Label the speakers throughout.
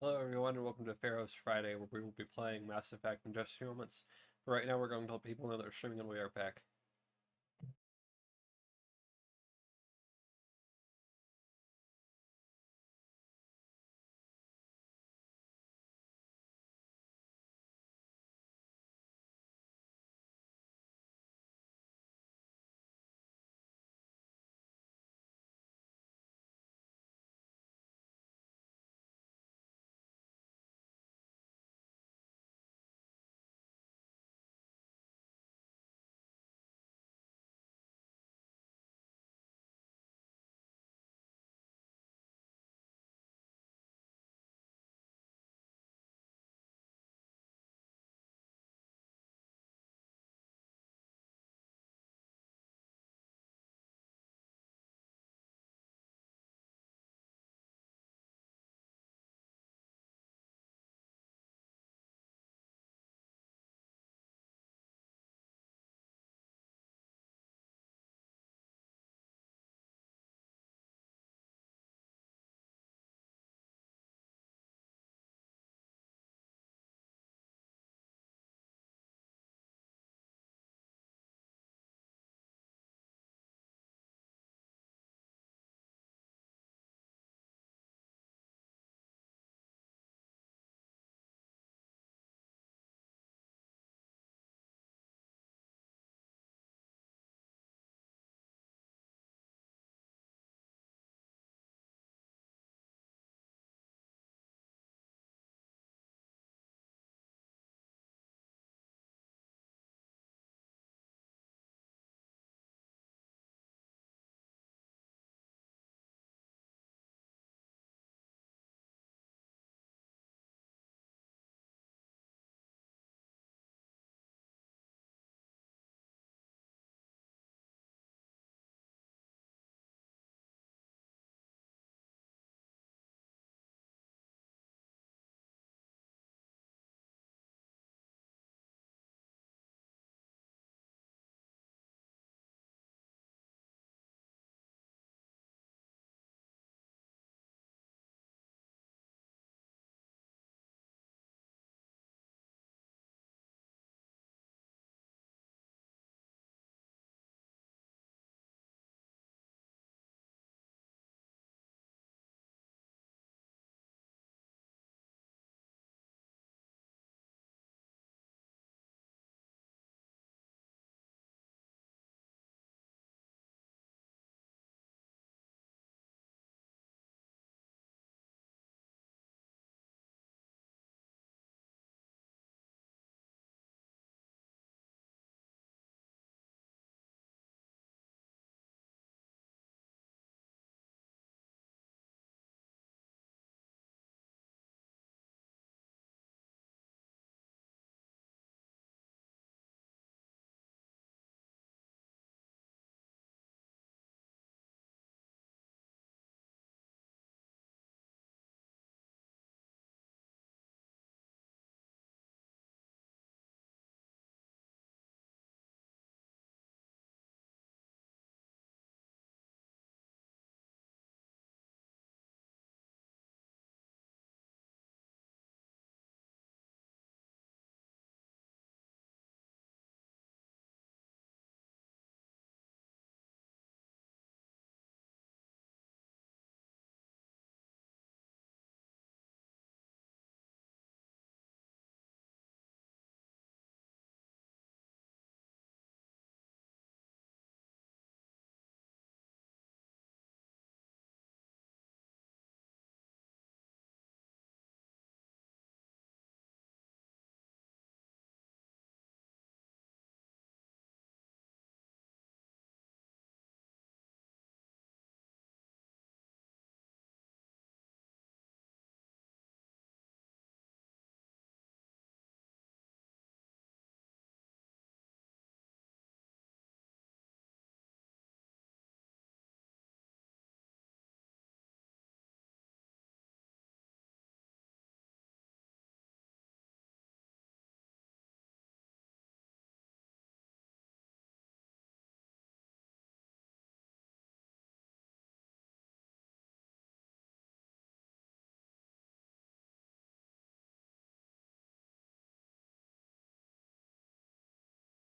Speaker 1: Hello everyone and welcome to Pharaoh's Friday where we will be playing Mass Effect in just a few moments. For right now we're going to let people know that we're streaming and we are back.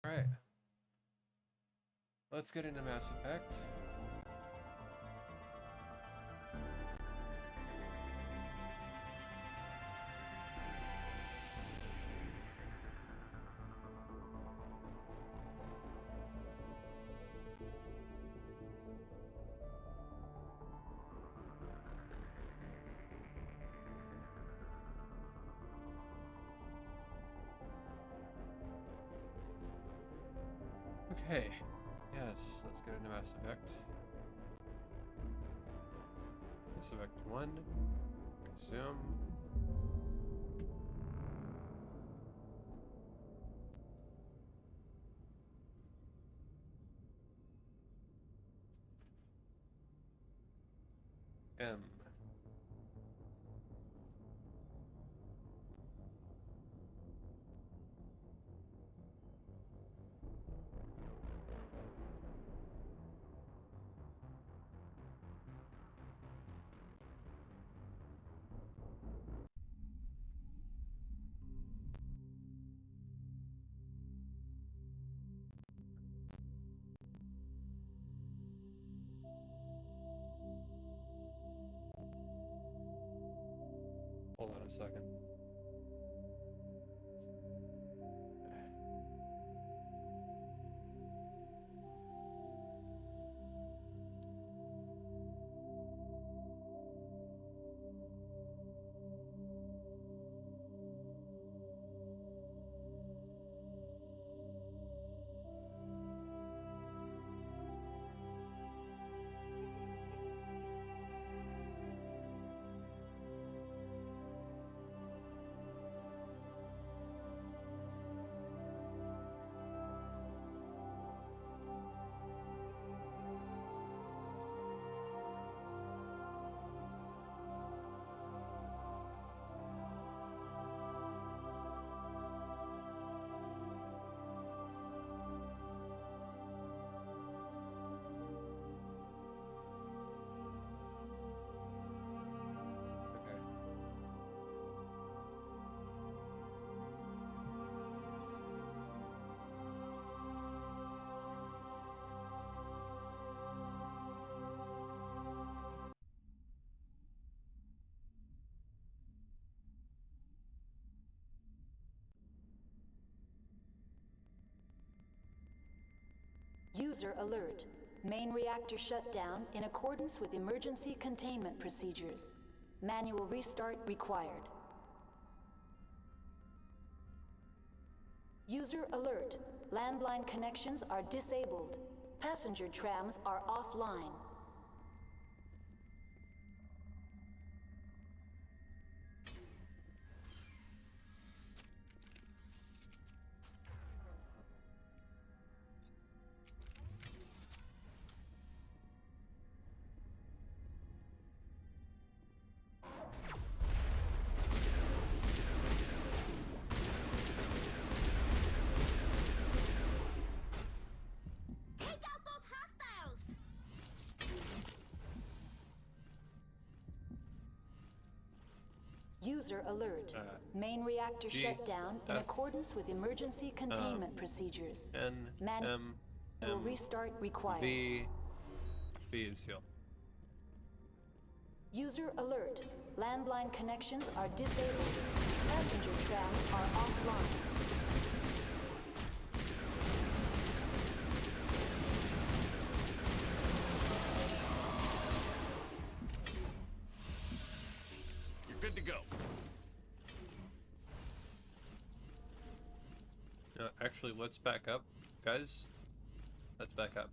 Speaker 1: Alright. Let's get into Mass Effect. Okay, yes, let's get into Mass Effect. Mass Effect 1, resume. M. Hold on a second.
Speaker 2: User alert. Main reactor shut down in accordance with emergency containment procedures. Manual restart required. User alert. Landline connections are disabled. Passenger trams are offline. User alert. Main reactor shut down in accordance with emergency containment procedures. Manual restart required.
Speaker 1: B is sealed.
Speaker 2: User alert. Landline connections are disabled. Passenger trams are offline.
Speaker 3: Good to go.
Speaker 1: Actually, let's back up, guys. Let's back up.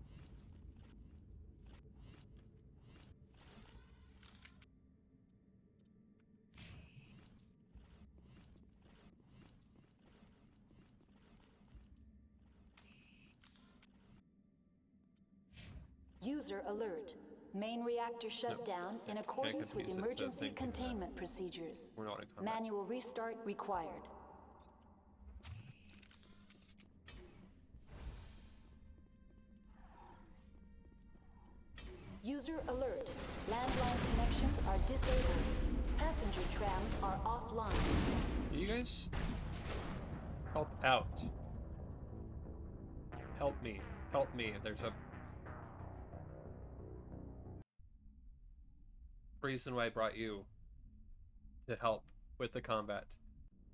Speaker 2: User alert. Main reactor shut down in accordance with emergency containment procedures.
Speaker 1: We're not in combat.
Speaker 2: Manual restart required. User alert. Landline connections are disabled. Passenger trams are offline.
Speaker 1: You guys help out. Help me. Help me. There's a reason why I brought you to help with the combat.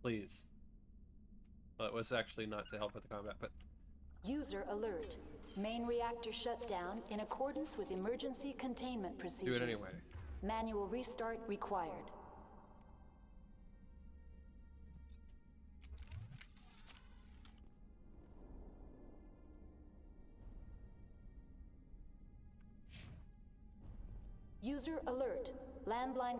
Speaker 1: Please. Well, it was actually not to help with the combat, but...
Speaker 2: User alert. Main reactor shut down in accordance with emergency containment procedures.
Speaker 1: Do it anyway.
Speaker 2: Manual restart required. User alert. Landline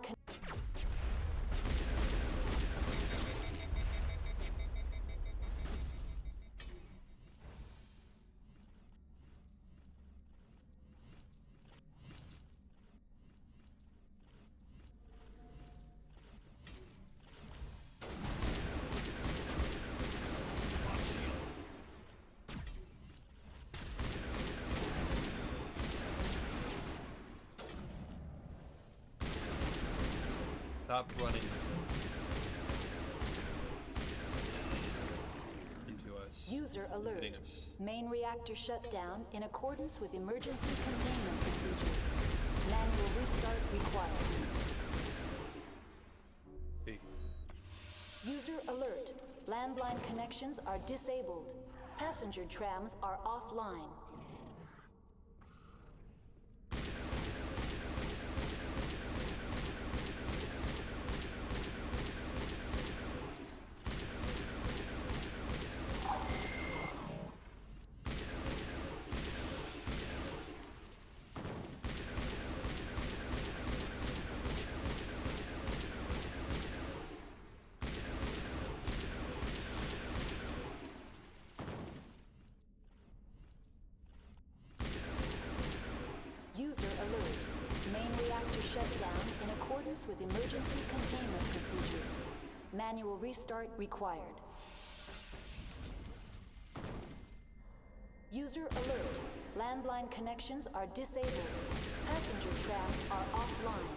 Speaker 1: Stop running into us.
Speaker 2: User alert.
Speaker 1: Hitting us.
Speaker 2: Main reactor shut down in accordance with emergency containment procedures. Manual restart required.
Speaker 1: B.
Speaker 2: User alert. Landline connections are disabled. Passenger trams are offline. User alert. Main reactor shut down in accordance with emergency containment procedures. Manual restart required. User alert. Landline connections are disabled. Passenger trams are offline.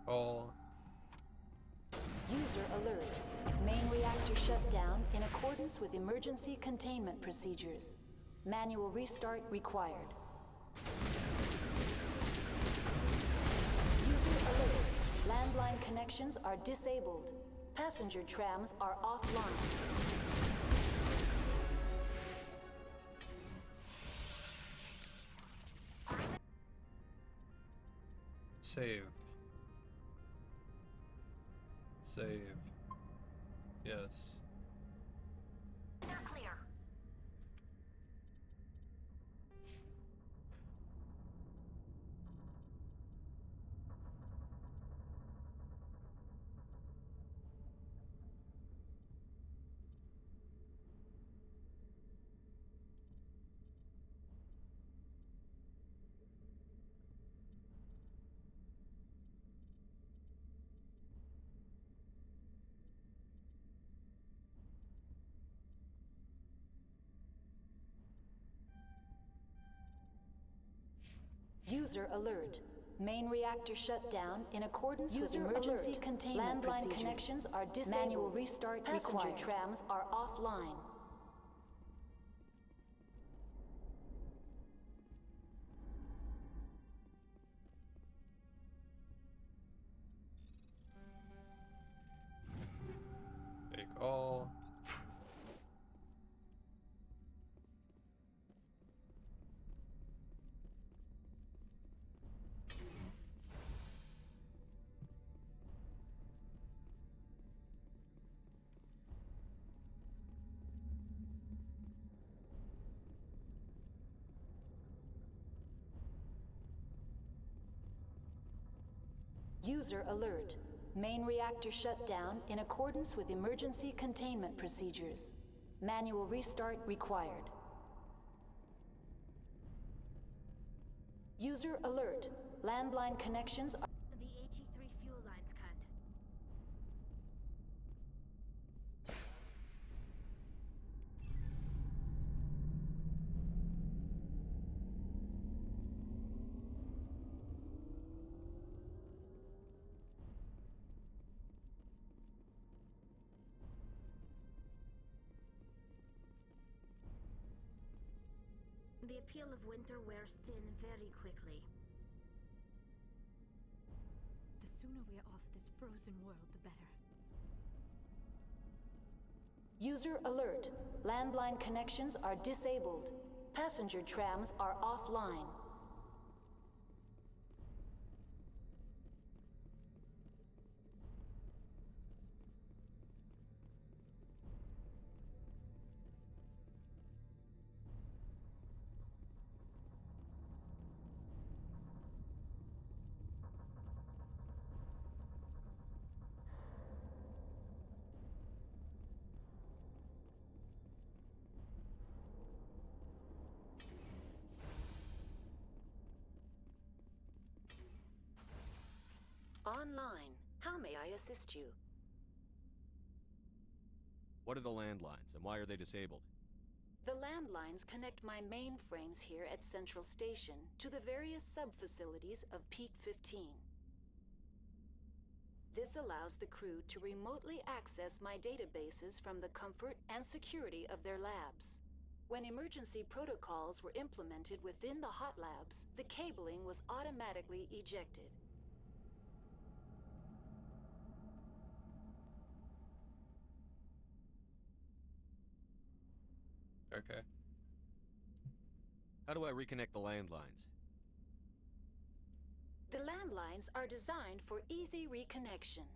Speaker 1: All.
Speaker 2: User alert. Main reactor shut down in accordance with emergency containment procedures. Manual restart required. User alert. Landline connections are disabled. Passenger trams are offline.
Speaker 1: Save. Save. Yes.
Speaker 4: They're clear.
Speaker 2: User alert. Main reactor shut down in accordance with emergency containment procedures. Landline connections are disabled. Manual restart required. Passenger trams are offline.
Speaker 1: Take all.
Speaker 2: User alert. Main reactor shut down in accordance with emergency containment procedures. Manual restart required. User alert. Landline connections are...
Speaker 4: The HE3 fuel line's cut. The appeal of winter wears thin very quickly.
Speaker 5: The sooner we're off this frozen world, the better.
Speaker 2: User alert. Landline connections are disabled. Passenger trams are offline. Online. How may I assist you?
Speaker 3: What are the landlines, and why are they disabled?
Speaker 2: The landlines connect my mainframes here at Central Station to the various sub-facilities of Peak 15. This allows the crew to remotely access my databases from the comfort and security of their labs. When emergency protocols were implemented within the hot labs, the cabling was automatically ejected.
Speaker 1: Okay.
Speaker 3: How do I reconnect the landlines?
Speaker 2: The landlines are designed for easy reconnection.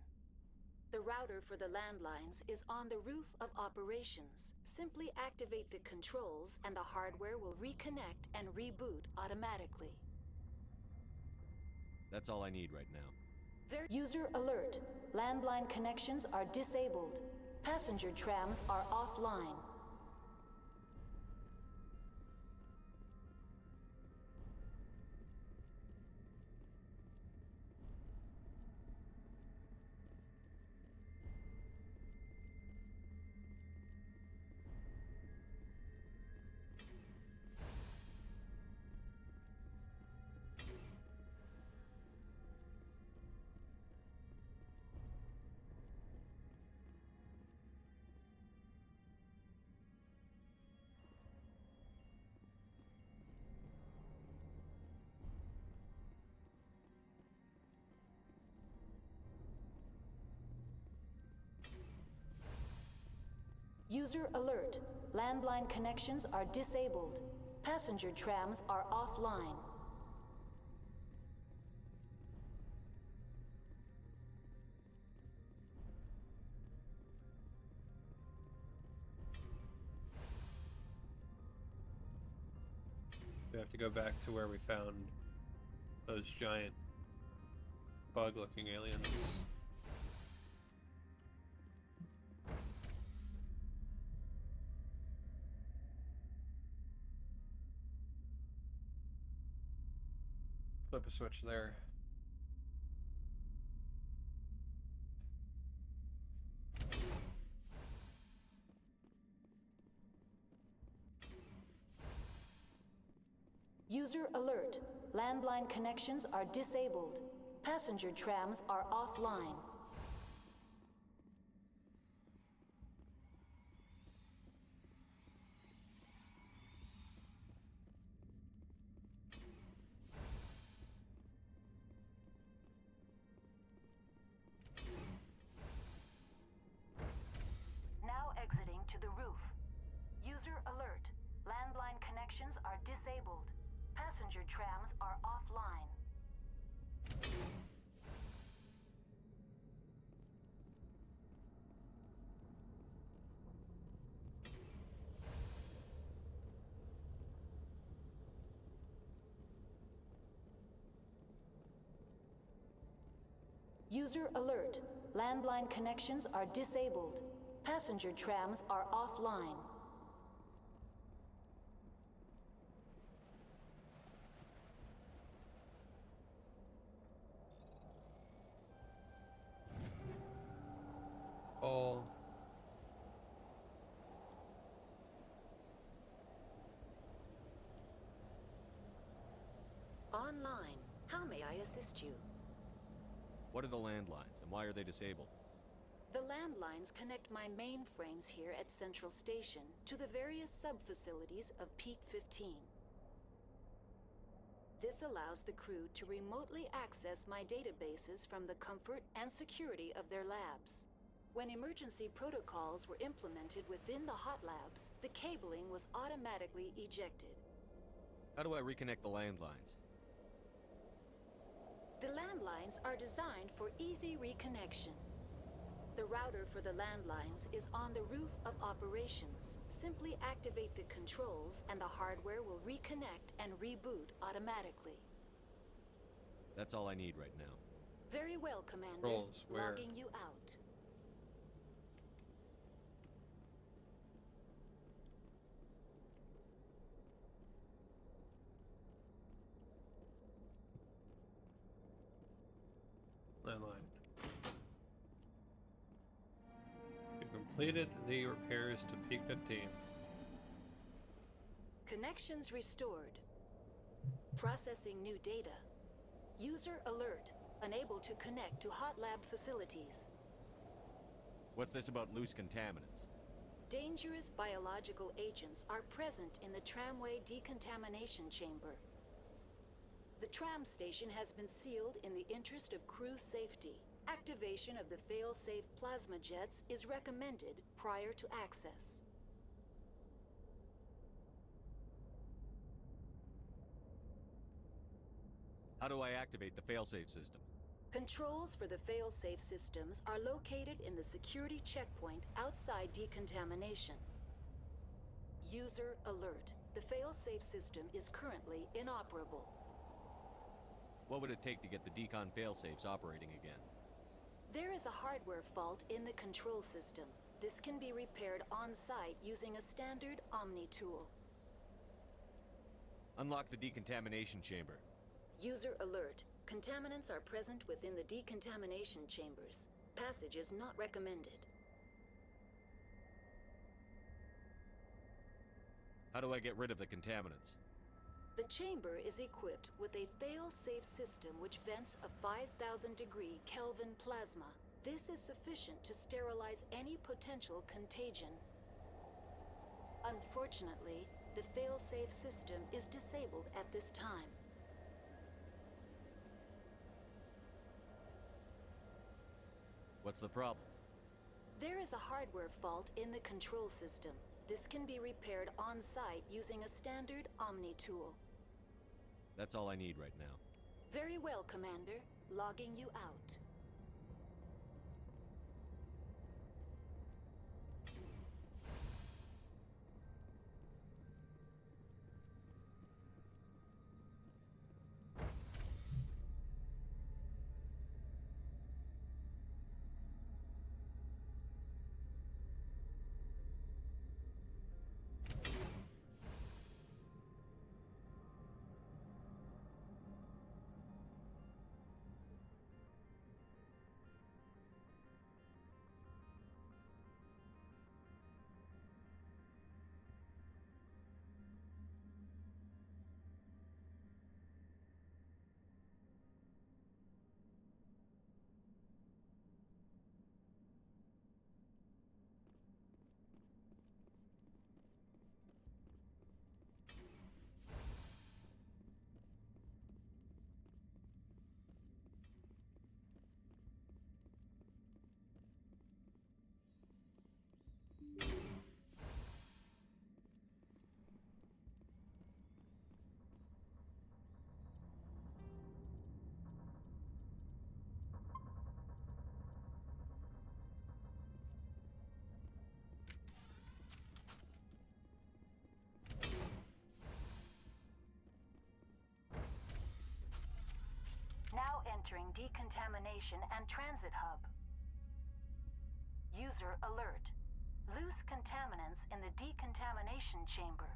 Speaker 2: The router for the landlines is on the roof of operations. Simply activate the controls and the hardware will reconnect and reboot automatically.
Speaker 3: That's all I need right now.
Speaker 2: User alert. Landline connections are disabled. Passenger trams are offline. User alert. Landline connections are disabled. Passenger trams are offline.
Speaker 1: We have to go back to where we found those giant bug-looking aliens. Flip a switch there.
Speaker 2: User alert. Landline connections are disabled. Passenger trams are offline. Now exiting to the roof. User alert. Landline connections are disabled. Passenger trams are offline. User alert. Landline connections are disabled. Passenger trams are offline.
Speaker 1: Oh.
Speaker 2: Online. How may I assist you?
Speaker 3: What are the landlines, and why are they disabled?
Speaker 2: The landlines connect my mainframes here at Central Station to the various sub-facilities of Peak 15. This allows the crew to remotely access my databases from the comfort and security of their labs. When emergency protocols were implemented within the hot labs, the cabling was automatically ejected.
Speaker 3: How do I reconnect the landlines?
Speaker 2: The landlines are designed for easy reconnection. The router for the landlines is on the roof of operations. Simply activate the controls and the hardware will reconnect and reboot automatically.
Speaker 3: That's all I need right now.
Speaker 2: Very well, Commander.
Speaker 1: Controls, where?
Speaker 2: Logging you out.
Speaker 1: Landline. We've completed the repairs to Peak 15.
Speaker 2: Connections restored. Processing new data. User alert. Unable to connect to hot lab facilities.
Speaker 3: What's this about loose contaminants?
Speaker 2: Dangerous biological agents are present in the tramway decontamination chamber. The tram station has been sealed in the interest of crew safety. Activation of the fail-safe plasma jets is recommended prior to access.
Speaker 3: How do I activate the failsafe system?
Speaker 2: Controls for the fail-safe systems are located in the security checkpoint outside decontamination. User alert. The fail-safe system is currently inoperable.
Speaker 3: What would it take to get the decon failsafes operating again?
Speaker 2: There is a hardware fault in the control system. This can be repaired on-site using a standard Omni tool.
Speaker 3: Unlock the decontamination chamber.
Speaker 2: User alert. Contaminants are present within the decontamination chambers. Passage is not recommended.
Speaker 3: How do I get rid of the contaminants?
Speaker 2: The chamber is equipped with a fail-safe system which vents a 5,000-degree Kelvin plasma. This is sufficient to sterilize any potential contagion. Unfortunately, the fail-safe system is disabled at this time.
Speaker 3: What's the problem?
Speaker 2: There is a hardware fault in the control system. This can be repaired on-site using a standard Omni tool.
Speaker 3: That's all I need right now.
Speaker 2: Very well, Commander. Logging you out. decontamination and transit hub. User alert. Loose contaminants in the decontamination chamber.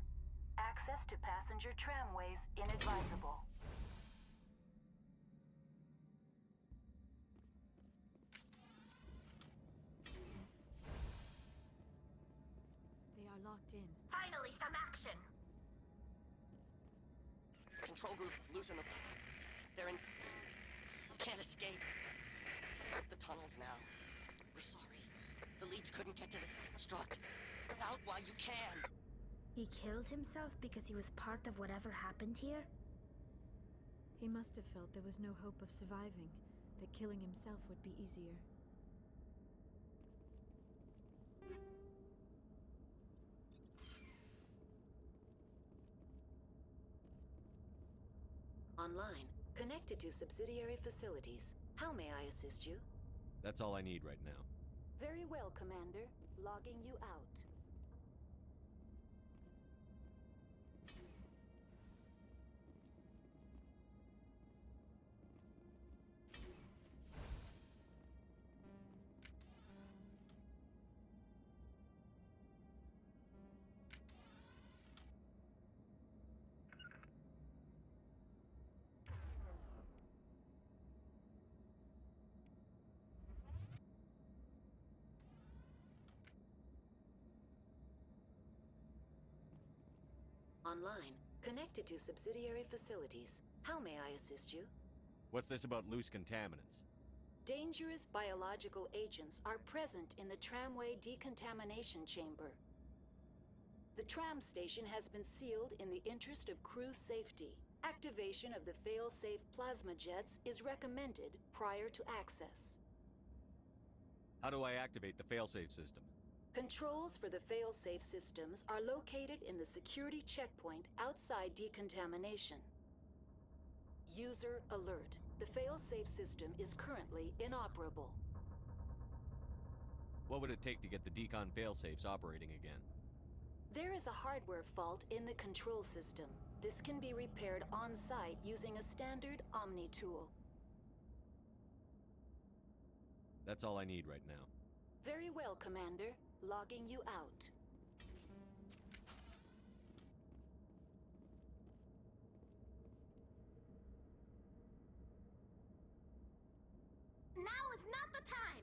Speaker 2: Access to passenger tramways inadvisable.
Speaker 5: They are locked in.
Speaker 4: Finally, some action!
Speaker 6: Control group, loosen the... They're in... Can't escape. The tunnels now. We're sorry. The leads couldn't get to the strut. Get out while you can.
Speaker 4: He killed himself because he was part of whatever happened here?
Speaker 5: He must have felt there was no hope of surviving, that killing himself would be easier.
Speaker 2: Online. Connected to subsidiary facilities. How may I assist you?
Speaker 3: That's all I need right now.
Speaker 2: Very well, Commander. Logging you out. Online. Connected to subsidiary facilities. How may I assist you?
Speaker 3: What's this about loose contaminants?
Speaker 2: Dangerous biological agents are present in the tramway decontamination chamber. The tram station has been sealed in the interest of crew safety. Activation of the fail-safe plasma jets is recommended prior to access.
Speaker 3: How do I activate the failsafe system?
Speaker 2: Controls for the fail-safe systems are located in the security checkpoint outside decontamination. User alert. The fail-safe system is currently inoperable.
Speaker 3: What would it take to get the decon failsafes operating again?
Speaker 2: There is a hardware fault in the control system. This can be repaired on-site using a standard Omni tool.
Speaker 3: That's all I need right now.
Speaker 2: Very well, Commander. Logging you out.
Speaker 4: Now is not the time!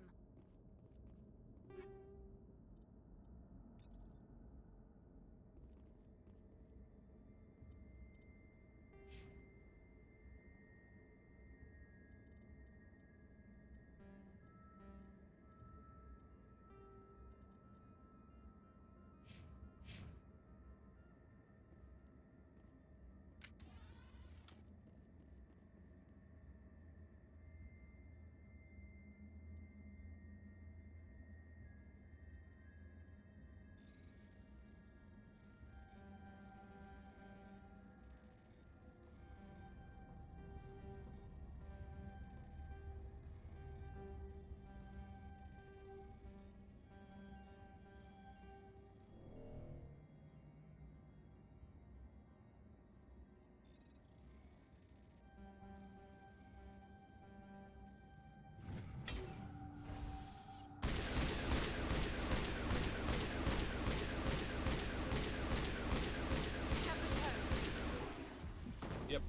Speaker 1: Yep.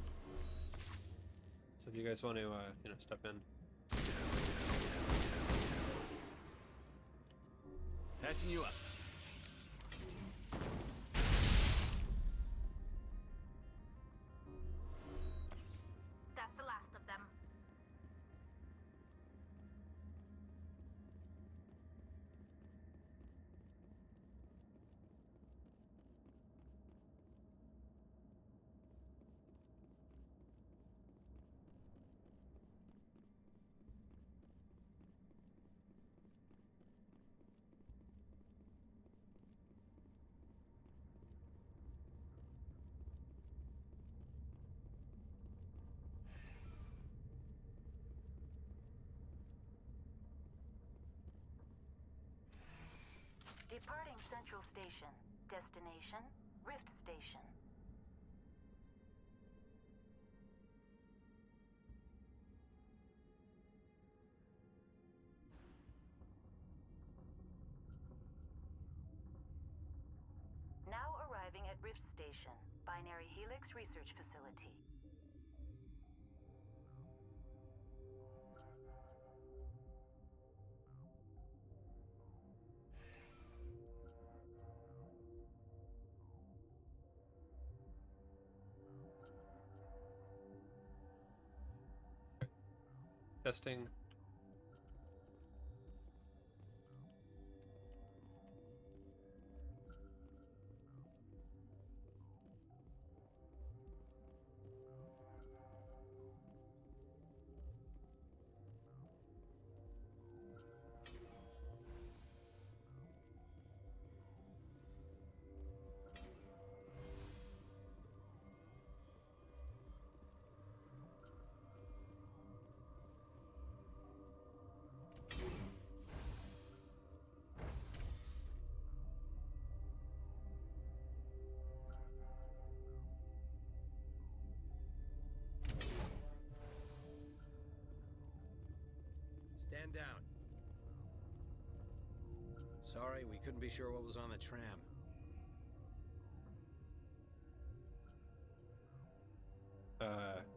Speaker 1: So if you guys want to, step in.
Speaker 3: Patching you up.
Speaker 4: That's the last of them.
Speaker 2: Departing Central Station. Destination, Rift Station. Rift Station, Binary Helix Research Facility.
Speaker 1: Testing.
Speaker 7: Stand down. Sorry, we couldn't be sure what was on the tram.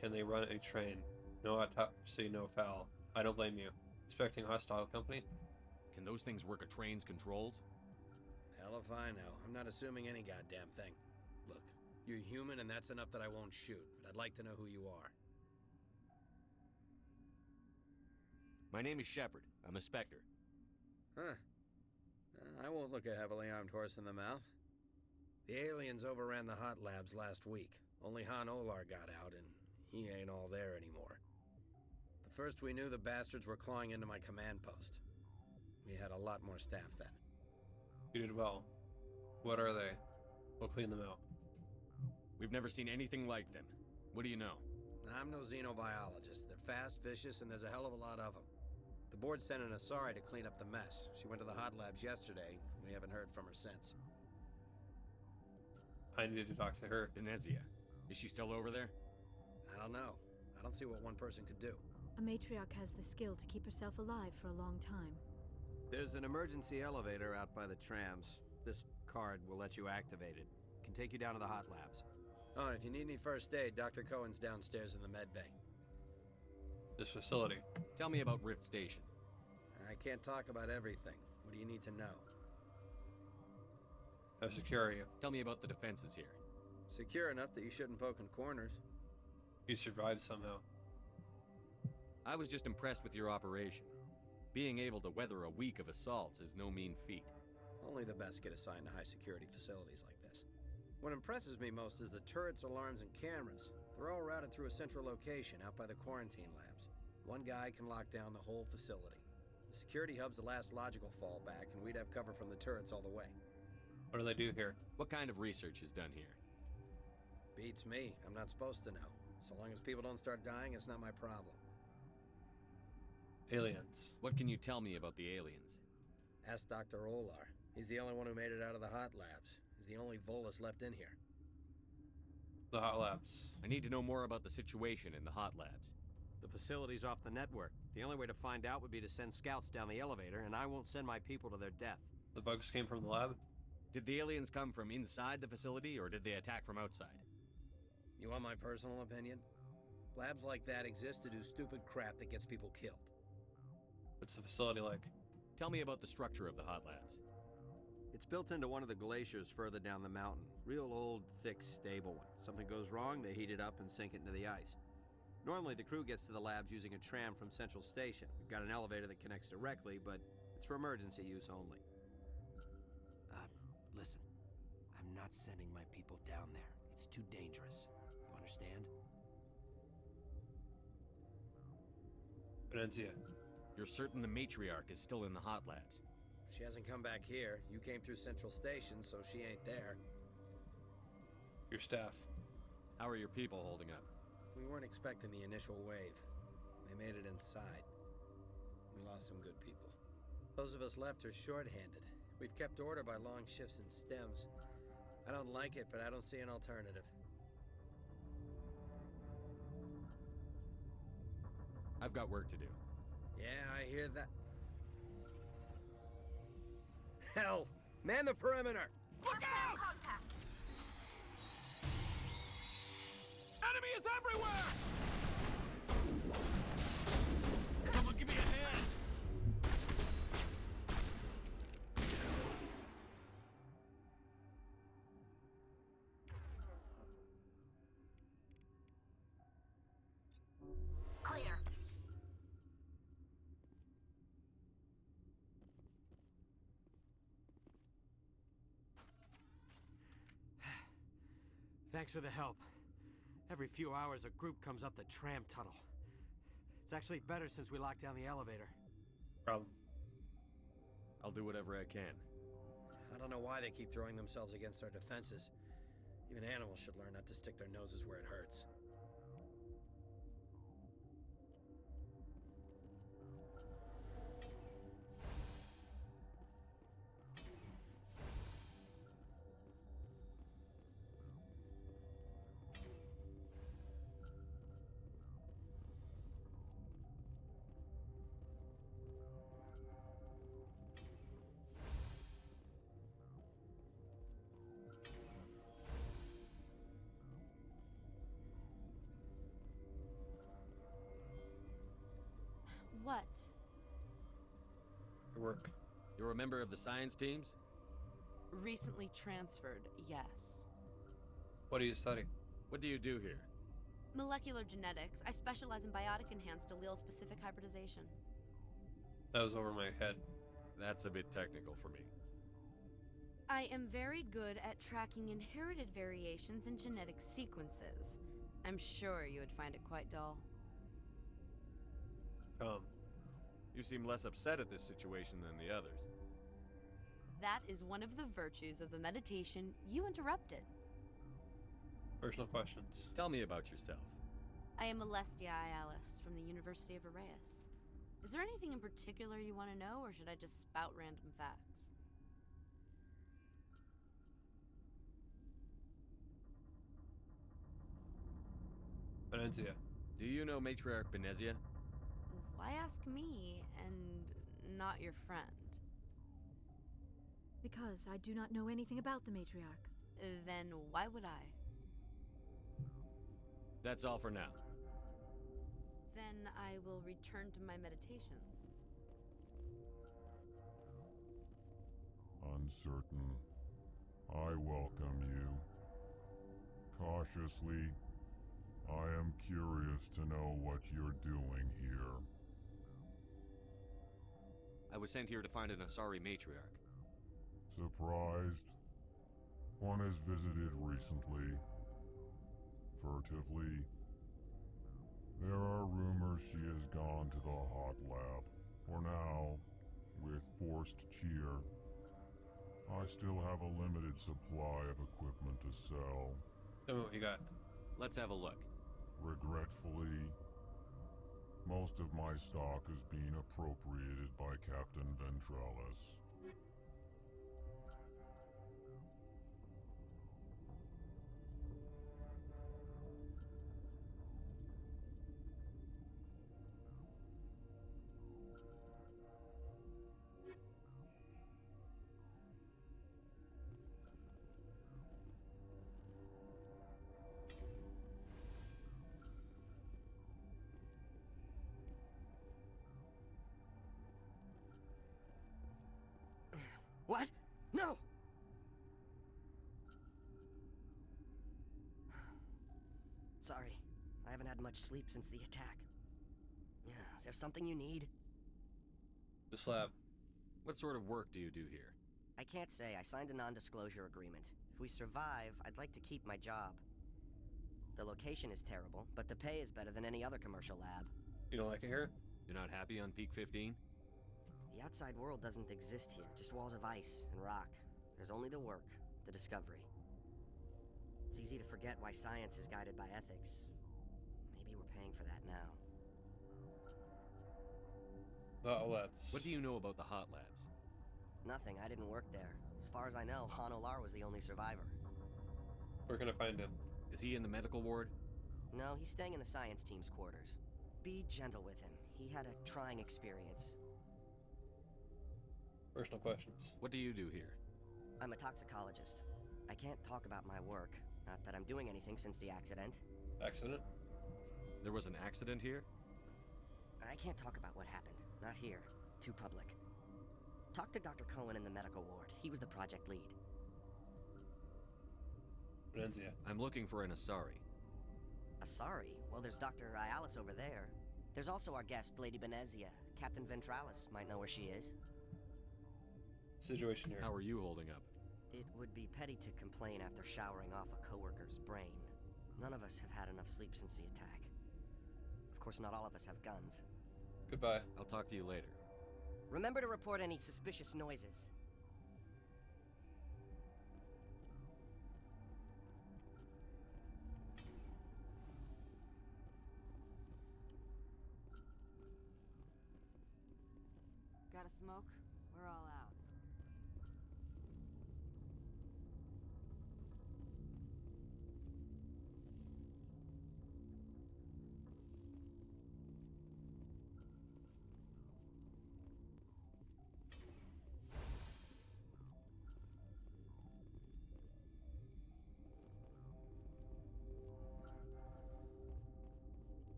Speaker 1: Can they run a train? No autopsy, no foul. I don't blame you. Expecting hostile company?
Speaker 3: Can those things work a train's controls?
Speaker 7: Hell if I know. I'm not assuming any goddamn thing. Look, you're human and that's enough that I won't shoot, but I'd like to know who you are.
Speaker 3: My name is Shepard. I'm a Spectre.
Speaker 7: Huh. I won't look a heavily armed horse in the mouth. The aliens overran the hot labs last week. Only Han Olar got out, and he ain't all there anymore. The first we knew, the bastards were clawing into my command post. We had a lot more staff then.
Speaker 1: You did well. What are they? We'll clean them out.
Speaker 3: We've never seen anything like them. What do you know?
Speaker 7: I'm no xenobiologist. They're fast, vicious, and there's a hell of a lot of them. The board sent an Asari to clean up the mess. She went to the hot labs yesterday. We haven't heard from her since.
Speaker 1: I need to talk to her.
Speaker 3: Venezia. Is she still over there?
Speaker 7: I don't know. I don't see what one person could do.
Speaker 5: A matriarch has the skill to keep herself alive for a long time.
Speaker 7: There's an emergency elevator out by the trams. This card will let you activate it. Can take you down to the hot labs. Oh, and if you need any first aid, Dr. Cohen's downstairs in the med bay.
Speaker 1: This facility.
Speaker 3: Tell me about Rift Station.
Speaker 7: I can't talk about everything. What do you need to know?
Speaker 1: How secure are you?
Speaker 3: Tell me about the defenses here.
Speaker 7: Secure enough that you shouldn't poke in corners.
Speaker 1: You survived somehow.
Speaker 3: I was just impressed with your operation. Being able to weather a week of assaults is no mean feat.
Speaker 7: Only the best get assigned to high-security facilities like this. What impresses me most is the turrets, alarms, and cameras. They're all routed through a central location out by the quarantine labs. One guy can lock down the whole facility. The security hub's the last logical fallback, and we'd have cover from the turrets all the way.
Speaker 1: What do they do here?
Speaker 3: What kind of research is done here?
Speaker 7: Beats me. I'm not supposed to know. So long as people don't start dying, it's not my problem.
Speaker 1: Aliens.
Speaker 3: What can you tell me about the aliens?
Speaker 7: Ask Dr. Olar. He's the only one who made it out of the hot labs. He's the only Volus left in here.
Speaker 1: The hot labs.
Speaker 3: I need to know more about the situation in the hot labs.
Speaker 7: The facility's off the network. The only way to find out would be to send scouts down the elevator, and I won't send my people to their death.
Speaker 1: The bugs came from the lab?
Speaker 3: Did the aliens come from inside the facility, or did they attack from outside?
Speaker 7: You want my personal opinion? Labs like that exist to do stupid crap that gets people killed.
Speaker 1: What's the facility like?
Speaker 3: Tell me about the structure of the hot labs.
Speaker 7: It's built into one of the glaciers further down the mountain. Real old, thick, stable one. Something goes wrong, they heat it up and sink it into the ice. Normally, the crew gets to the labs using a tram from Central Station. We've got an elevator that connects directly, but it's for emergency use only. Listen. I'm not sending my people down there. It's too dangerous. You understand?
Speaker 1: Venezia.
Speaker 3: You're certain the matriarch is still in the hot labs?
Speaker 7: She hasn't come back here. You came through Central Station, so she ain't there.
Speaker 1: Your staff.
Speaker 3: How are your people holding up?
Speaker 7: We weren't expecting the initial wave. They made it inside. We lost some good people. Those of us left are short-handed. We've kept order by long shifts and stems. I don't like it, but I don't see an alternative.
Speaker 3: I've got work to do.
Speaker 7: Yeah, I hear that. Hell! Man the perimeter! Look out!
Speaker 4: Contact.
Speaker 3: enemy is everywhere! Someone give me a hand!
Speaker 4: Clear.
Speaker 8: Thanks for the help. Every few hours, a group comes up the tram tunnel. It's actually better since we locked down the elevator.
Speaker 1: Problem.
Speaker 3: I'll do whatever I can.
Speaker 7: I don't know why they keep throwing themselves against our defenses. Even animals should learn not to stick their noses where it hurts.
Speaker 9: What?
Speaker 1: Your work.
Speaker 3: You're a member of the science teams?
Speaker 9: Recently transferred, yes.
Speaker 1: What do you study?
Speaker 3: What do you do here?
Speaker 9: Molecular genetics. I specialize in biotic-enhanced allele-specific hybridization.
Speaker 1: That was over my head.
Speaker 3: That's a bit technical for me.
Speaker 9: I am very good at tracking inherited variations in genetic sequences. I'm sure you would find it quite dull.
Speaker 1: Come.
Speaker 3: You seem less upset at this situation than the others.
Speaker 9: That is one of the virtues of the meditation you interrupted.
Speaker 1: Personal questions.
Speaker 3: Tell me about yourself.
Speaker 9: I am Alestia Alice from the University of Arraeus. Is there anything in particular you want to know, or should I just spout random facts?
Speaker 1: Venezia.
Speaker 3: Do you know Matriarch Benezia?
Speaker 9: Why ask me, and not your friend?
Speaker 5: Because I do not know anything about the matriarch.
Speaker 9: Then why would I?
Speaker 3: That's all for now.
Speaker 9: Then I will return to my meditations.
Speaker 10: Uncertain. I welcome you. Cautiously, I am curious to know what you're doing here.
Speaker 3: I was sent here to find an Asari matriarch.
Speaker 10: Surprised? One has visited recently. Furtively. There are rumors she has gone to the hot lab. For now, with forced cheer, I still have a limited supply of equipment to sell.
Speaker 1: Tell me what you got.
Speaker 3: Let's have a look.
Speaker 10: Regretfully, most of my stock is being appropriated by Captain Ventralis.
Speaker 6: What? No! Sorry. I haven't had much sleep since the attack. Yeah, is there something you need?
Speaker 1: The slab.
Speaker 3: What sort of work do you do here?
Speaker 6: I can't say. I signed a non-disclosure agreement. If we survive, I'd like to keep my job. The location is terrible, but the pay is better than any other commercial lab.
Speaker 1: You don't like it here?
Speaker 3: You're not happy on Peak 15?
Speaker 6: The outside world doesn't exist here, just walls of ice and rock. There's only the work, the discovery. It's easy to forget why science is guided by ethics. Maybe we're paying for that now.
Speaker 1: The labs.
Speaker 3: What do you know about the hot labs?
Speaker 6: Nothing, I didn't work there. As far as I know, Han Olar was the only survivor.
Speaker 1: We're gonna find him.
Speaker 3: Is he in the medical ward?
Speaker 6: No, he's staying in the science team's quarters. Be gentle with him. He had a trying experience.
Speaker 1: Personal questions.
Speaker 3: What do you do here?
Speaker 6: I'm a toxicologist. I can't talk about my work. Not that I'm doing anything since the accident.
Speaker 1: Accident?
Speaker 3: There was an accident here?
Speaker 6: I can't talk about what happened. Not here. Too public. Talk to Dr. Cohen in the medical ward. He was the project lead.
Speaker 1: Venezia.
Speaker 3: I'm looking for an Asari.
Speaker 6: Asari? Well, there's Dr. Ialis over there. There's also our guest, Lady Benezia. Captain Ventralis might know where she is.
Speaker 1: Situation here.
Speaker 3: How are you holding up?
Speaker 6: It would be petty to complain after showering off a coworker's brain. None of us have had enough sleep since the attack. Of course, not all of us have guns.
Speaker 1: Goodbye.
Speaker 3: I'll talk to you later.
Speaker 6: Remember to report any suspicious noises.
Speaker 9: Got a smoke? We're all out.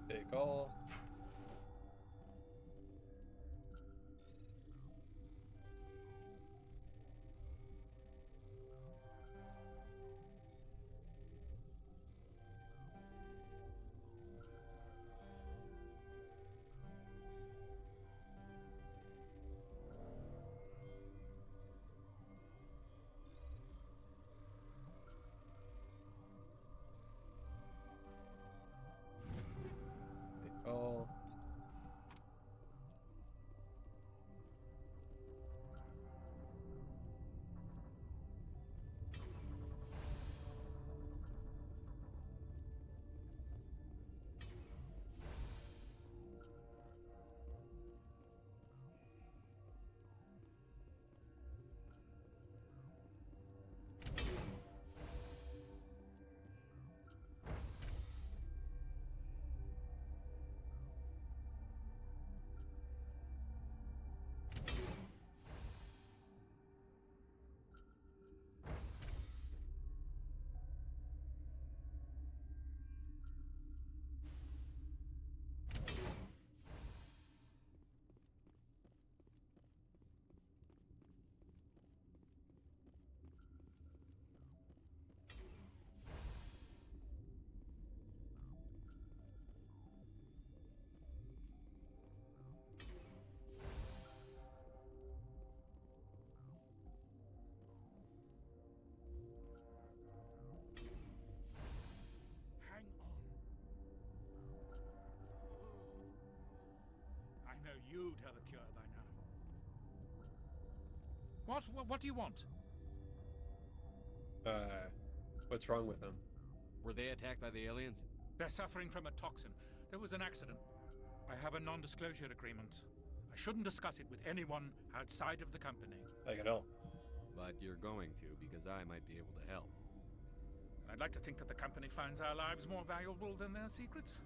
Speaker 1: Take all. Take all.
Speaker 11: Hang on. I know you'd have a cure by now. What do you want?
Speaker 1: What's wrong with them?
Speaker 3: Were they attacked by the aliens?
Speaker 11: They're suffering from a toxin. There was an accident. I have a non-disclosure agreement. I shouldn't discuss it with anyone outside of the company.
Speaker 1: I can help.
Speaker 3: But you're going to, because I might be able to help.
Speaker 11: I'd like to think that the company finds our lives more valuable than their secrets.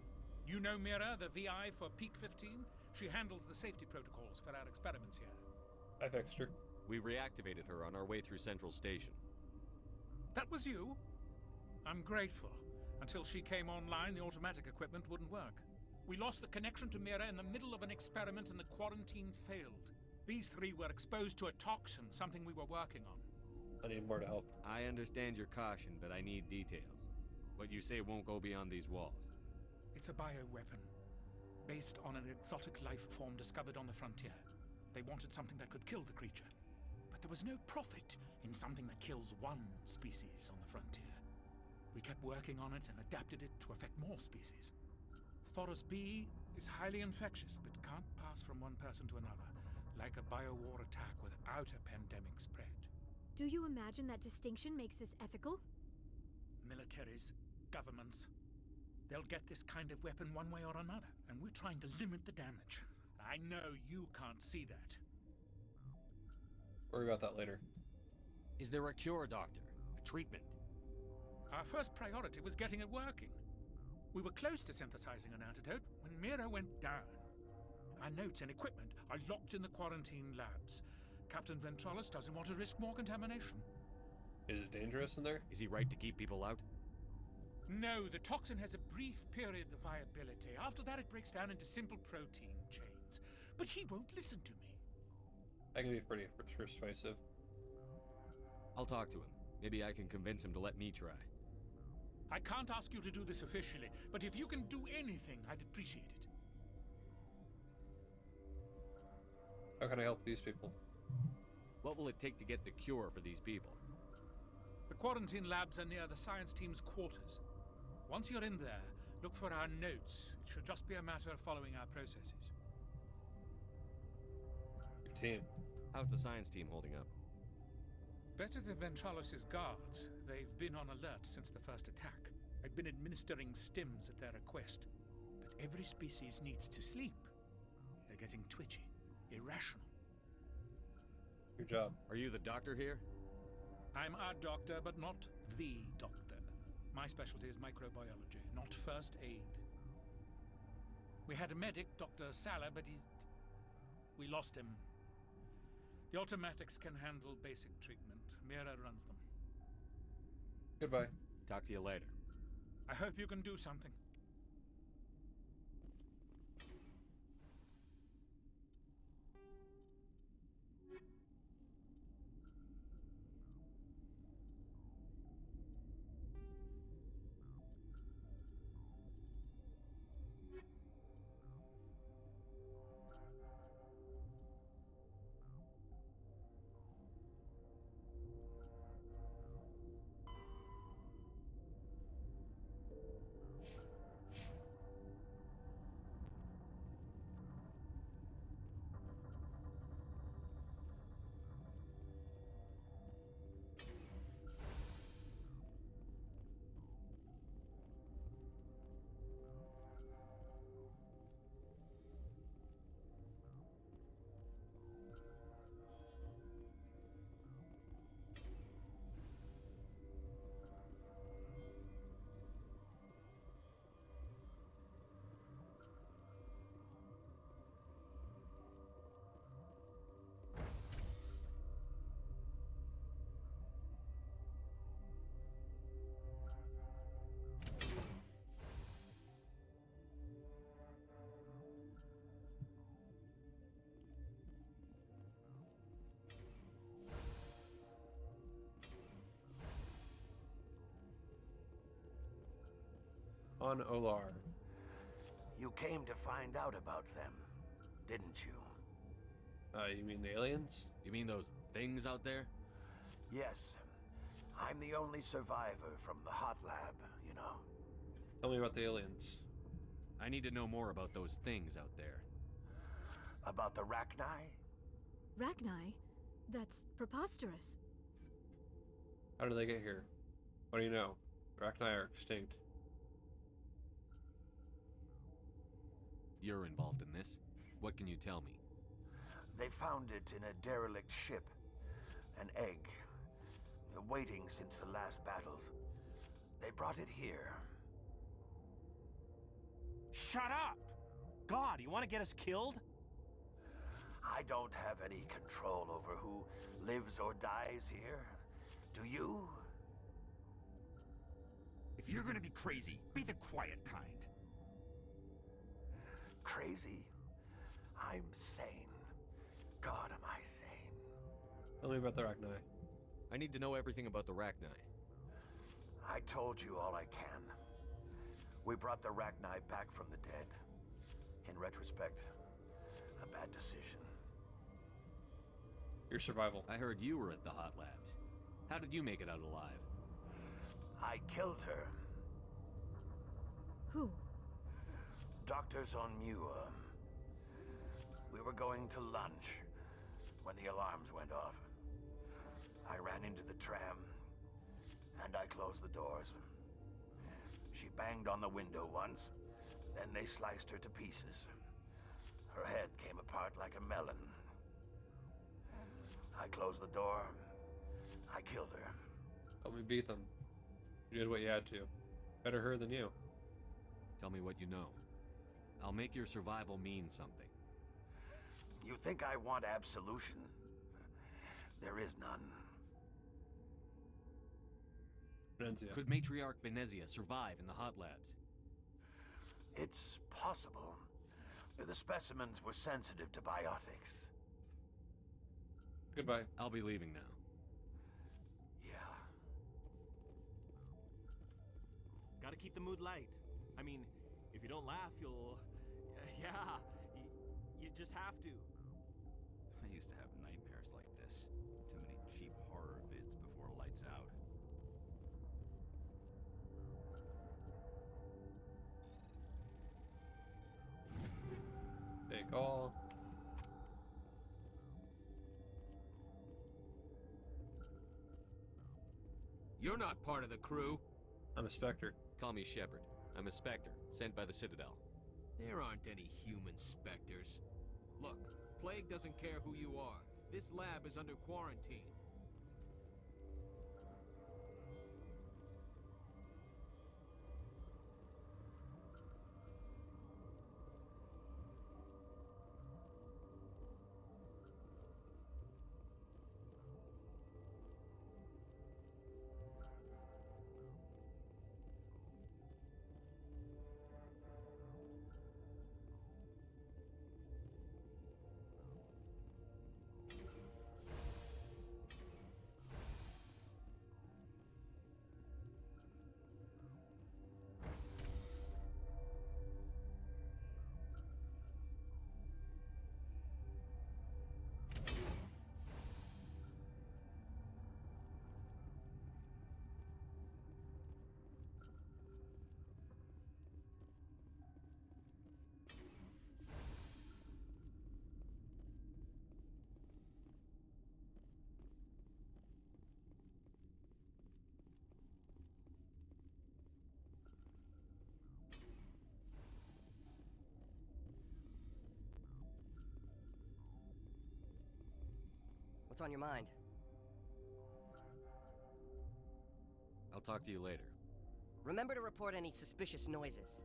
Speaker 11: You know Mira, the VI for Peak 15? She handles the safety protocols for our experiments here.
Speaker 1: I fixed her.
Speaker 3: We reactivated her on our way through Central Station.
Speaker 11: That was you? I'm grateful. Until she came online, the automatic equipment wouldn't work. We lost the connection to Mira in the middle of an experiment and the quarantine failed. These three were exposed to a toxin, something we were working on.
Speaker 1: I need more to help.
Speaker 3: I understand your caution, but I need details. What you say won't go beyond these walls.
Speaker 11: It's a bioweapon, based on an exotic life form discovered on the frontier. They wanted something that could kill the creature. But there was no profit in something that kills one species on the frontier. We kept working on it and adapted it to affect more species. Thoros B is highly infectious, but can't pass from one person to another, like a biowar attack without a pandemic spread.
Speaker 5: Do you imagine that distinction makes this ethical?
Speaker 11: Militaries, governments, they'll get this kind of weapon one way or another, and we're trying to limit the damage. I know you can't see that.
Speaker 1: Worry about that later.
Speaker 3: Is there a cure, Doctor? A treatment?
Speaker 11: Our first priority was getting it working. We were close to synthesizing an antidote when Mira went down. Our notes and equipment are locked in the quarantine labs. Captain Ventralis doesn't want to risk more contamination.
Speaker 1: Is it dangerous in there?
Speaker 3: Is he right to keep people out?
Speaker 11: No, the toxin has a brief period of viability. After that, it breaks down into simple protein chains. But he won't listen to me.
Speaker 1: That can be pretty persuasive.
Speaker 3: I'll talk to him. Maybe I can convince him to let me try.
Speaker 11: I can't ask you to do this officially, but if you can do anything, I'd appreciate it.
Speaker 1: How can I help these people?
Speaker 3: What will it take to get the cure for these people?
Speaker 11: The quarantine labs are near the science team's quarters. Once you're in there, look for our notes. It should just be a matter of following our processes.
Speaker 1: Your team.
Speaker 3: How's the science team holding up?
Speaker 11: Better than Ventralis' guards. They've been on alert since the first attack. I've been administering stims at their request. But every species needs to sleep. They're getting twitchy, irrational.
Speaker 1: Your job.
Speaker 3: Are you the doctor here?
Speaker 11: I'm our doctor, but not the doctor. My specialty is microbiology, not first aid. We had a medic, Dr. Salah, but we lost him. The automatics can handle basic treatment. Mira runs them.
Speaker 1: Goodbye.
Speaker 3: Talk to you later.
Speaker 11: I hope you can do something.
Speaker 1: On Olar.
Speaker 12: You came to find out about them, didn't you?
Speaker 1: You mean the aliens?
Speaker 3: You mean those things out there?
Speaker 12: Yes. I'm the only survivor from the hot lab, you know.
Speaker 1: Tell me about the aliens.
Speaker 3: I need to know more about those things out there.
Speaker 12: About the Rachni?
Speaker 5: Rachni? That's preposterous.
Speaker 1: How did they get here? What do you know? The Rachni are extinct.
Speaker 3: You're involved in this. What can you tell me?
Speaker 12: They found it in a derelict ship. An egg. Waiting since the last battles. They brought it here.
Speaker 8: Shut up! God, you want to get us killed?
Speaker 12: I don't have any control over who lives or dies here. Do you?
Speaker 13: If you're gonna be crazy, be the quiet kind.
Speaker 12: Crazy? I'm sane. God, am I sane?
Speaker 1: Tell me about the Rachni.
Speaker 3: I need to know everything about the Rachni.
Speaker 12: I told you all I can. We brought the Rachni back from the dead. In retrospect, a bad decision.
Speaker 1: Your survival.
Speaker 3: I heard you were at the hot labs. How did you make it out alive?
Speaker 12: I killed her.
Speaker 5: Who?
Speaker 12: Doctors on Muir. We were going to lunch when the alarms went off. I ran into the tram, and I closed the doors. She banged on the window once, then they sliced her to pieces. Her head came apart like a melon. I closed the door. I killed her.
Speaker 1: Help me beat them. You did what you had to. Better her than you.
Speaker 3: Tell me what you know. I'll make your survival mean something.
Speaker 12: You think I want absolution? There is none.
Speaker 1: Benezia.
Speaker 3: Could Matriarch Benezia survive in the hot labs?
Speaker 12: It's possible. The specimens were sensitive to biotics.
Speaker 1: Goodbye.
Speaker 3: I'll be leaving now.
Speaker 12: Yeah.
Speaker 14: Gotta keep the mood light. I mean, if you don't laugh, you'll... Yeah, you just have to.
Speaker 13: I used to have nightmares like this. Too many cheap horror vids before lights out.
Speaker 1: Take all.
Speaker 15: You're not part of the crew.
Speaker 1: I'm a Spectre.
Speaker 3: Call me Shepard. I'm a Spectre, sent by the Citadel.
Speaker 15: There aren't any human specters. Look, Plague doesn't care who you are. This lab is under quarantine.
Speaker 6: What's on your mind?
Speaker 3: I'll talk to you later.
Speaker 6: Remember to report any suspicious noises.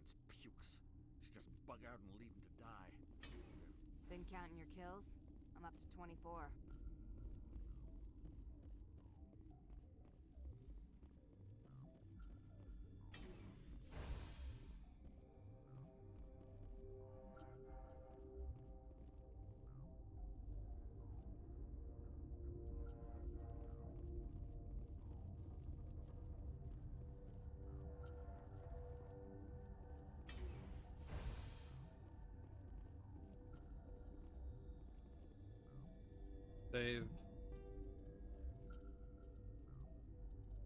Speaker 13: Science pukes. Should just bug out and leave them to die.
Speaker 9: Been counting your kills? I'm up to 24.
Speaker 1: Save.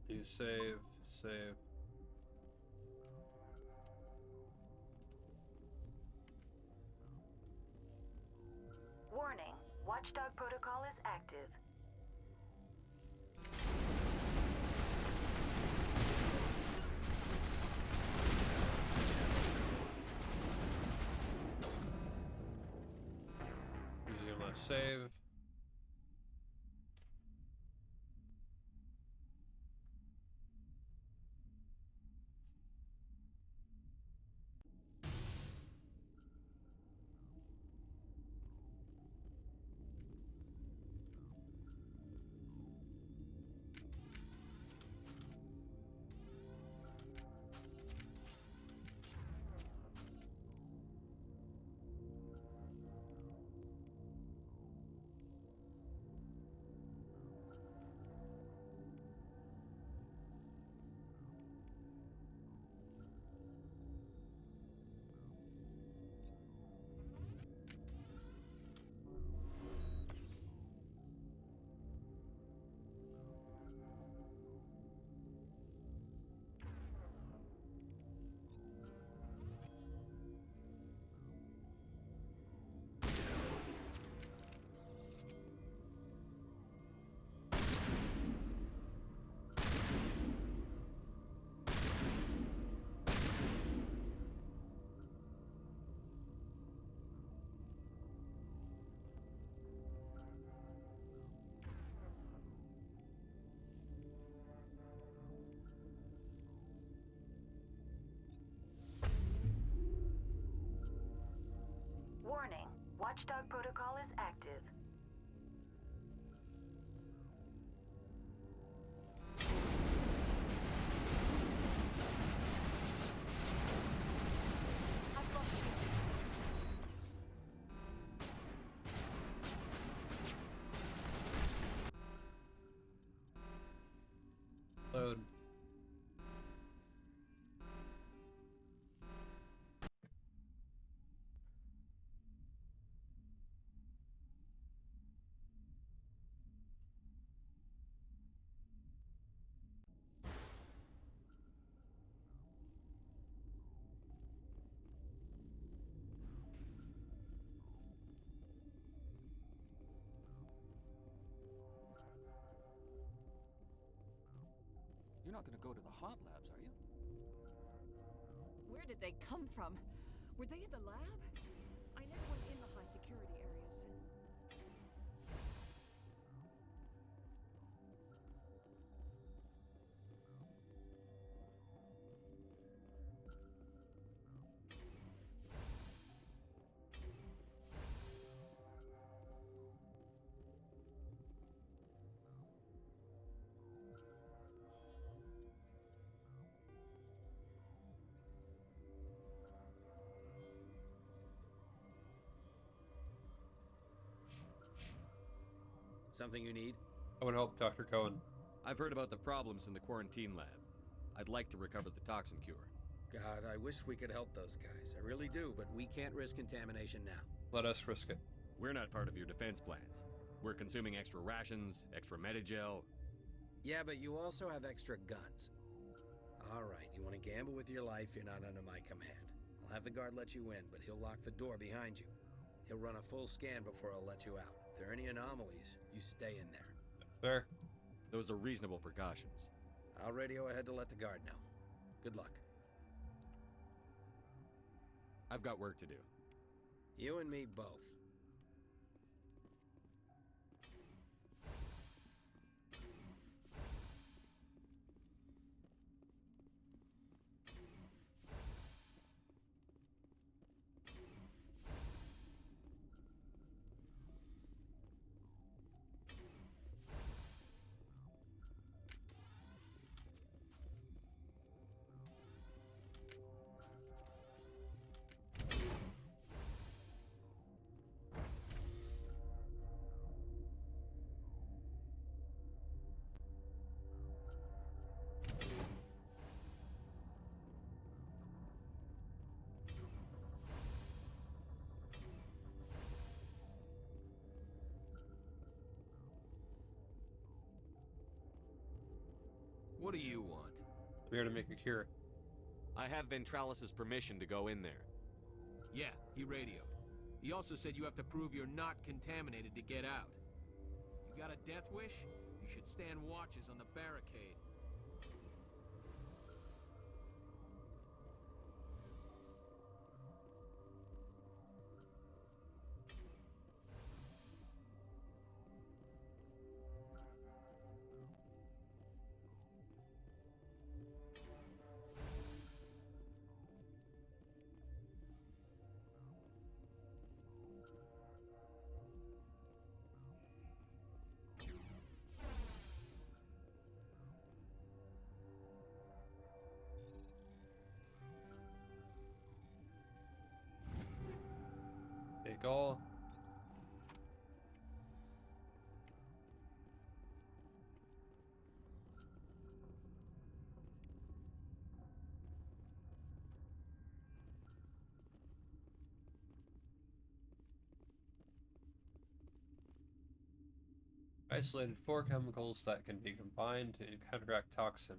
Speaker 1: You save. Save.
Speaker 2: Warning. Watchdog protocol is active.
Speaker 1: save.
Speaker 2: Warning, Watchdog protocol is active. I've lost shields.
Speaker 1: Load.
Speaker 16: You're not gonna go to the hot labs, are you?
Speaker 17: Where did they come from? Were they in the lab? I never went in the high security areas.
Speaker 7: Something you need?
Speaker 1: I would help Dr. Cohen.
Speaker 3: I've heard about the problems in the quarantine lab. I'd like to recover the toxin cure.
Speaker 7: God, I wish we could help those guys. I really do, but we can't risk contamination now.
Speaker 1: Let us risk it.
Speaker 3: We're not part of your defense plans. We're consuming extra rations, extra Medigel.
Speaker 7: Yeah, but you also have extra guns. All right, you want to gamble with your life, you're not under my command. I'll have the guard let you in, but he'll lock the door behind you. He'll run a full scan before he'll let you out. If there are any anomalies, you stay in there.
Speaker 1: Fair.
Speaker 3: Those are reasonable precautions.
Speaker 7: I'll radio ahead to let the guard know. Good luck.
Speaker 3: I've got work to do.
Speaker 7: You and me both.
Speaker 15: What do you want?
Speaker 1: I'm here to make a cure.
Speaker 3: I have Ventralis' permission to go in there.
Speaker 15: Yeah, he radioed. He also said you have to prove you're not contaminated to get out. You got a death wish? You should stand watches on the barricade.
Speaker 1: go. Isolated 4 chemicals that can be combined to counteract toxin.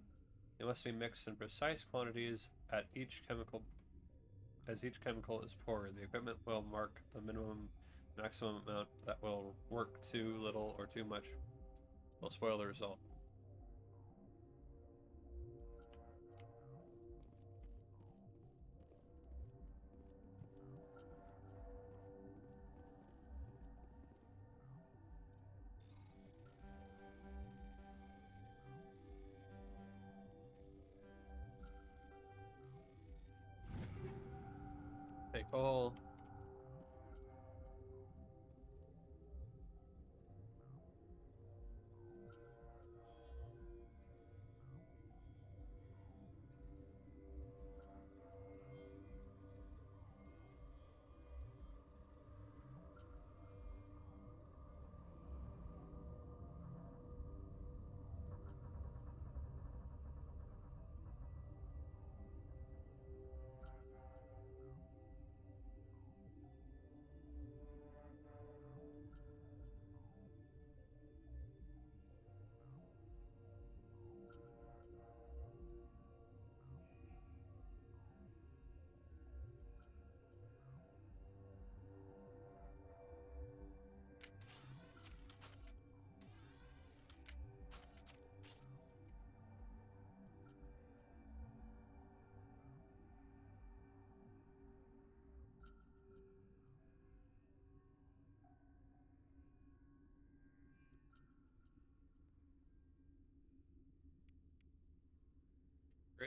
Speaker 1: They must be mixed in precise quantities at each chemical as each chemical is poured. The equipment will mark the maximum amount that will work. Too little or too much will spoil the result. Take all.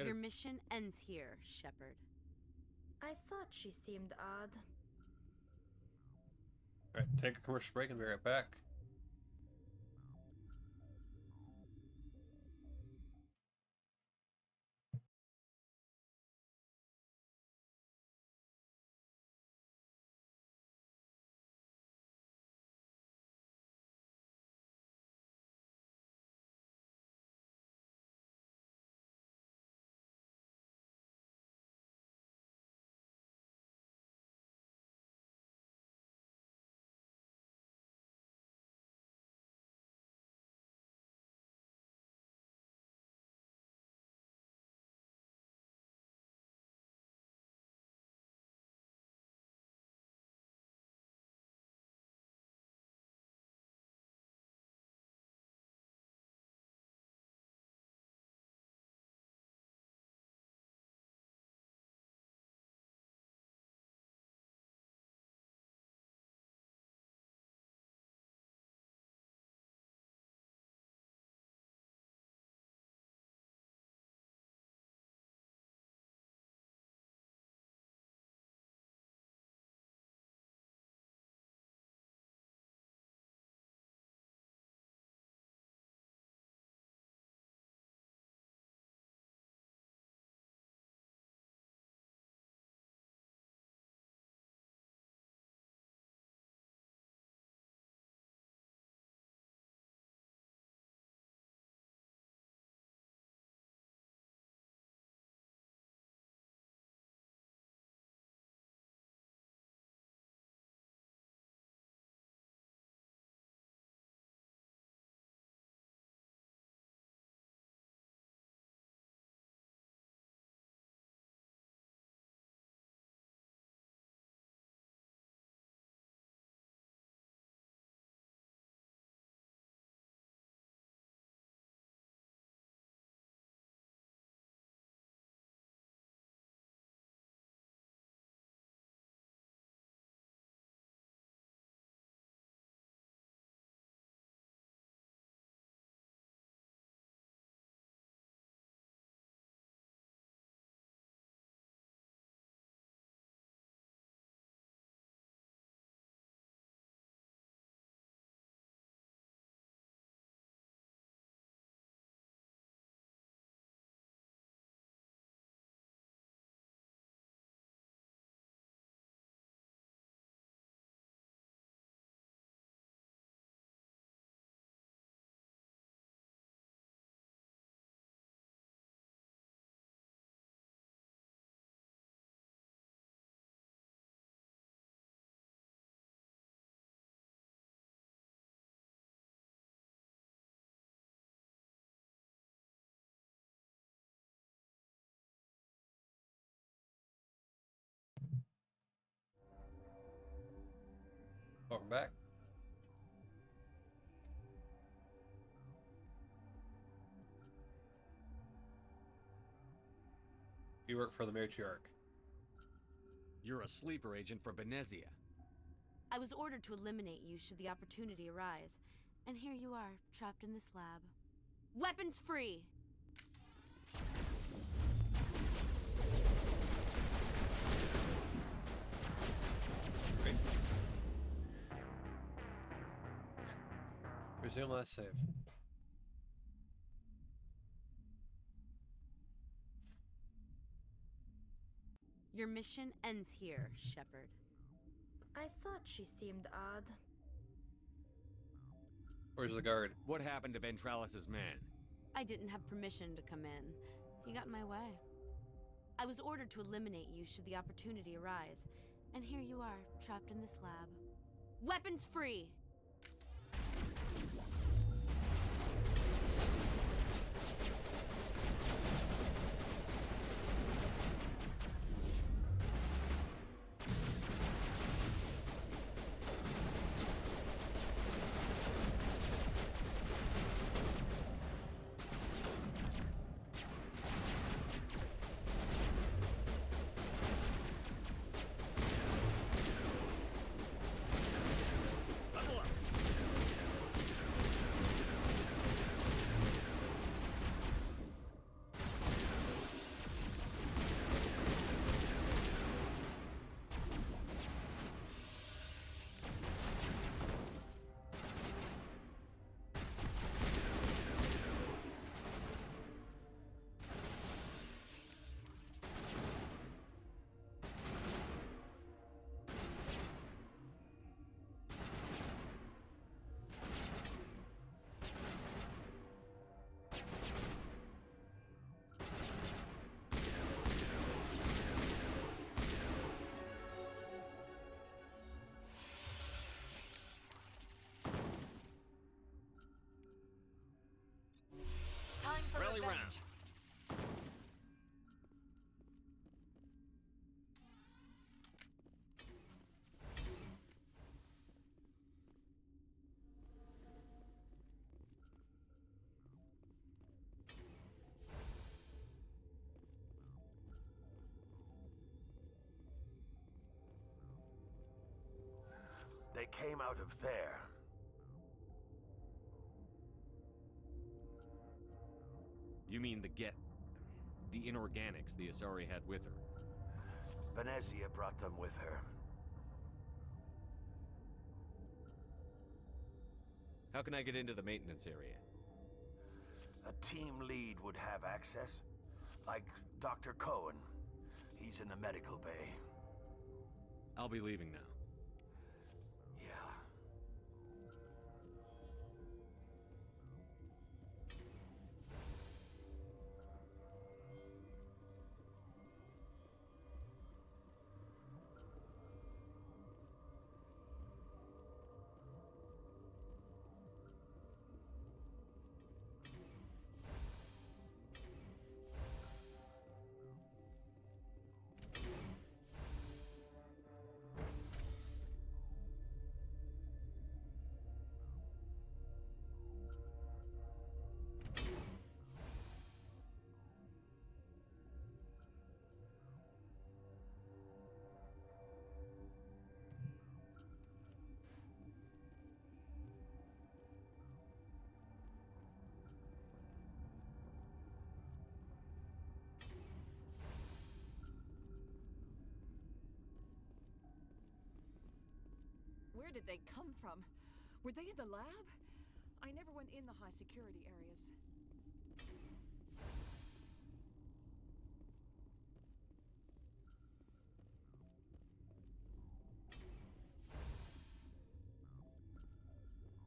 Speaker 9: Your mission ends here, Shepard.
Speaker 4: I thought she seemed odd.
Speaker 1: Alright, take a commercial break and be right back. Welcome back. You work for the matriarch.
Speaker 3: You're a sleeper agent for Benezia.
Speaker 9: I was ordered to eliminate you should the opportunity arise. And here you are, trapped in this lab. Weapons free!
Speaker 1: Great. Resume last save.
Speaker 9: Your mission ends here, Shepard.
Speaker 4: I thought she seemed odd.
Speaker 1: Where's the guard?
Speaker 3: What happened to Ventralis's man?
Speaker 9: I didn't have permission to come in. He got in my way. I was ordered to eliminate you should the opportunity arise. And here you are, trapped in this lab. Weapons free!
Speaker 17: Time for
Speaker 3: Rally
Speaker 17: revenge.
Speaker 3: round.
Speaker 12: They came out of there.
Speaker 3: You mean the inorganics the Asari had with her?
Speaker 12: Benezia brought them with her.
Speaker 3: How can I get into the maintenance area?
Speaker 12: A team lead would have access. Like Dr. Cohen. He's in the medical bay.
Speaker 3: I'll be leaving now.
Speaker 12: Yeah.
Speaker 17: Where did they come from? Were they in the lab? I never went in the high security areas.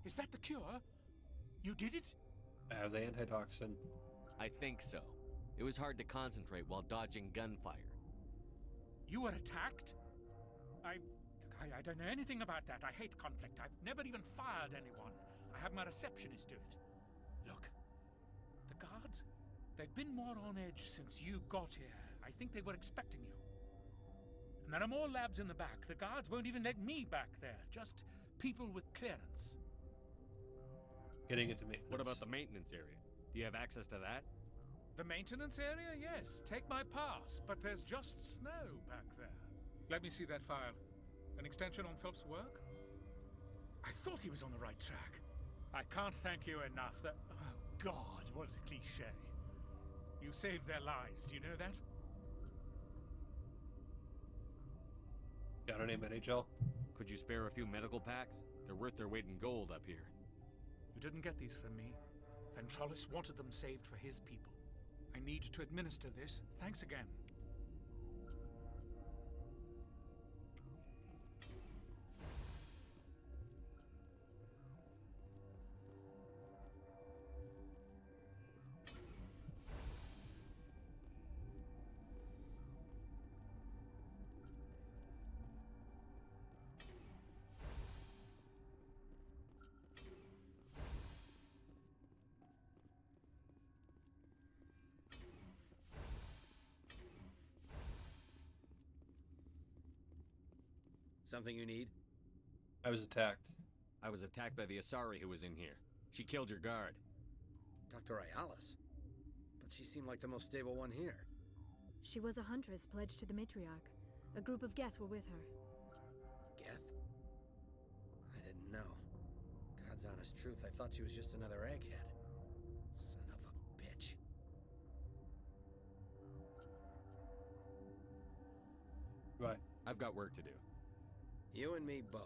Speaker 11: Is that the cure? You did it?
Speaker 1: I have the antitoxin.
Speaker 3: I think so. It was hard to concentrate while dodging gunfire.
Speaker 11: You were attacked? I don't know anything about that. I hate conflict. I've never even fired anyone. I have my receptionist do it. Look, the guards, they've been more on edge since you got here. I think they were expecting you. And there are more labs in the back. The guards won't even let me back there. Just people with clearance.
Speaker 1: Getting into maintenance.
Speaker 3: What about the maintenance area? Do you have access to that?
Speaker 11: The maintenance area? Yes. Take my pass, but there's just snow back there. Let me see that file. An extension on Phelps' work? I thought he was on the right track. I can't thank you enough that... Oh, God, what a cliché. You saved their lives, do you know that?
Speaker 1: Got any NHL?
Speaker 3: Could you spare a few medical packs? They're worth their weight in gold up here.
Speaker 11: You didn't get these from me. Ventrolis wanted them saved for his people. I need to administer this. Thanks again.
Speaker 7: Something you need?
Speaker 1: I was attacked.
Speaker 3: I was attacked by the Asari who was in here. She killed your guard.
Speaker 7: Dr. Ayalis? But she seemed like the most stable one here.
Speaker 5: She was a huntress pledged to the matriarch. A group of Geth were with her.
Speaker 7: Geth? I didn't know. God's honest truth, I thought she was just another egghead. Son of a bitch.
Speaker 1: Right.
Speaker 3: I've got work to do.
Speaker 7: You and me both.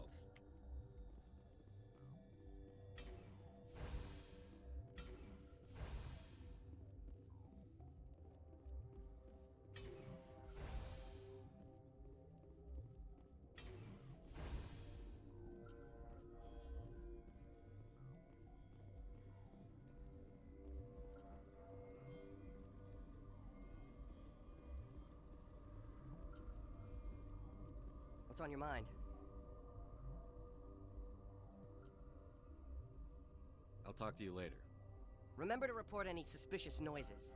Speaker 6: What's on your mind?
Speaker 3: I'll talk to you later.
Speaker 6: Remember to report any suspicious noises.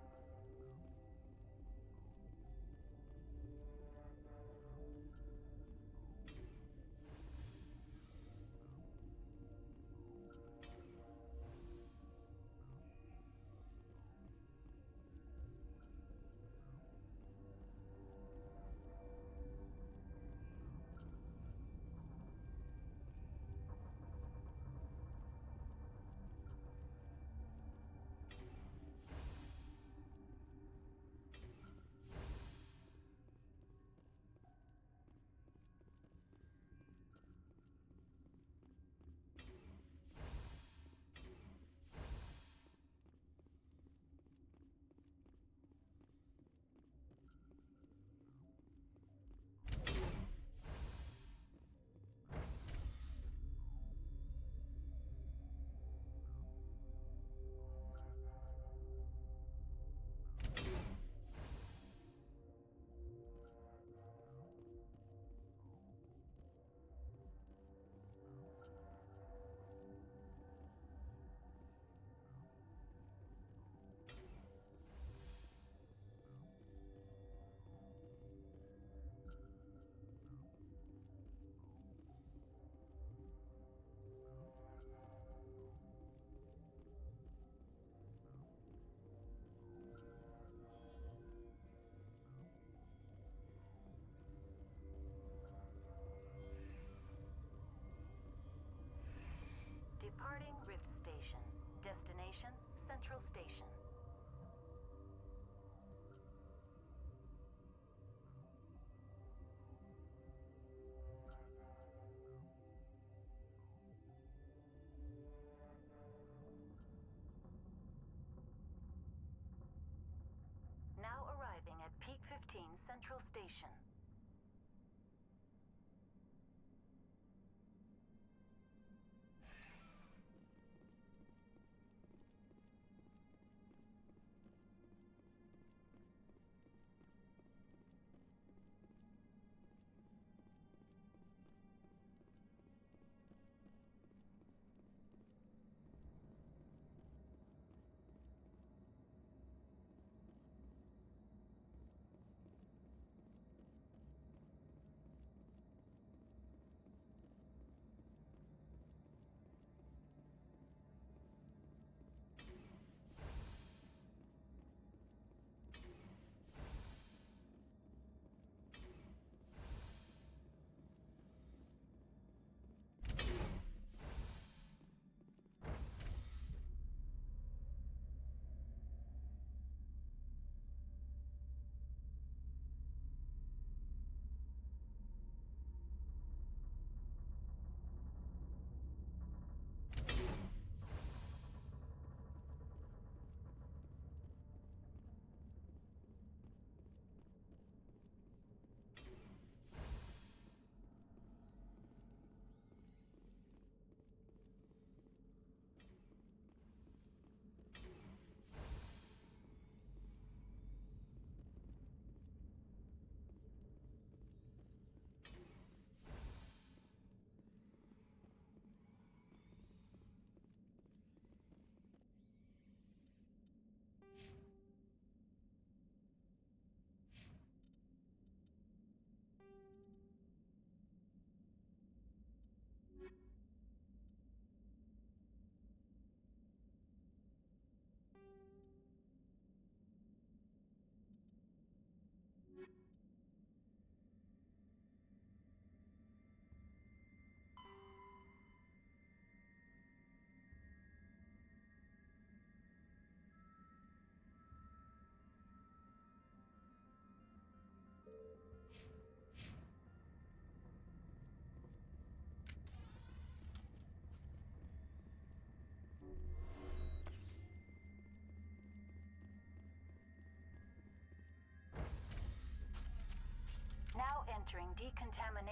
Speaker 2: Departing Rift Station. Destination, Central Station. Now arriving at Peak 15 Central Station.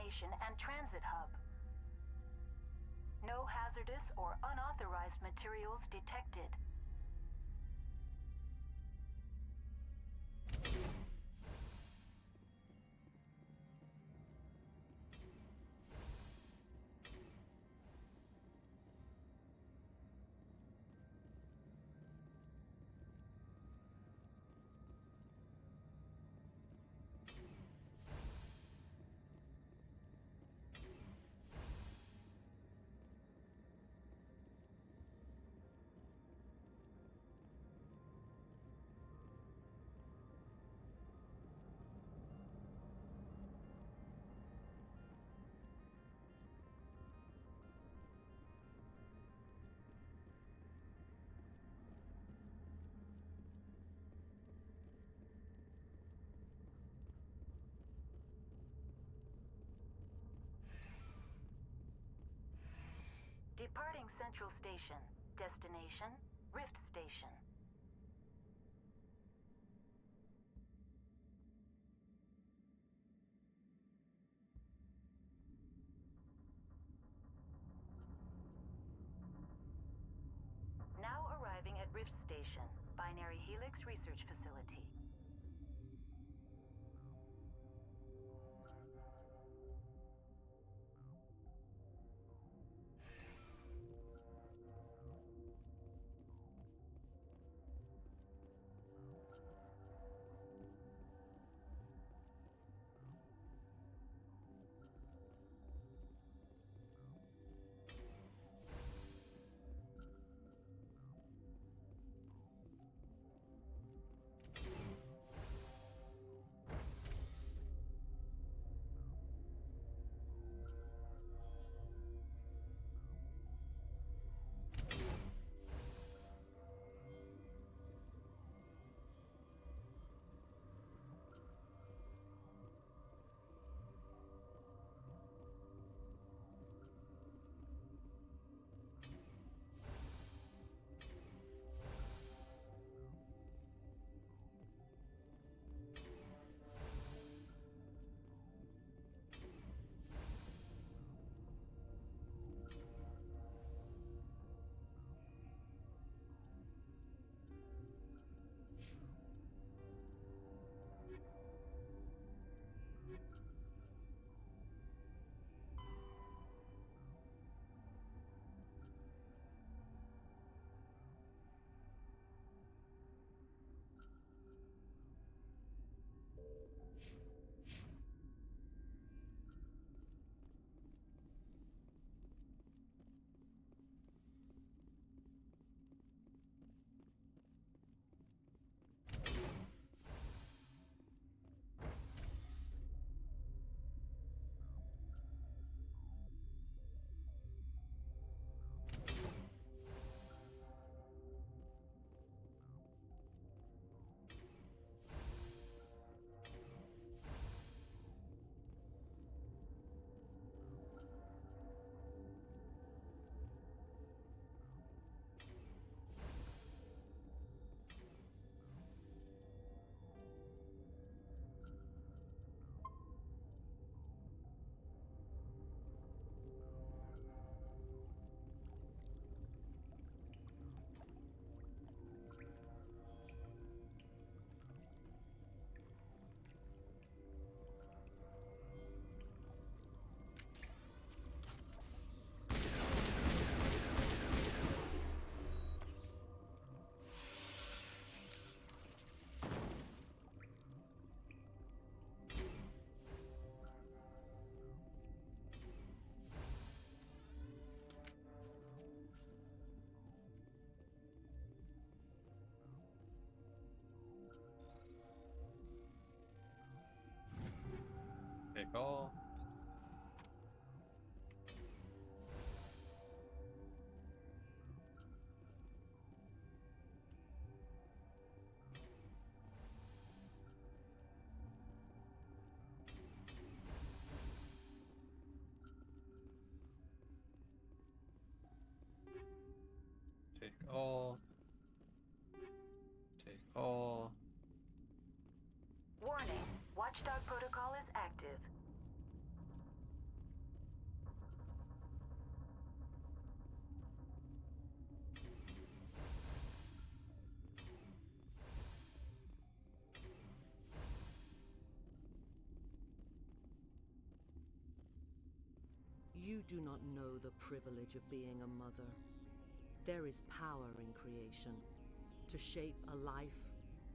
Speaker 2: destination and transit hub. No hazardous or unauthorized materials detected. Departing Central Station. Destination, Rift Station. Now arriving at Rift Station, Binary Helix Research Facility.
Speaker 1: Take all. Take all. Take all.
Speaker 2: Warning, Watchdog protocol is active.
Speaker 18: You do not know the privilege of being a mother. There is power in creation. To shape a life,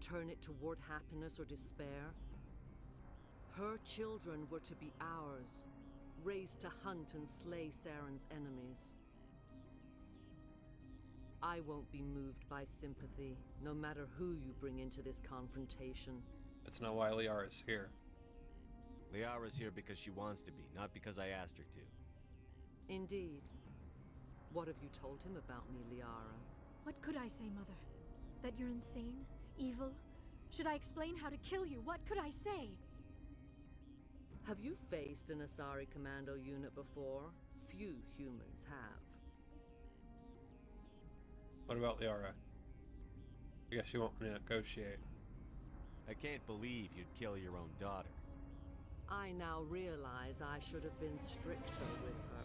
Speaker 18: turn it toward happiness or despair. Her children were to be ours, raised to hunt and slay Saren's enemies. I won't be moved by sympathy, no matter who you bring into this confrontation.
Speaker 1: That's not why Liara's here.
Speaker 3: Liara's here because she wants to be, not because I asked her to.
Speaker 18: Indeed. What have you told him about me, Liara?
Speaker 5: What could I say, Mother? That you're insane? Evil? Should I explain how to kill you? What could I say?
Speaker 18: Have you faced an Asari commando unit before? Few humans have.
Speaker 1: What about Liara? I guess you won't negotiate.
Speaker 3: I can't believe you'd kill your own daughter.
Speaker 18: I now realize I should have been stricter with her.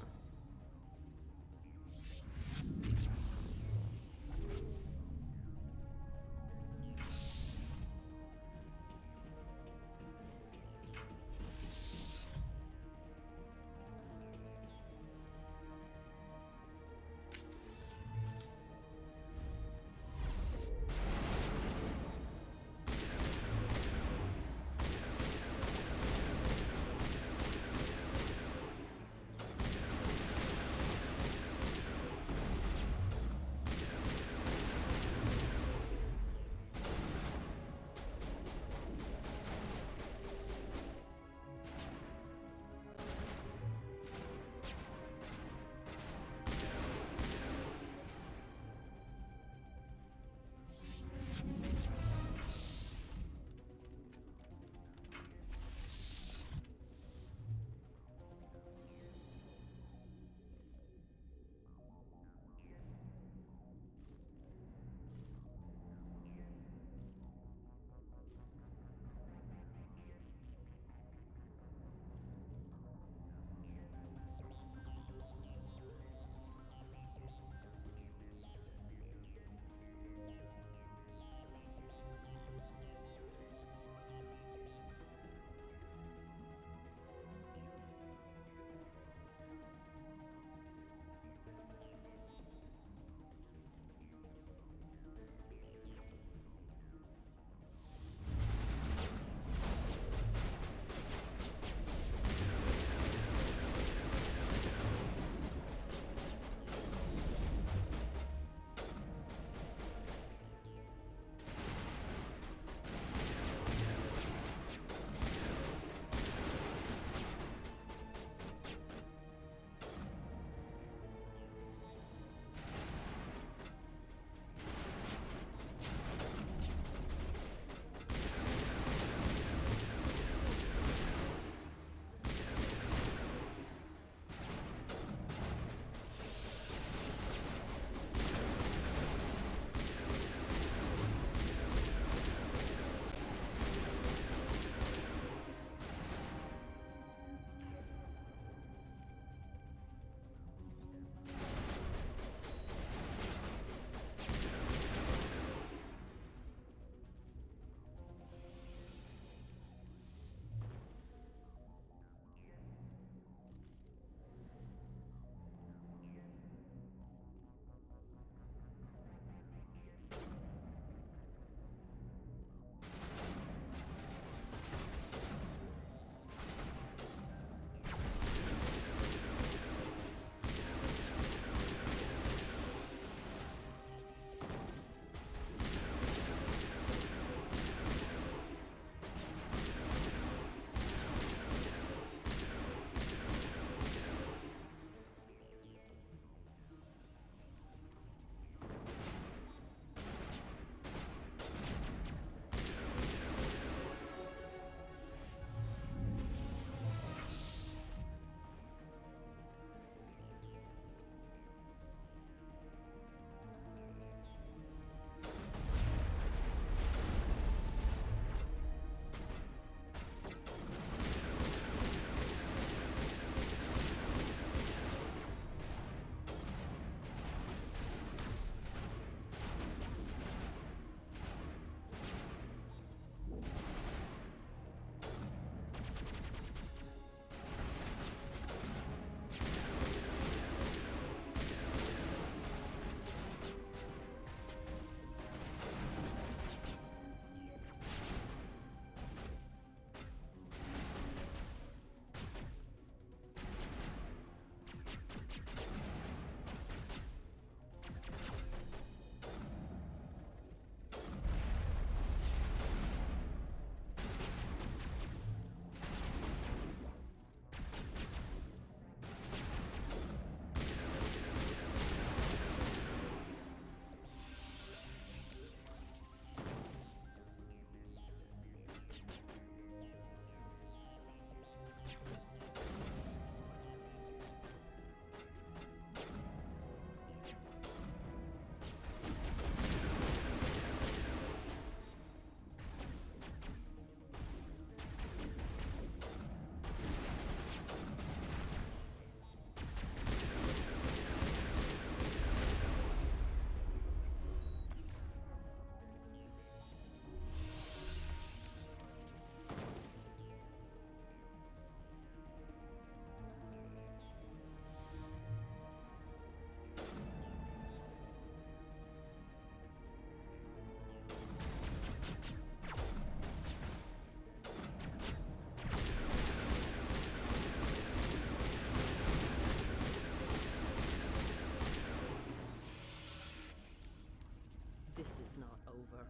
Speaker 18: not over.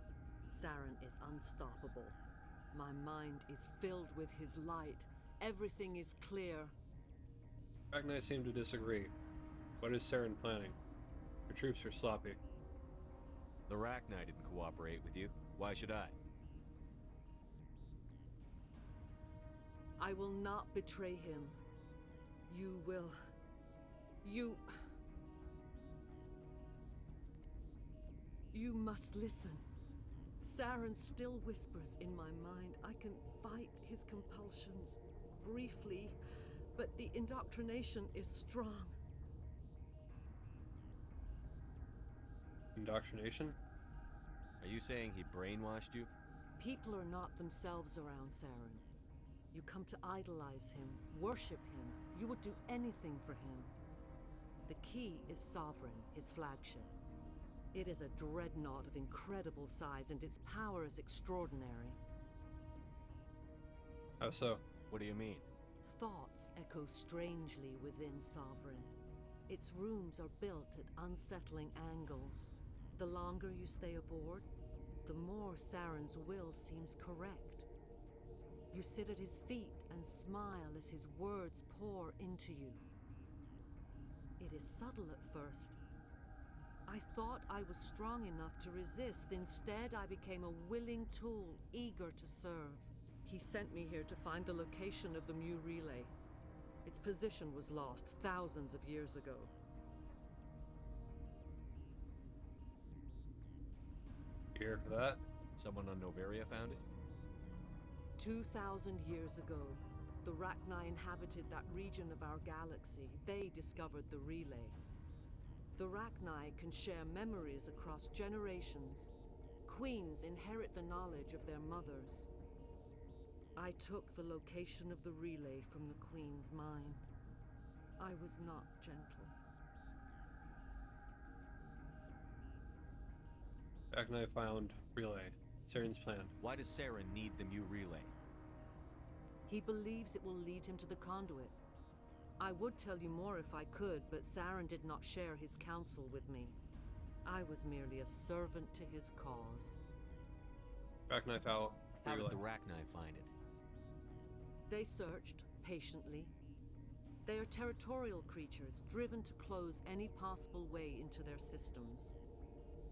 Speaker 18: Saren is unstoppable. My mind is filled with his light. Everything is clear.
Speaker 1: Ragnar seem to disagree. What is Saren planning? Your troops are sloppy.
Speaker 3: The Rachni didn't cooperate with you. Why should I?
Speaker 18: I will not betray him. You will... You must listen. Saren still whispers in my mind. I can fight his compulsions briefly, but the indoctrination is strong.
Speaker 1: Indoctrination?
Speaker 3: Are you saying he brainwashed you?
Speaker 18: People are not themselves around Saren. You come to idolize him, worship him. You would do anything for him. The key is Sovereign, his flagship. It is a dreadnought of incredible size, and its power is extraordinary.
Speaker 1: How so?
Speaker 3: What do you mean?
Speaker 18: Thoughts echo strangely within Sovereign. Its rooms are built at unsettling angles. The longer you stay aboard, the more Saren's will seems correct. You sit at his feet and smile as his words pour into you. It is subtle at first. I thought I was strong enough to resist. Instead, I became a willing tool, eager to serve. He sent me here to find the location of the Mu relay. Its position was lost thousands of years ago.
Speaker 1: You here for that?
Speaker 3: Someone on Noveria found it?
Speaker 18: 2,000 years ago, the Rachni inhabited that region of our galaxy. They discovered the relay. The Rachni can share memories across generations. Queens inherit the knowledge of their mothers. I took the location of the relay from the Queen's mind. I was not gentle.
Speaker 1: Ragnar found relay. Saren's plan.
Speaker 3: Why does Saren need the Mu relay?
Speaker 18: He believes it will lead him to the conduit. I would tell you more if I could, but Saren did not share his counsel with me. I was merely a servant to his cause.
Speaker 1: Ragnar found
Speaker 3: How
Speaker 1: relay.
Speaker 3: did the Rachni find it?
Speaker 18: They searched, patiently. They are territorial creatures, driven to close any possible way into their systems.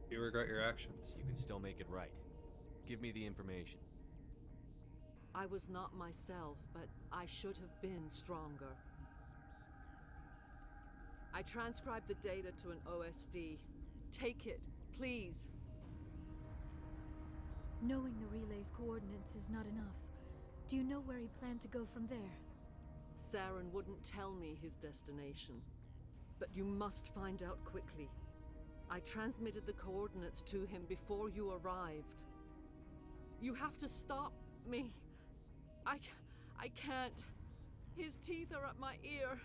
Speaker 1: You regret your actions.
Speaker 3: You can still make it right. Give me the information.
Speaker 18: I was not myself, but I should have been stronger. I transcribed the data to an OSD. Take it, please.
Speaker 5: Knowing the relay's coordinates is not enough. Do you know where he planned to go from there?
Speaker 18: Saren wouldn't tell me his destination. But you must find out quickly. I transmitted the coordinates to him before you arrived. You have to stop me. I can't. His teeth are at my ear.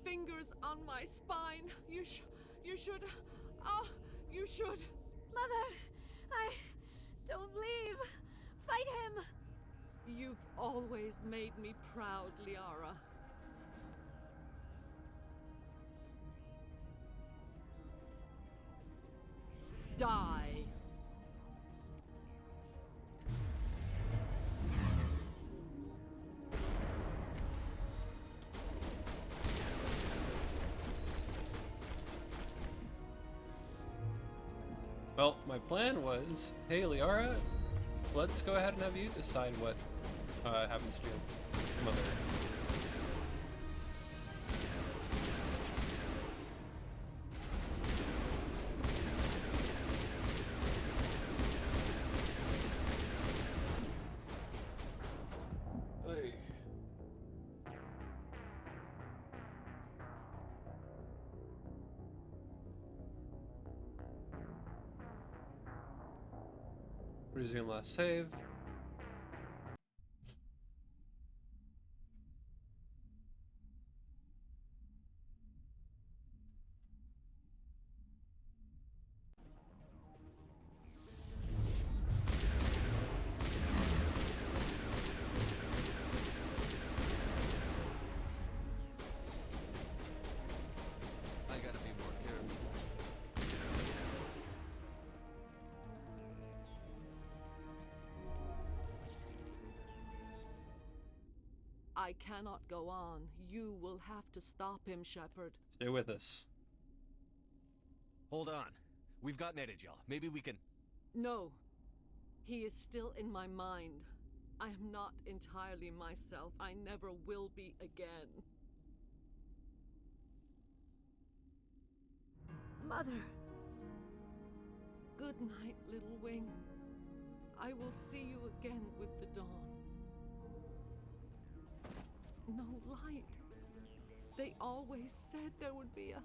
Speaker 18: Fingers on my spine. You should. Oh, you should.
Speaker 5: Mother, don't leave. Fight him.
Speaker 18: You've always made me proud, Liara. Die.
Speaker 1: Well, my plan was, hey Liara, let's go ahead and have you decide what happens to your mother. Hey. Resume last save.
Speaker 3: I gotta be more careful.
Speaker 18: I cannot go on. You will have to stop him, Shepard.
Speaker 1: Stay with us.
Speaker 3: Hold on. We've got Netagel. Maybe we can...
Speaker 18: No. He is still in my mind. I am not entirely myself. I never will be again.
Speaker 5: Mother!
Speaker 18: Good night, little wing. I will see you again with the dawn. No light. They always said there would be a...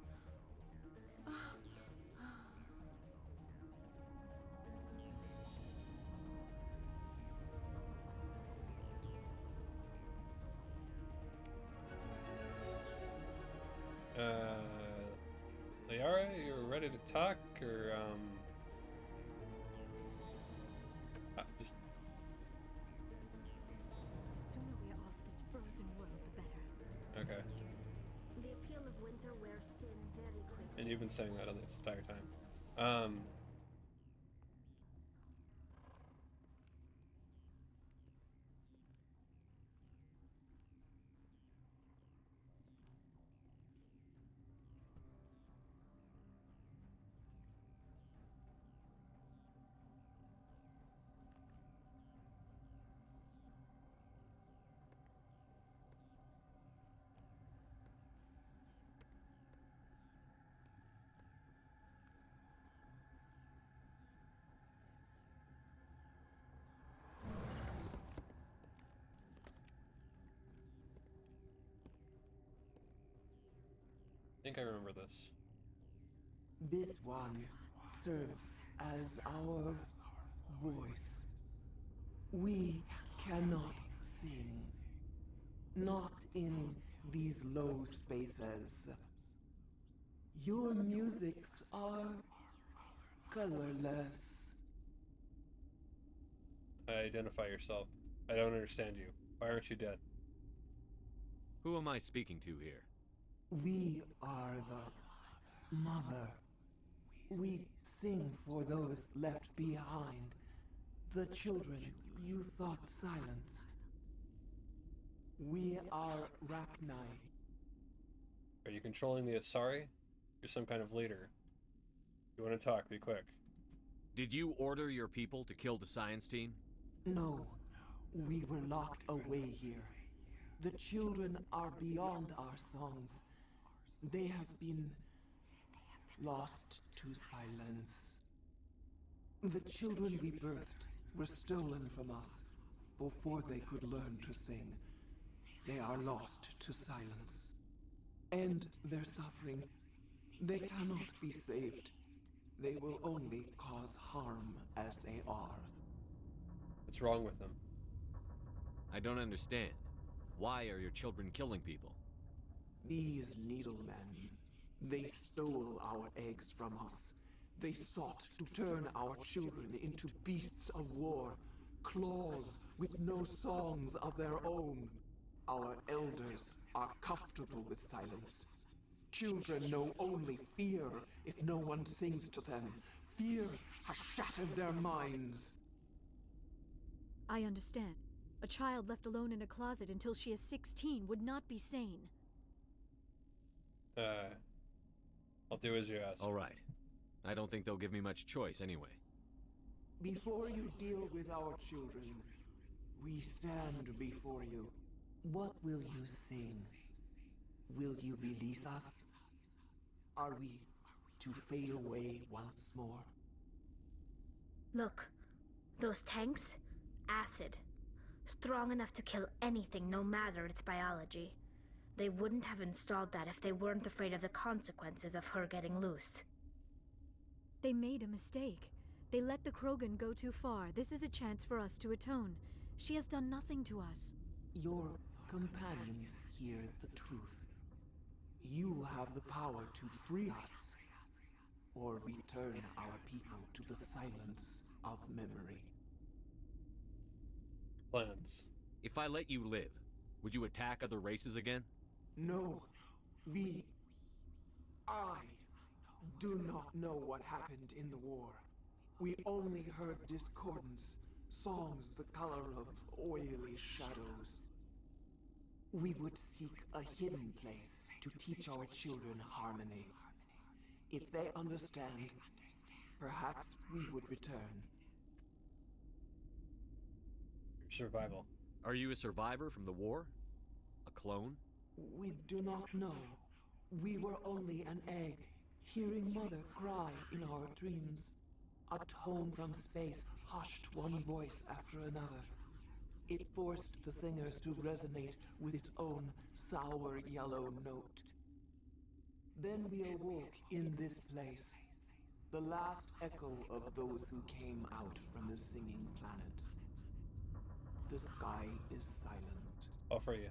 Speaker 1: Liara, you're ready to talk, or, just...
Speaker 5: The sooner we are off this frozen world, the better.
Speaker 1: Okay.
Speaker 4: The appeal of winter wears thin very quickly.
Speaker 1: And you've been saying that this entire time. I think I remember this.
Speaker 19: This one serves as our voice. We cannot sing. Not in these low spaces. Your musics are colorless.
Speaker 1: Identify yourself. I don't understand you. Why aren't you dead?
Speaker 3: Who am I speaking to here?
Speaker 19: We are the mother. We sing for those left behind. The children you thought silenced. We are Rachni.
Speaker 1: Are you controlling the Asari? You're some kind of leader. You want to talk, be quick.
Speaker 3: Did you order your people to kill the science team?
Speaker 19: No. We were locked away here. The children are beyond our songs. They have been lost to silence. The children we birthed were stolen from us before they could learn to sing. They are lost to silence. And their suffering, they cannot be saved. They will only cause harm as they are.
Speaker 1: What's wrong with them?
Speaker 3: I don't understand. Why are your children killing people?
Speaker 19: These needlemen, they stole our eggs from us. They sought to turn our children into beasts of war, claws with no songs of their own. Our elders are comfortable with silence. Children know only fear if no one sings to them. Fear has shattered their minds.
Speaker 5: I understand. A child left alone in a closet until she is 16 would not be sane.
Speaker 1: I'll do as you ask.
Speaker 3: All right. I don't think they'll give me much choice anyway.
Speaker 19: Before you deal with our children, we stand before you. What will you sing? Will you release us? Are we to fade away once more?
Speaker 4: Look, those tanks? Acid. Strong enough to kill anything, no matter its biology. They wouldn't have installed that if they weren't afraid of the consequences of her getting loose.
Speaker 5: They made a mistake. They let the Krogan go too far. This is a chance for us to atone. She has done nothing to us.
Speaker 19: Your companions hear the truth. You have the power to free us, or return our people to the silence of memory.
Speaker 1: Plans.
Speaker 3: If I let you live, would you attack other races again?
Speaker 19: No. I do not know what happened in the war. We only heard discordance, songs the color of oily shadows. We would seek a hidden place to teach our children harmony. If they understand, perhaps we would return.
Speaker 1: Survival.
Speaker 3: Are you a survivor from the war? A clone?
Speaker 19: We do not know. We were only an egg, hearing Mother cry in our dreams. A tone from space hushed one voice after another. It forced the singers to resonate with its own sour yellow note. Then we awoke in this place, the last echo of those who came out from the singing planet. The sky is silent.
Speaker 1: I'll free you.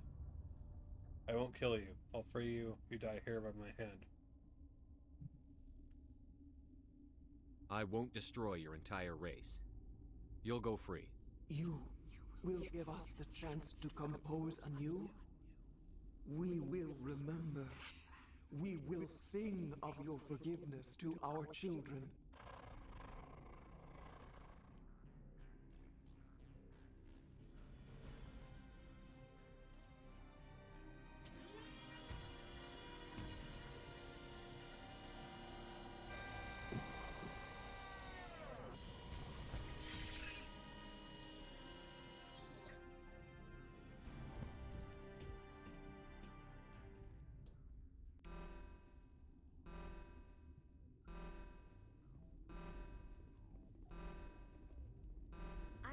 Speaker 1: I won't kill you. I'll free you. You die here by my hand.
Speaker 3: I won't destroy your entire race. You'll go free.
Speaker 19: You will give us the chance to compose anew? We will remember. We will sing of your forgiveness to our children.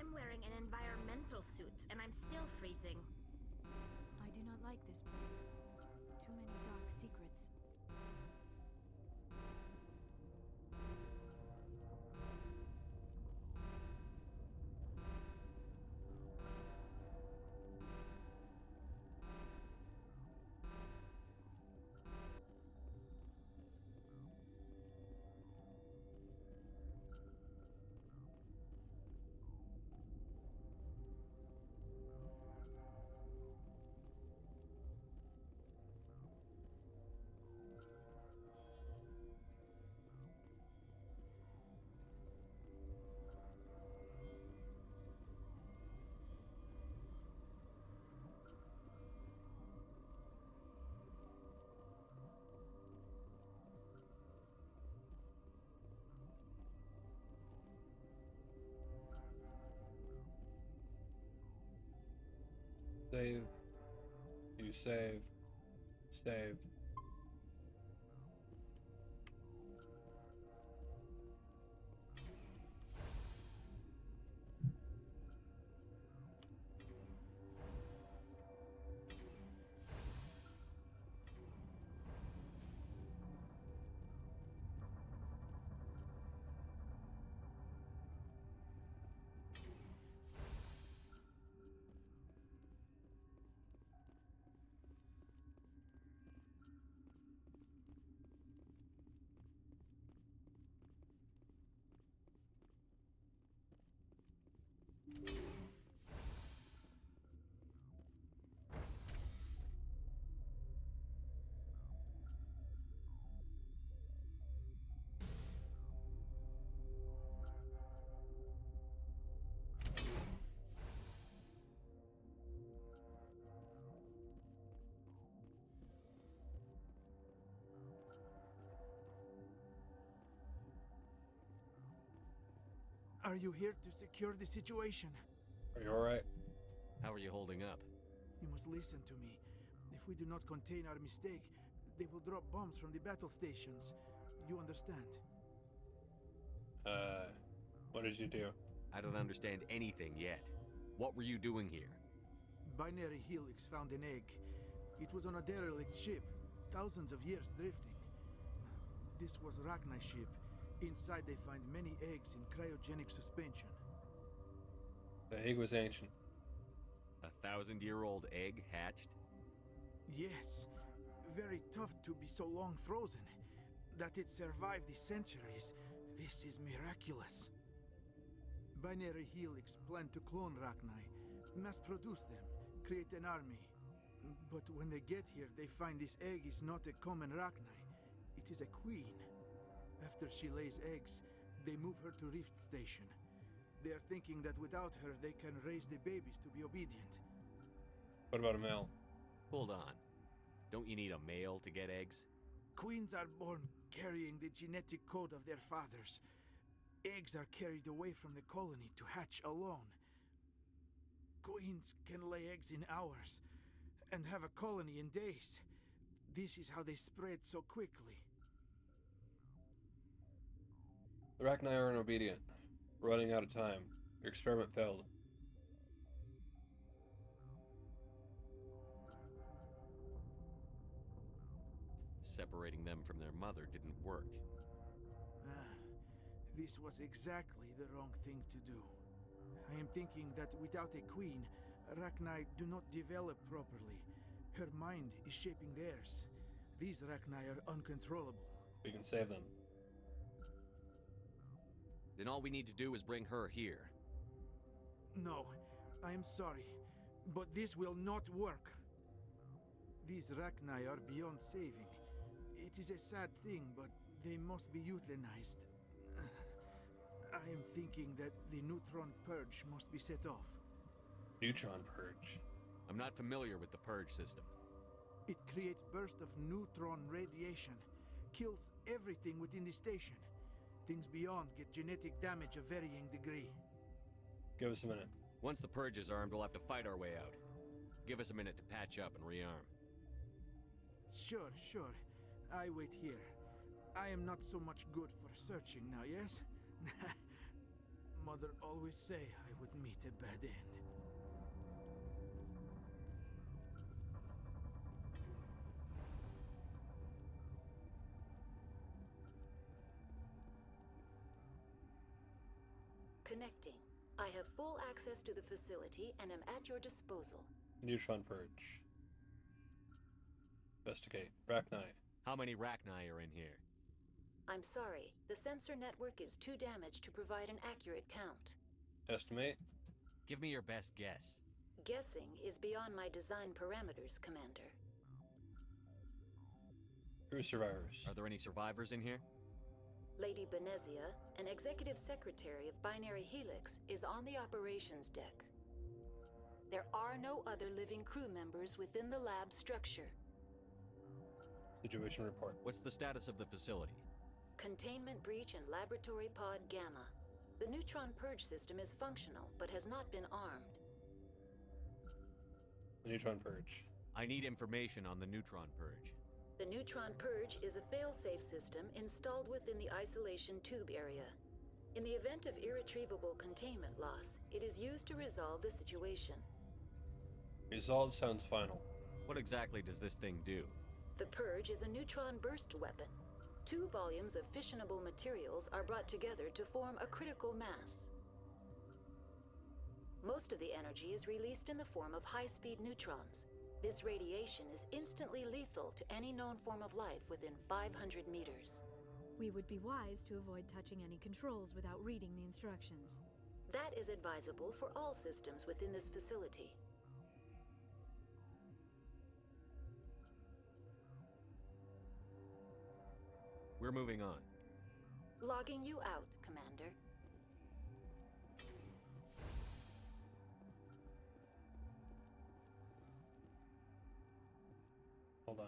Speaker 4: I'm wearing an environmental suit, and I'm still freezing.
Speaker 5: I do not like this place. Too many dark secrets.
Speaker 1: Save. You save. Save.
Speaker 20: Are you here to secure the situation?
Speaker 1: Are you alright?
Speaker 3: How are you holding up?
Speaker 20: You must listen to me. If we do not contain our mistake, they will drop bombs from the battle stations. You understand?
Speaker 1: What did you do?
Speaker 3: I don't understand anything yet. What were you doing here?
Speaker 20: Binary Helix found an egg. It was on a derelict ship, thousands of years drifting. This was Rachni's ship. Inside they find many eggs in cryogenic suspension.
Speaker 1: The egg was ancient.
Speaker 3: 1,000-year-old egg hatched?
Speaker 20: Yes. Very tough to be so long frozen. That it survived the centuries. This is miraculous. Binary Helix planned to clone Rachni, mass produce them, create an army. But when they get here, they find this egg is not a common Rachni. It is a queen. After she lays eggs, they move her to Rift Station. They are thinking that without her, they can raise the babies to be obedient.
Speaker 1: What about a male?
Speaker 3: Hold on. Don't you need a male to get eggs?
Speaker 20: Queens are born carrying the genetic code of their fathers. Eggs are carried away from the colony to hatch alone. Queens can lay eggs in hours and have a colony in days. This is how they spread so quickly.
Speaker 1: The Rachni are obedient. We're running out of time. Your experiment failed.
Speaker 3: Separating them from their mother didn't work.
Speaker 20: This was exactly the wrong thing to do. I am thinking that without a queen, Rachni do not develop properly. Her mind is shaping theirs. These Rachni are uncontrollable.
Speaker 1: We can save them.
Speaker 3: Then all we need to do is bring her here.
Speaker 20: No, I am sorry, but this will not work. These Rachni are beyond saving. It is a sad thing, but they must be euthanized. I am thinking that the neutron purge must be set off.
Speaker 1: Neutron purge?
Speaker 3: I'm not familiar with the purge system.
Speaker 20: It creates bursts of neutron radiation, kills everything within the station. Things beyond get genetic damage of varying degree.
Speaker 1: Give us a minute.
Speaker 3: Once the purge is armed, we'll have to fight our way out. Give us a minute to patch up and rearm.
Speaker 20: Sure. I wait here. I am not so much good for searching now, yes? Mother always say I would meet a bad end.
Speaker 2: Connecting. I have full access to the facility and am at your disposal.
Speaker 1: Neutron purge. Investigate. Rachni.
Speaker 3: How many Rachni are in here?
Speaker 2: I'm sorry. The sensor network is too damaged to provide an accurate count.
Speaker 1: Estimate?
Speaker 3: Give me your best guess.
Speaker 2: Guessing is beyond my design parameters, Commander.
Speaker 1: Crew survivors.
Speaker 3: Are there any survivors in here?
Speaker 2: Lady Benezia, an executive secretary of Binary Helix, is on the operations deck. There are no other living crew members within the lab structure.
Speaker 1: Situation report.
Speaker 3: What's the status of the facility?
Speaker 2: Containment breach in Laboratory Pod Gamma. The neutron purge system is functional, but has not been armed.
Speaker 1: The neutron purge.
Speaker 3: I need information on the neutron purge.
Speaker 2: The neutron purge is a fail-safe system installed within the isolation tube area. In the event of irretrievable containment loss, it is used to resolve the situation.
Speaker 1: Resolve sounds final.
Speaker 3: What exactly does this thing do?
Speaker 2: The purge is a neutron burst weapon. 2 volumes of fissionable materials are brought together to form a critical mass. Most of the energy is released in the form of high-speed neutrons. This radiation is instantly lethal to any known form of life within 500 meters.
Speaker 5: We would be wise to avoid touching any controls without reading the instructions.
Speaker 2: That is advisable for all systems within this facility.
Speaker 3: We're moving on.
Speaker 2: Logging you out, Commander.
Speaker 1: Hold on.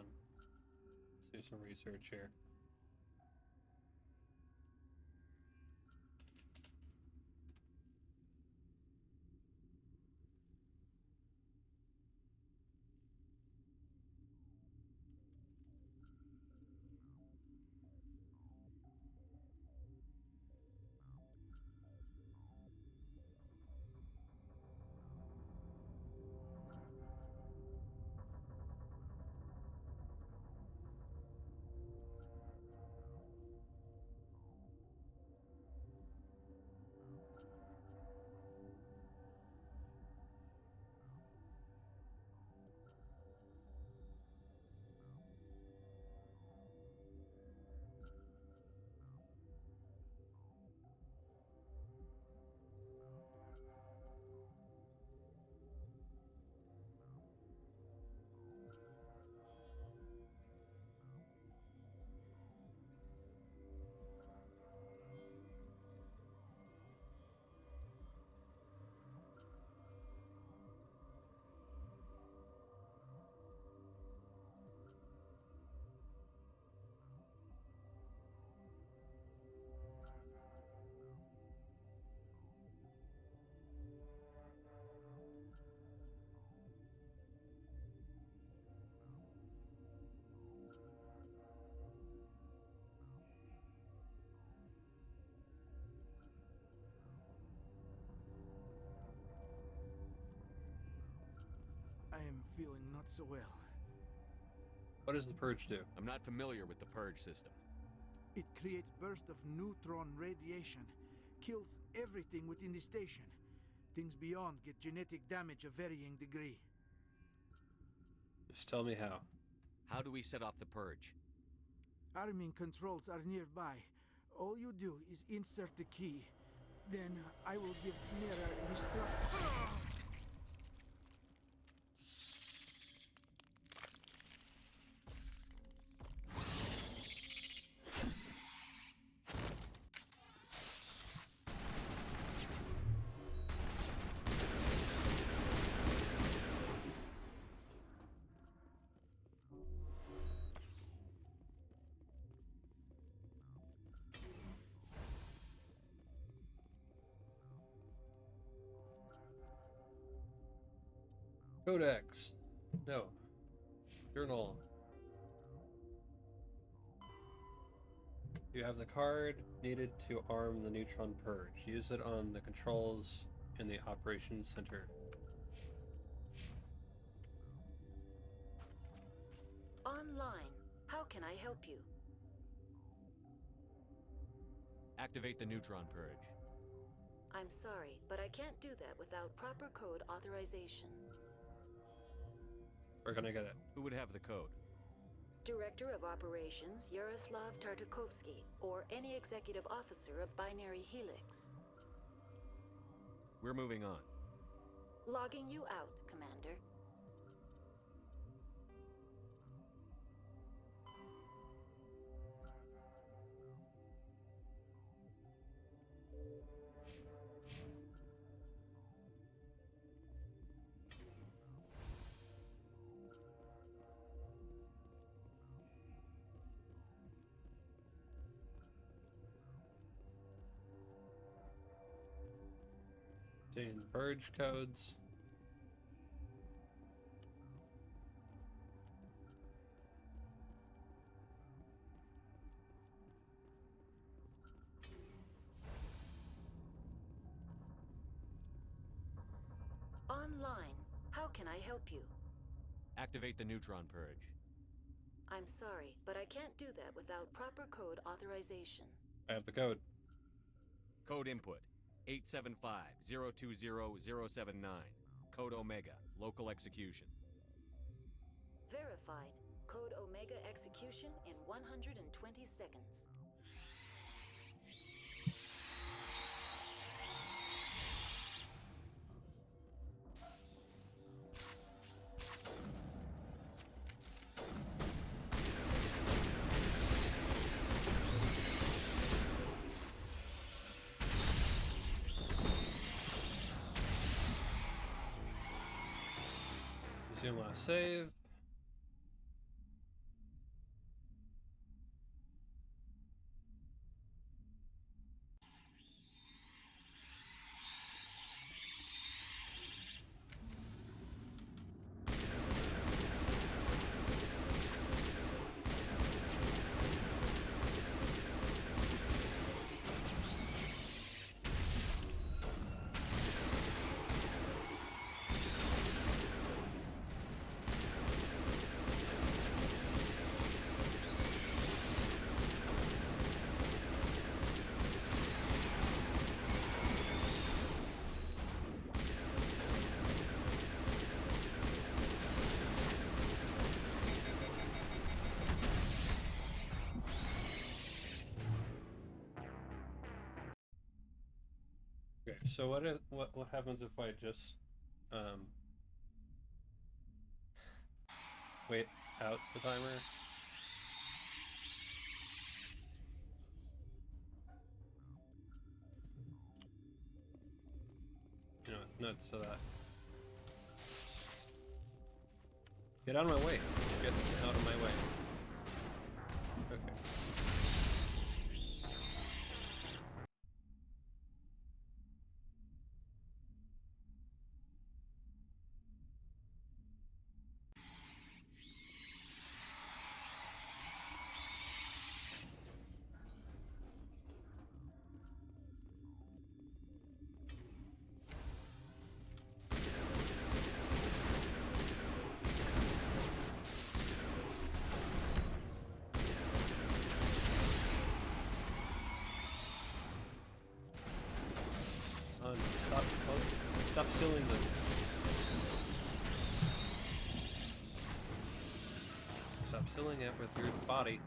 Speaker 1: Let's do some research here.
Speaker 20: feeling not so well.
Speaker 1: What does the purge do?
Speaker 3: I'm not familiar with the purge system.
Speaker 20: It creates bursts of neutron radiation, kills everything within the station. Things beyond get genetic damage of varying degree.
Speaker 1: Just tell me how.
Speaker 3: How do we set off the purge?
Speaker 20: Arming controls are nearby. All you do is insert the key. Then I will give Mira destruct.
Speaker 1: Codex. No. Journal. You have the card needed to arm the neutron purge. Use it on the controls in the operations center.
Speaker 2: Online. How can I help you?
Speaker 3: Activate the neutron purge.
Speaker 2: I'm sorry, but I can't do that without proper code authorization.
Speaker 1: We're gonna get it.
Speaker 3: Who would have the code?
Speaker 2: Director of Operations Yaroslav Tartakovsky, or any executive officer of Binary Helix.
Speaker 3: We're moving on.
Speaker 2: Logging you out, Commander.
Speaker 1: Obtain purge codes.
Speaker 2: Online. How can I help you?
Speaker 3: Activate the neutron purge.
Speaker 2: I'm sorry, but I can't do that without proper code authorization.
Speaker 1: I have the code.
Speaker 3: Code input 875-020-079. Code Omega. Local execution.
Speaker 2: Verified. Code Omega execution in 120 seconds.
Speaker 1: Resume last save. Okay, so what happens if I just wait out the timer? You know, nuts to that. Get out of my way. Get out of my way. Okay. Stop sealing them. Stop sealing it with your body.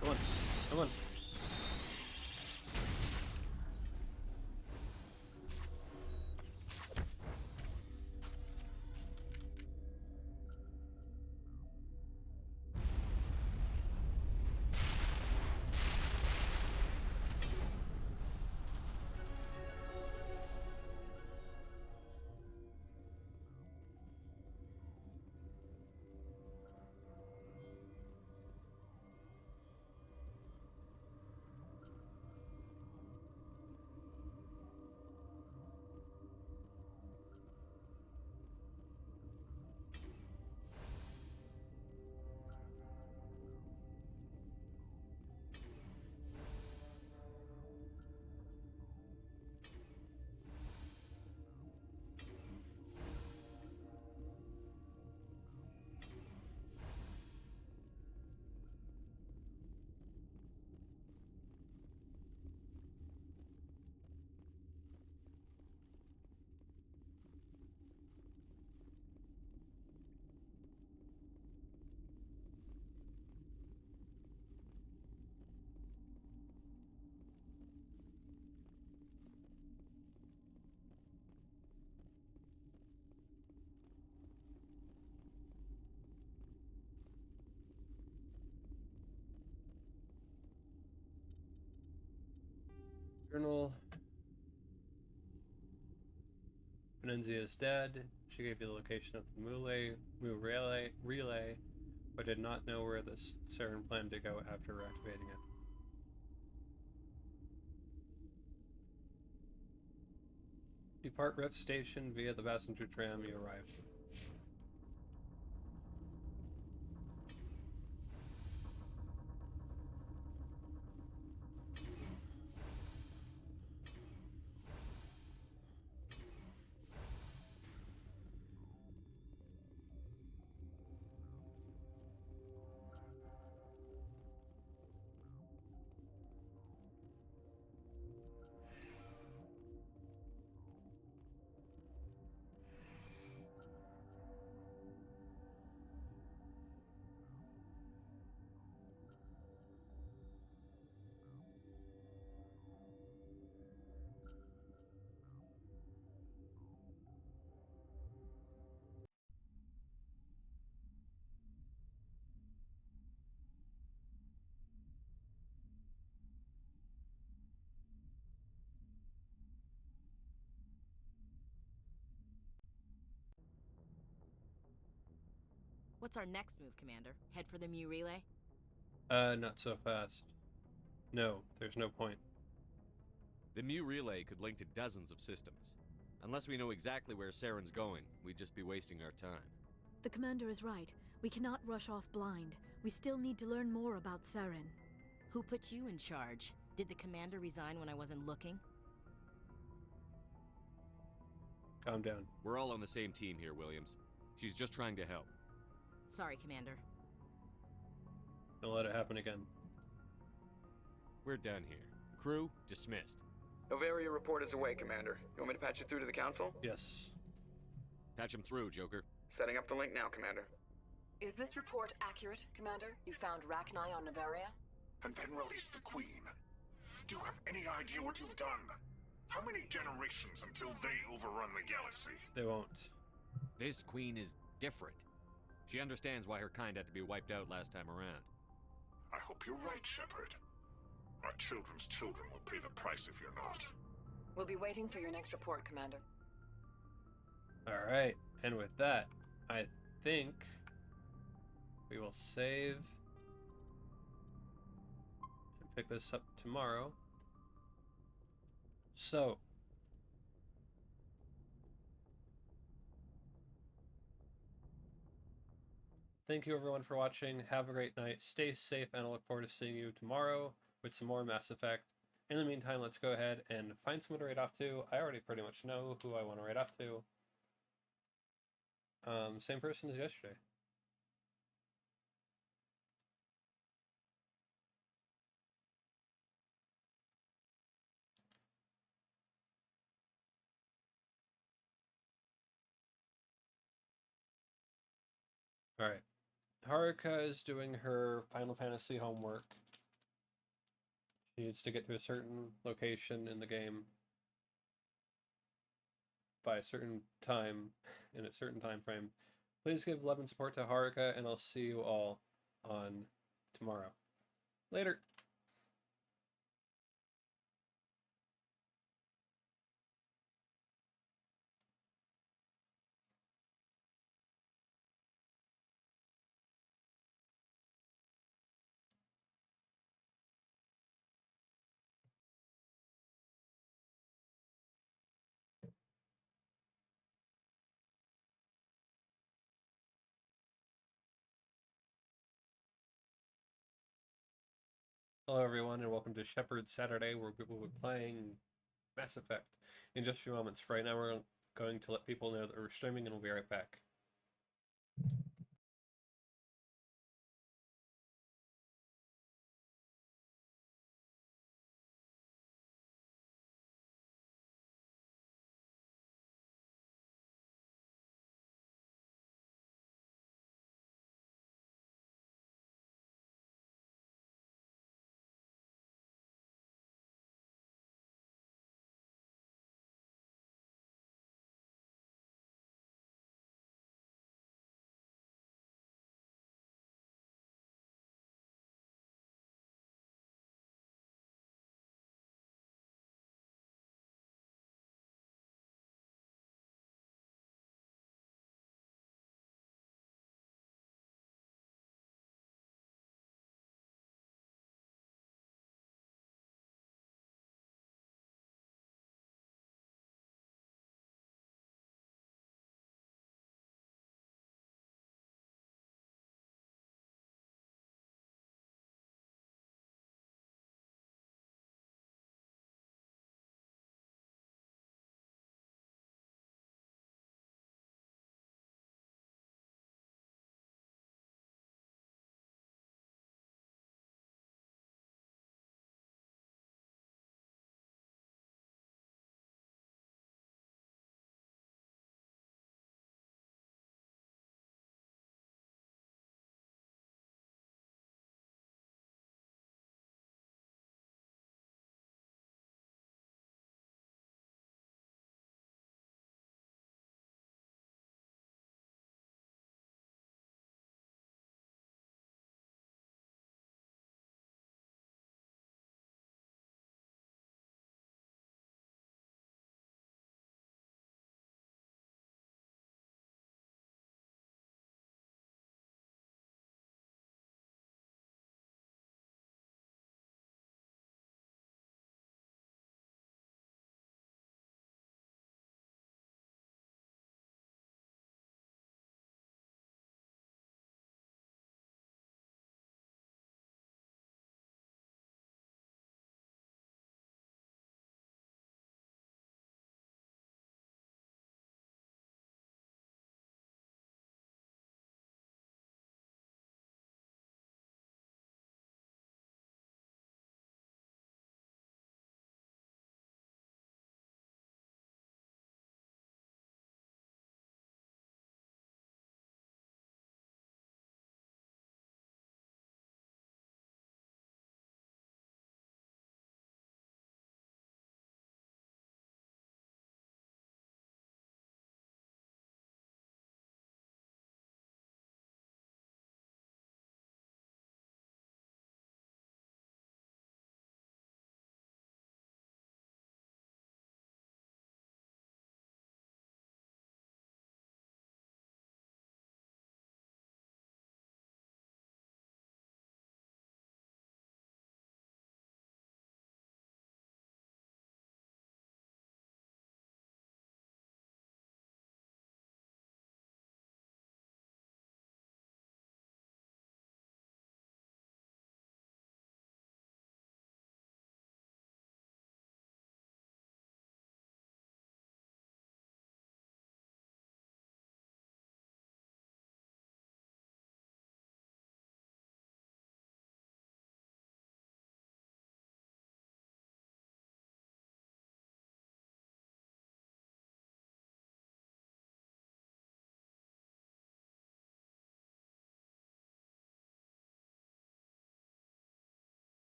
Speaker 1: Come on, come on. Journal. Penenzia is dead. She gave you the location of the relay, but did not know where the Saren planned to go after reactivating it. Depart Rift Station via the passenger tram you arrived.
Speaker 21: What's our next move, Commander? Head for the Mu relay?
Speaker 1: Not so fast. No, there's no point.
Speaker 3: The Mu relay could link to dozens of systems. Unless we know exactly where Saren's going, we'd just be wasting our time.
Speaker 5: The commander is right. We cannot rush off blind. We still need to learn more about Saren.
Speaker 21: Who put you in charge? Did the commander resign when I wasn't looking?
Speaker 1: Calm down.
Speaker 3: We're all on the same team here, Williams. She's just trying to help.
Speaker 21: Sorry, Commander.
Speaker 1: Don't let it happen again.
Speaker 3: We're done here. Crew, dismissed.
Speaker 22: Novaria report is away, Commander. You want me to patch you through to the Council?
Speaker 1: Yes.
Speaker 3: Patch him through, Joker.
Speaker 22: Setting up the link now, Commander.
Speaker 23: Is this report accurate, Commander? You found Rachni on Novaria?
Speaker 24: And then released the Queen. Do you have any idea what you've done? How many generations until they overrun the galaxy?
Speaker 1: They won't.
Speaker 3: This Queen is different. She understands why her kind had to be wiped out last time around.
Speaker 24: I hope you're right, Shepard. Our children's children will pay the price if you're not.
Speaker 23: We'll be waiting for your next report, Commander.
Speaker 1: Alright, and with that, I think we will save and pick this up tomorrow. So, Thank you everyone for watching. Have a great night. Stay safe, and I look forward to seeing you tomorrow with some more Mass Effect. In the meantime, let's go ahead and find someone to raid off to. I already pretty much know who I want to raid off to. Same person as yesterday. Alright. Haruka is doing her Final Fantasy homework. She needs to get to a certain location in the game by a certain time, in a certain time frame. Please give love and support to Haruka, and I'll see you all on tomorrow. Later! Hello everyone, and welcome to Shepherd Saturday, where we will be playing Mass Effect in just a few moments. For right now, we're going to let people know that we're streaming, and we'll be right back.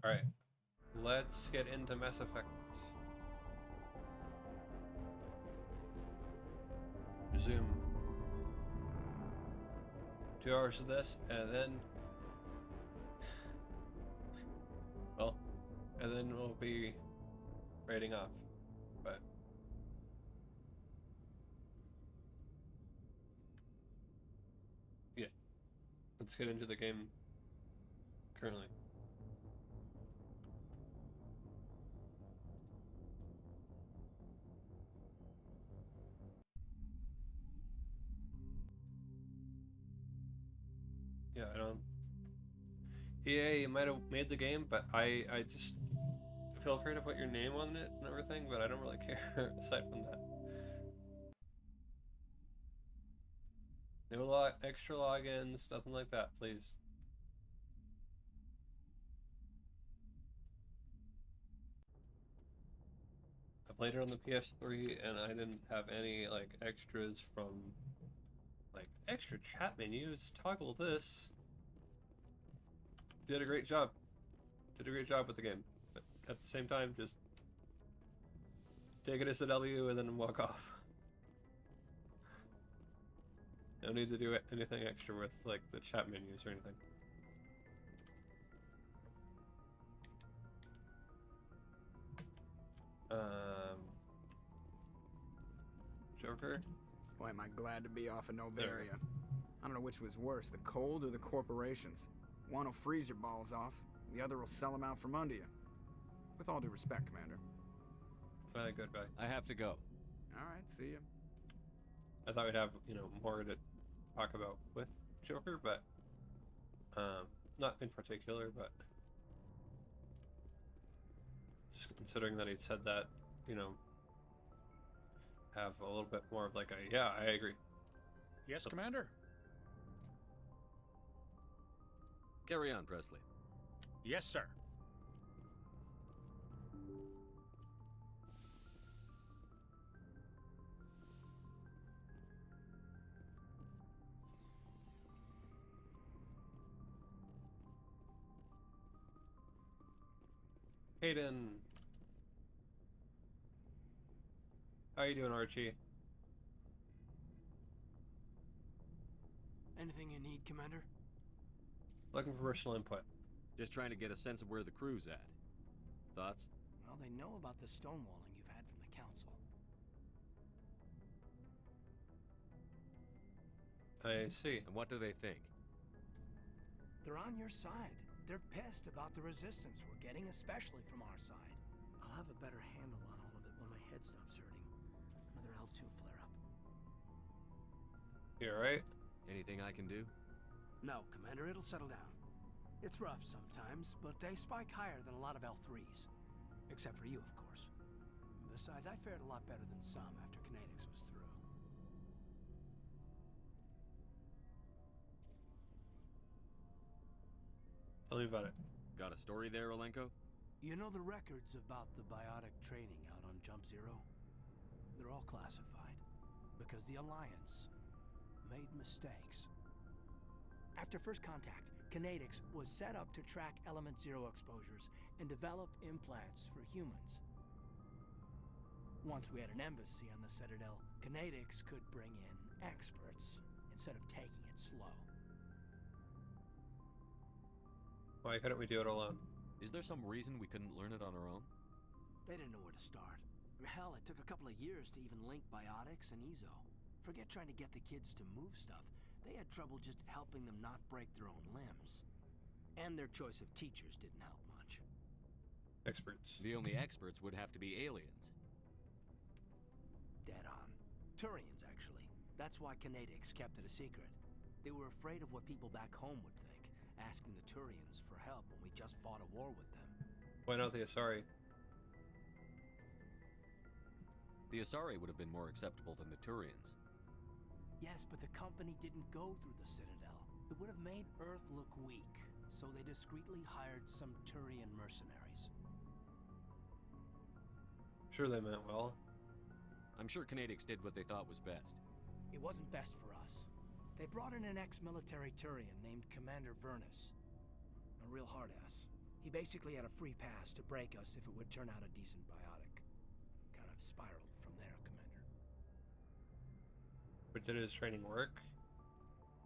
Speaker 1: Alright. Let's get into Mass Effect. Resume. 2 hours of this, and then... well, and then we'll be raiding off. But... yeah. Let's get into the game currently. Yeah, I don't... EA might have made the game, but I just feel free to put your name on it and everything, but I don't really care aside from that. No extra logins, nothing like that, please. I played it on the PS3 and I didn't have any like extras from like extra chat menus. Toggle this. Did a great job. Did a great job with the game. But at the same time, just take it as a W and then walk off. No need to do anything extra with like the chat menus or anything. Joker?
Speaker 8: Boy, am I glad to be off of Novaria. I don't know which was worse, the cold or the corporations. One will freeze your balls off, the other will sell them out from under you. With all due respect, Commander.
Speaker 1: Goodbye.
Speaker 3: I have to go.
Speaker 8: Alright, see ya.
Speaker 1: I thought we'd have, you know, more to talk about with Joker, but not in particular, but just considering that he said that, you know, have a little bit more of like a, yeah, I agree.
Speaker 11: Yes, Commander?
Speaker 3: Carry on, Presley.
Speaker 11: Yes, sir.
Speaker 1: Hayden. How you doing, Archie?
Speaker 10: Anything you need, Commander?
Speaker 1: Looking for personal input.
Speaker 3: Just trying to get a sense of where the crew's at. Thoughts?
Speaker 10: Well, they know about the stonewalling you've had from the Council.
Speaker 1: I see.
Speaker 3: And what do they think?
Speaker 10: They're on your side. They're pissed about the resistance we're getting, especially from our side. I'll have a better handle on all of it when my head stops hurting. Another L2 flare-up.
Speaker 1: You alright?
Speaker 3: Anything I can do?
Speaker 10: No, Commander, it'll settle down. It's rough sometimes, but they spike higher than a lot of L3s. Except for you, of course. Besides, I fared a lot better than some after Kinetics was through.
Speaker 1: Tell me about it.
Speaker 3: Got a story there, Olenko?
Speaker 10: You know the records about the biotic training out on Jump Zero? They're all classified. Because the Alliance made mistakes. After first contact, Kinetics was set up to track Element Zero exposures and develop implants for humans. Once we had an embassy on the Citadel, Kinetics could bring in experts instead of taking it slow.
Speaker 1: Why couldn't we do it alone?
Speaker 3: Is there some reason we couldn't learn it on our own?
Speaker 10: They didn't know where to start. Hell, it took a couple of years to even link biotics and EZO. Forget trying to get the kids to move stuff. They had trouble just helping them not break their own limbs. And their choice of teachers didn't help much.
Speaker 1: Experts.
Speaker 3: The only experts would have to be aliens.
Speaker 10: Dead on. Turians, actually. That's why Kinetics kept it a secret. They were afraid of what people back home would think, asking the Turians for help when we just fought a war with them.
Speaker 1: Why not the Asari?
Speaker 3: The Asari would have been more acceptable than the Turians.
Speaker 10: Yes, but the company didn't go through the Citadel. It would have made Earth look weak, so they discreetly hired some Turian mercenaries.
Speaker 1: Sure they meant well.
Speaker 3: I'm sure Kinetics did what they thought was best.
Speaker 10: It wasn't best for us. They brought in an ex-military Turian named Commander Vernus. A real hard-ass. He basically had a free pass to break us if it would turn out a decent biotic. Kind of spiraled from there, Commander.
Speaker 1: But did his training work?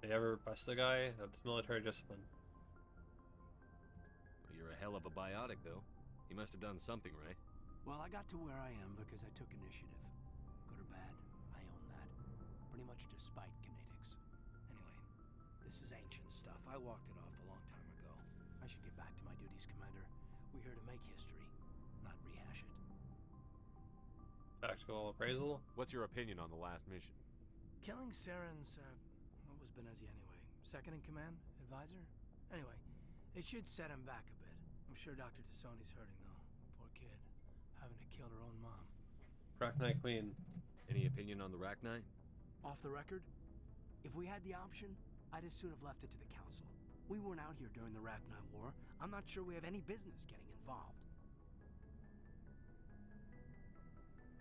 Speaker 1: Did he ever bust the guy? That's military discipline.
Speaker 3: Well, you're a hell of a biotic, though. He must have done something right.
Speaker 10: Well, I got to where I am because I took initiative. Good or bad, I own that. Pretty much despite kinetics. Anyway, this is ancient stuff. I walked it off a long time ago. I should get back to my duties, Commander. We're here to make history, not rehash it.
Speaker 1: Tactical appraisal?
Speaker 3: What's your opinion on the last mission?
Speaker 10: Killing Saren's, what was Benezia anyway? Second in command? Advisor? Anyway, it should set him back a bit. I'm sure Dr. Tassoni's hurting, though. Poor kid. Having to kill her own mom.
Speaker 1: Rachni Queen.
Speaker 3: Any opinion on the Rachni?
Speaker 10: Off the record, if we had the option, I'd as soon have left it to the Council. We weren't out here during the Rachni War. I'm not sure we have any business getting involved.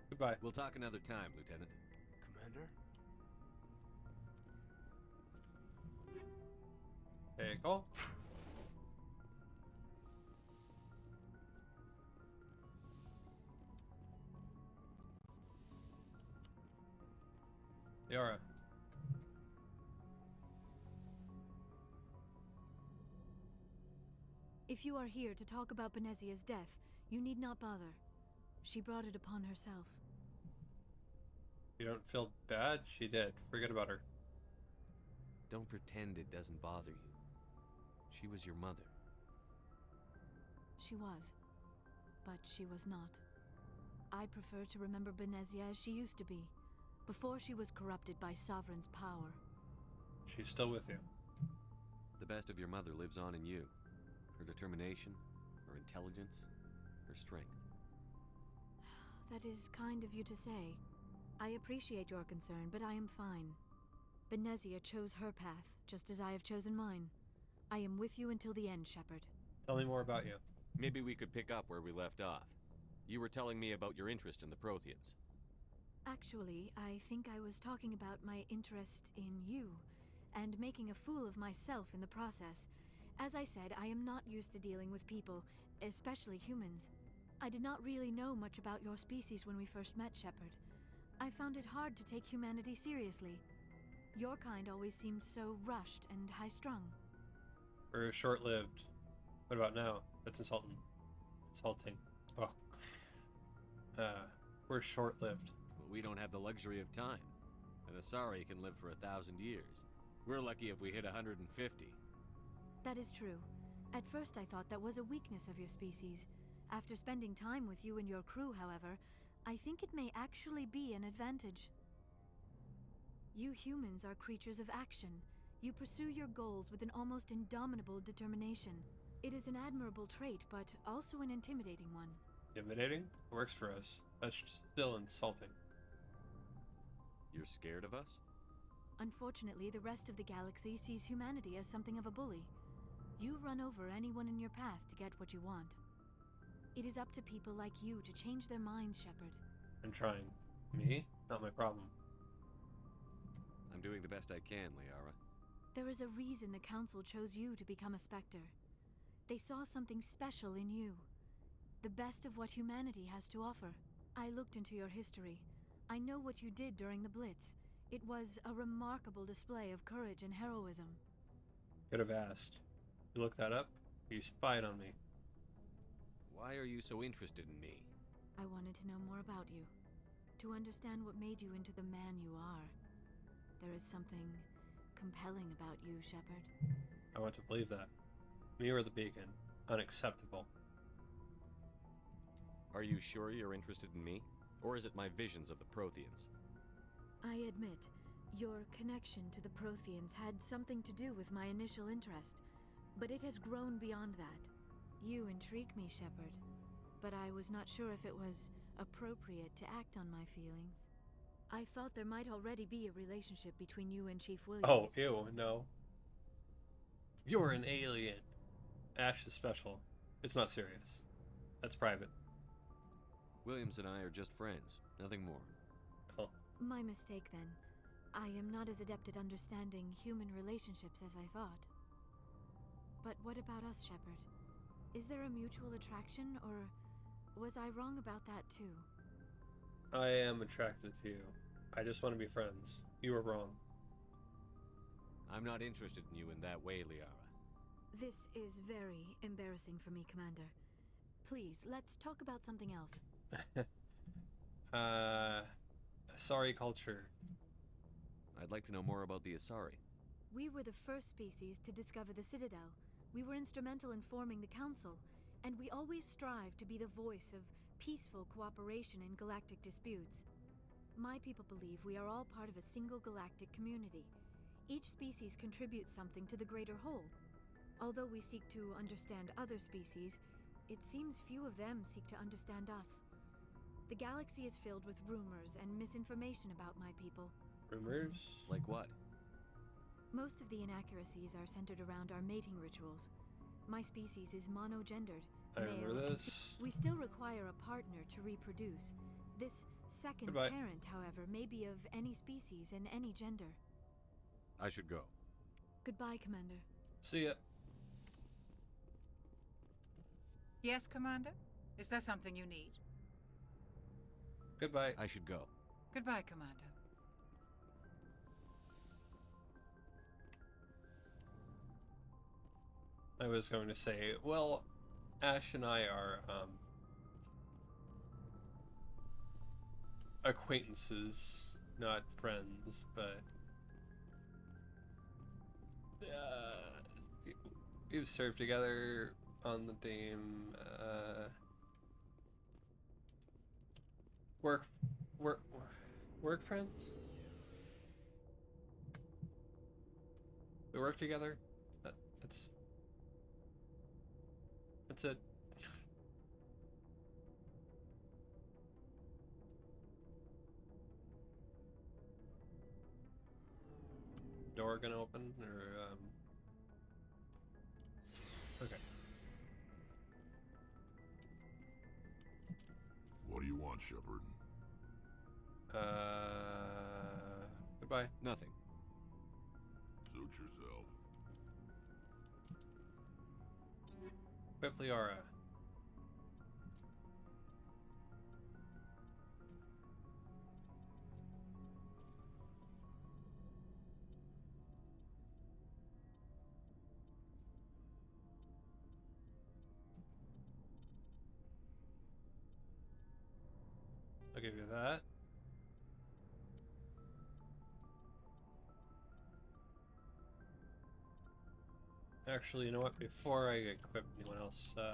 Speaker 1: Goodbye.
Speaker 3: We'll talk another time, Lieutenant.
Speaker 10: Commander?
Speaker 1: There you go. Yara.
Speaker 5: If you are here to talk about Benezia's death, you need not bother. She brought it upon herself.
Speaker 1: You don't feel bad? She did. Forget about her.
Speaker 3: Don't pretend it doesn't bother you. She was your mother.
Speaker 5: She was. But she was not. I prefer to remember Benezia as she used to be, before she was corrupted by Sovereign's power.
Speaker 1: She's still with you.
Speaker 3: The best of your mother lives on in you. Her determination, her intelligence, her strength.
Speaker 5: That is kind of you to say. I appreciate your concern, but I am fine. Benezia chose her path, just as I have chosen mine. I am with you until the end, Shepard.
Speaker 1: Tell me more about you.
Speaker 3: Maybe we could pick up where we left off. You were telling me about your interest in the Protheans.
Speaker 5: Actually, I think I was talking about my interest in you, and making a fool of myself in the process. As I said, I am not used to dealing with people, especially humans. I did not really know much about your species when we first met, Shepard. I found it hard to take humanity seriously. Your kind always seemed so rushed and high-strung.
Speaker 1: We're short-lived. What about now? That's insulting. Oh. We're short-lived.
Speaker 3: Well, we don't have the luxury of time. An Asari can live for 1,000 years. We're lucky if we hit 150.
Speaker 5: That is true. At first I thought that was a weakness of your species. After spending time with you and your crew, however, I think it may actually be an advantage. You humans are creatures of action. You pursue your goals with an almost indomitable determination. It is an admirable trait, but also an intimidating one.
Speaker 1: Intimidating? Works for us. That's still insulting.
Speaker 3: You're scared of us?
Speaker 5: Unfortunately, the rest of the galaxy sees humanity as something of a bully. You run over anyone in your path to get what you want. It is up to people like you to change their minds, Shepard.
Speaker 1: I'm trying. Me? Not my problem.
Speaker 3: I'm doing the best I can, Liara.
Speaker 5: There is a reason the Council chose you to become a Spectre. They saw something special in you. The best of what humanity has to offer. I looked into your history. I know what you did during the Blitz. It was a remarkable display of courage and heroism.
Speaker 1: Could have asked. You looked that up? You spied on me.
Speaker 3: Why are you so interested in me?
Speaker 5: I wanted to know more about you. To understand what made you into the man you are. There is something compelling about you, Shepard.
Speaker 1: I want to believe that. Me or the beacon. Unacceptable.
Speaker 3: Are you sure you're interested in me? Or is it my visions of the Protheans?
Speaker 5: I admit, your connection to the Protheans had something to do with my initial interest, but it has grown beyond that. You intrigue me, Shepard, but I was not sure if it was appropriate to act on my feelings. I thought there might already be a relationship between you and Chief Williams.
Speaker 1: Oh, ew, no. You're an alien. Ash is special. It's not serious. That's private.
Speaker 3: Williams and I are just friends, nothing more.
Speaker 1: Oh.
Speaker 5: My mistake, then. I am not as adept at understanding human relationships as I thought. But what about us, Shepard? Is there a mutual attraction, or was I wrong about that too?
Speaker 1: I am attracted to you. I just want to be friends. You were wrong.
Speaker 3: I'm not interested in you in that way, Liara.
Speaker 5: This is very embarrassing for me, Commander. Please, let's talk about something else.
Speaker 1: Asari culture.
Speaker 3: I'd like to know more about the Asari.
Speaker 5: We were the first species to discover the Citadel. We were instrumental in forming the Council, and we always strive to be the voice of peaceful cooperation in galactic disputes. My people believe we are all part of a single galactic community. Each species contributes something to the greater whole. Although we seek to understand other species, it seems few of them seek to understand us. The galaxy is filled with rumors and misinformation about my people.
Speaker 1: Rumors?
Speaker 3: Like what?
Speaker 5: Most of the inaccuracies are centered around our mating rituals. My species is monogendered,
Speaker 1: I remember
Speaker 5: male.
Speaker 1: this.
Speaker 5: We still require a partner to reproduce. This second
Speaker 1: Goodbye.
Speaker 5: parent, however, may be of any species and any gender.
Speaker 3: I should go.
Speaker 5: Goodbye, Commander.
Speaker 1: See ya.
Speaker 13: Yes, Commander? Is there something you need?
Speaker 1: Goodbye.
Speaker 3: I should go.
Speaker 13: Goodbye, Commander.
Speaker 1: I was going to say, well, Ash and I are, acquaintances, not friends, but, we've served together on the team, work friends? We work together? That's it. Door gonna open, or, okay.
Speaker 24: What do you want, Shepard?
Speaker 1: Goodbye.
Speaker 3: Nothing.
Speaker 24: Suit yourself.
Speaker 1: Tali'Zorah. I'll give you that. Actually, you know what? Before I equip anyone else, yes.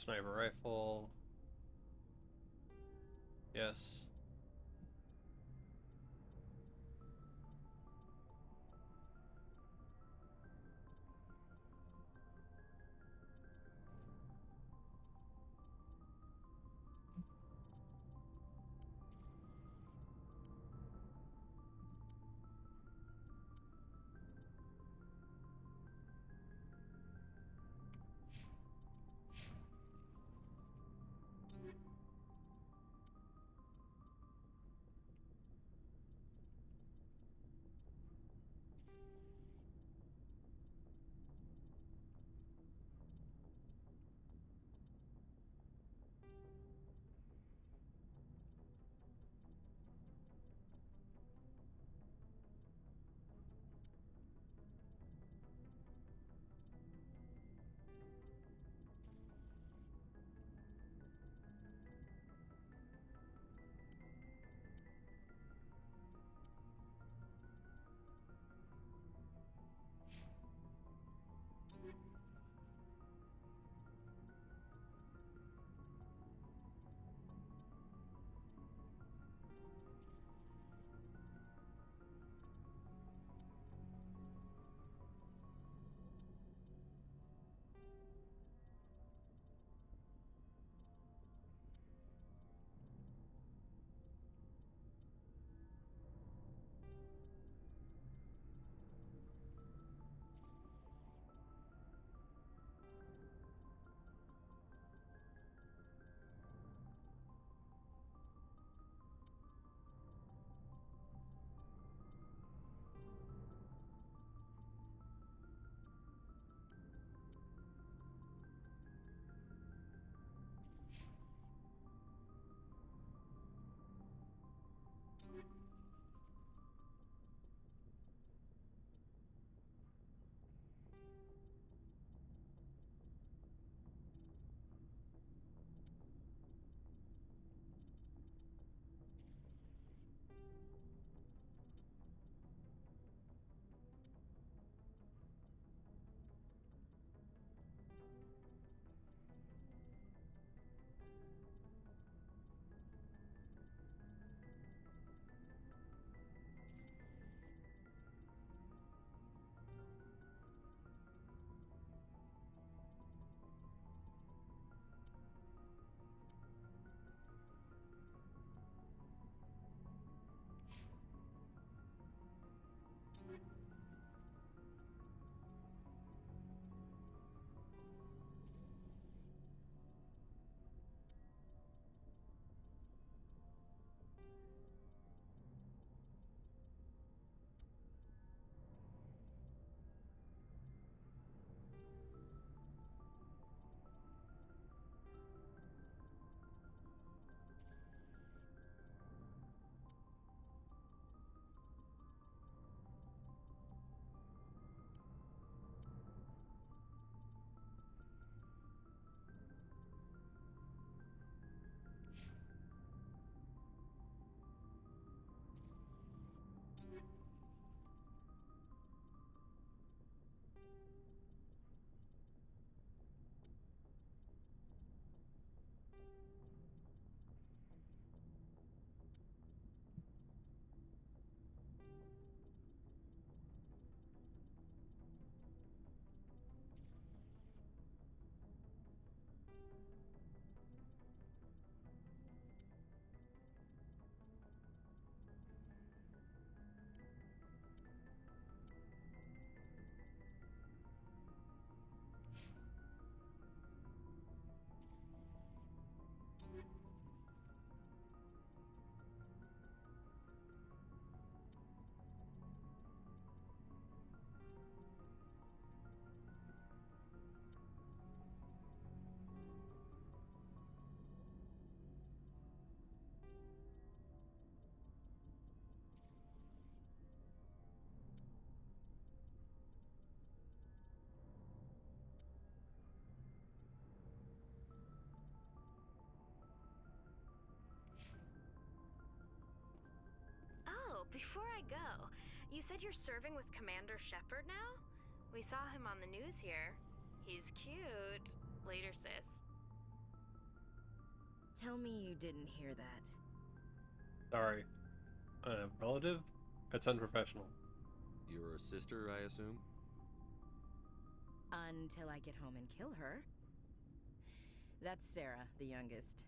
Speaker 1: Sniper rifle. Yes.
Speaker 4: Before I go, you said you're serving with Commander Shepard now? We saw him on the news here. He's cute. Later, sis.
Speaker 21: Tell me you didn't hear that.
Speaker 1: Sorry. A relative? That's unprofessional.
Speaker 3: Your sister, I assume?
Speaker 21: Until I get home and kill her. That's Sarah, the youngest.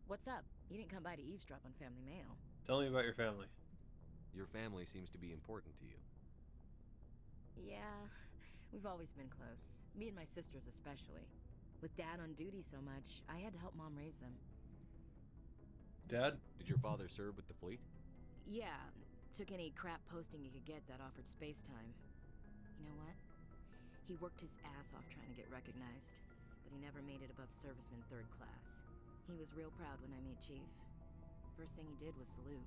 Speaker 21: What's up? You didn't come by to eavesdrop on family mail.
Speaker 1: Tell me about your family.
Speaker 3: Your family seems to be important to you.
Speaker 21: Yeah, we've always been close. Me and my sisters especially. With Dad on duty so much, I had to help Mom raise them.
Speaker 1: Dad?
Speaker 3: Did your father serve with the fleet?
Speaker 21: Yeah, took any crap posting he could get that offered space time. You know what? He worked his ass off trying to get recognized, but he never made it above serviceman 3rd class. He was real proud when I made Chief. First thing he did was salute.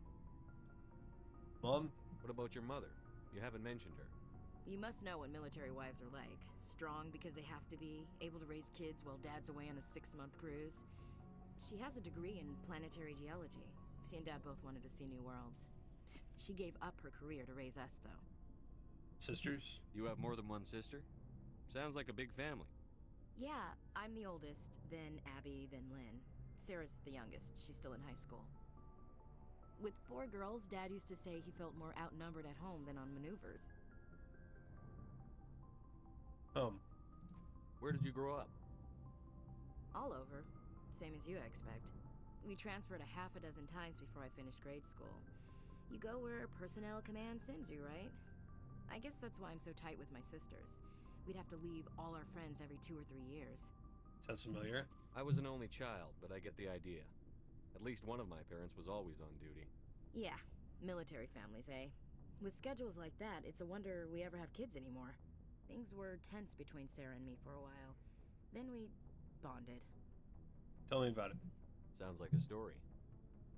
Speaker 1: Mom?
Speaker 3: What about your mother? You haven't mentioned her.
Speaker 21: You must know what military wives are like. Strong because they have to be, able to raise kids while Dad's away on a 6-month cruise. She has a degree in planetary geology. She and Dad both wanted to see new worlds. She gave up her career to raise us, though.
Speaker 1: Sisters?
Speaker 3: You have more than one sister? Sounds like a big family.
Speaker 21: Yeah, I'm the oldest, then Abby, then Lynn. Sarah's the youngest. She's still in high school. With 4 girls, Dad used to say he felt more outnumbered at home than on maneuvers.
Speaker 3: Where did you grow up?
Speaker 21: All over. Same as you, I expect. We transferred a half a dozen times before I finished grade school. You go where personnel command sends you, right? I guess that's why I'm so tight with my sisters. We'd have to leave all our friends every 2 or 3 years.
Speaker 1: Sounds familiar.
Speaker 3: I was an only child, but I get the idea. At least one of my parents was always on duty.
Speaker 21: Yeah, military families, eh? With schedules like that, it's a wonder we ever have kids anymore. Things were tense between Sarah and me for a while. Then we bonded.
Speaker 1: Tell me about it.
Speaker 3: Sounds like a story.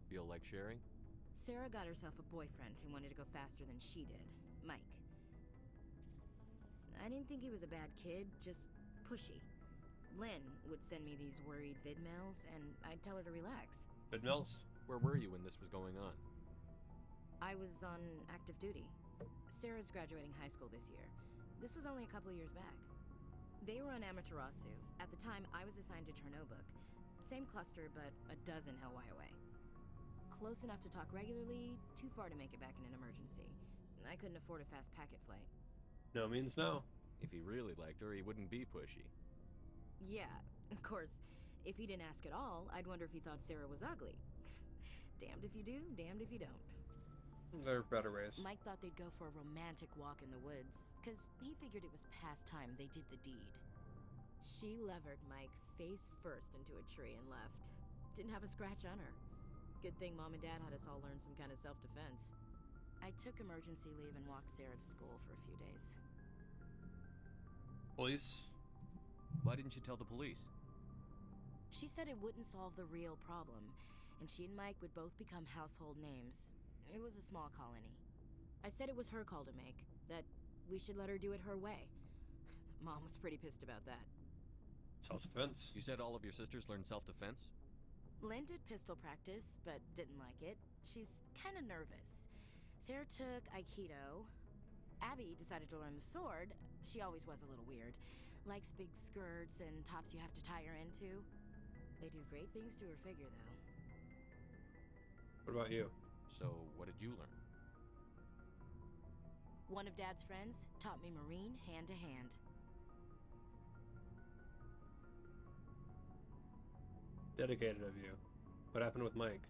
Speaker 3: Feel like sharing?
Speaker 21: Sarah got herself a boyfriend who wanted to go faster than she did, Mike. I didn't think he was a bad kid, just pushy. Lynn would send me these worried vidmails, and I'd tell her to relax.
Speaker 1: Vidmails?
Speaker 3: Where were you when this was going on?
Speaker 21: I was on active duty. Sarah's graduating high school this year. This was only a couple of years back. They were on Amaterasu. At the time, I was assigned to Chernobog. Same cluster, but a dozen LY away. Close enough to talk regularly, too far to make it back in an emergency. I couldn't afford a fast packet flight.
Speaker 1: No means no.
Speaker 3: If he really liked her, he wouldn't be pushy.
Speaker 21: Yeah, of course. If he didn't ask at all, I'd wonder if he thought Sarah was ugly. Damned if you do, damned if you don't.
Speaker 1: There are better ways.
Speaker 21: Mike thought they'd go for a romantic walk in the woods, because he figured it was past time they did the deed. She levered Mike face first into a tree and left. Didn't have a scratch on her. Good thing Mom and Dad had us all learn some kind of self-defense. I took emergency leave and walked Sarah to school for a few days.
Speaker 1: Police?
Speaker 3: Why didn't you tell the police?
Speaker 21: She said it wouldn't solve the real problem, and she and Mike would both become household names. It was a small colony. I said it was her call to make, that we should let her do it her way. Mom was pretty pissed about that.
Speaker 1: Self-defense?
Speaker 3: You said all of your sisters learned self-defense?
Speaker 21: Lynn did pistol practice, but didn't like it. She's kind of nervous. Sarah took Aikido. Abby decided to learn the sword. She always was a little weird. Likes big skirts and tops you have to tie her into. They do great things to her figure, though.
Speaker 1: What about you?
Speaker 3: So, what did you learn?
Speaker 21: One of Dad's friends taught me Marine hand-to-hand.
Speaker 1: Dedicated of you. What happened with Mike?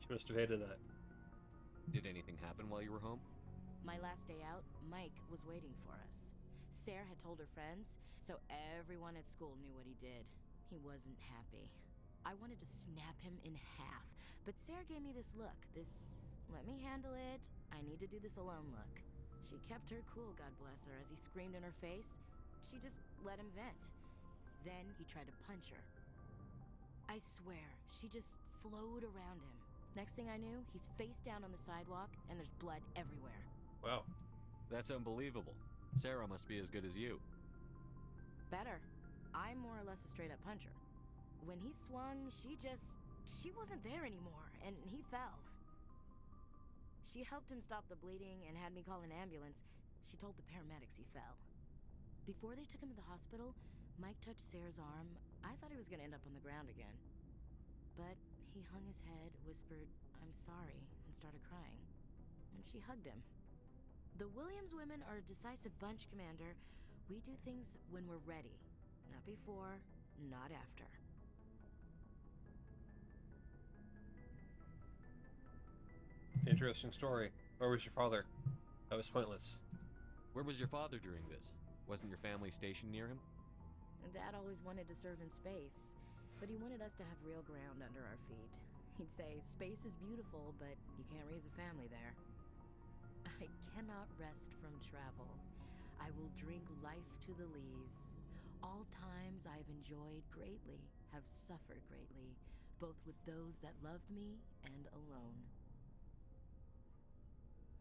Speaker 1: She must have hated that.
Speaker 3: Did anything happen while you were home?
Speaker 21: My last day out, Mike was waiting for us. Sarah had told her friends, so everyone at school knew what he did. He wasn't happy. I wanted to snap him in half, but Sarah gave me this look, this let me handle it, I need to do this alone look. She kept her cool, God bless her, as he screamed in her face. She just let him vent. Then he tried to punch her. I swear, she just flowed around him. Next thing I knew, he's face down on the sidewalk, and there's blood everywhere.
Speaker 1: Wow.
Speaker 3: That's unbelievable. Sarah must be as good as you.
Speaker 21: Better. I'm more or less a straight-up puncher. When he swung, she wasn't there anymore, and he fell. She helped him stop the bleeding and had me call an ambulance. She told the paramedics he fell. Before they took him to the hospital, Mike touched Sarah's arm. I thought he was gonna end up on the ground again. But he hung his head, whispered, "I'm sorry," and started crying. And she hugged him. The Williams women are a decisive bunch, Commander. We do things when we're ready. Not before, not after.
Speaker 1: Interesting story. Where was your father? That was pointless.
Speaker 3: Where was your father during this? Wasn't your family stationed near him?
Speaker 21: Dad always wanted to serve in space, but he wanted us to have real ground under our feet. He'd say, space is beautiful, but you can't raise a family there. I cannot rest from travel. I will drink life to the lees. All times I've enjoyed greatly, have suffered greatly, both with those that loved me and alone.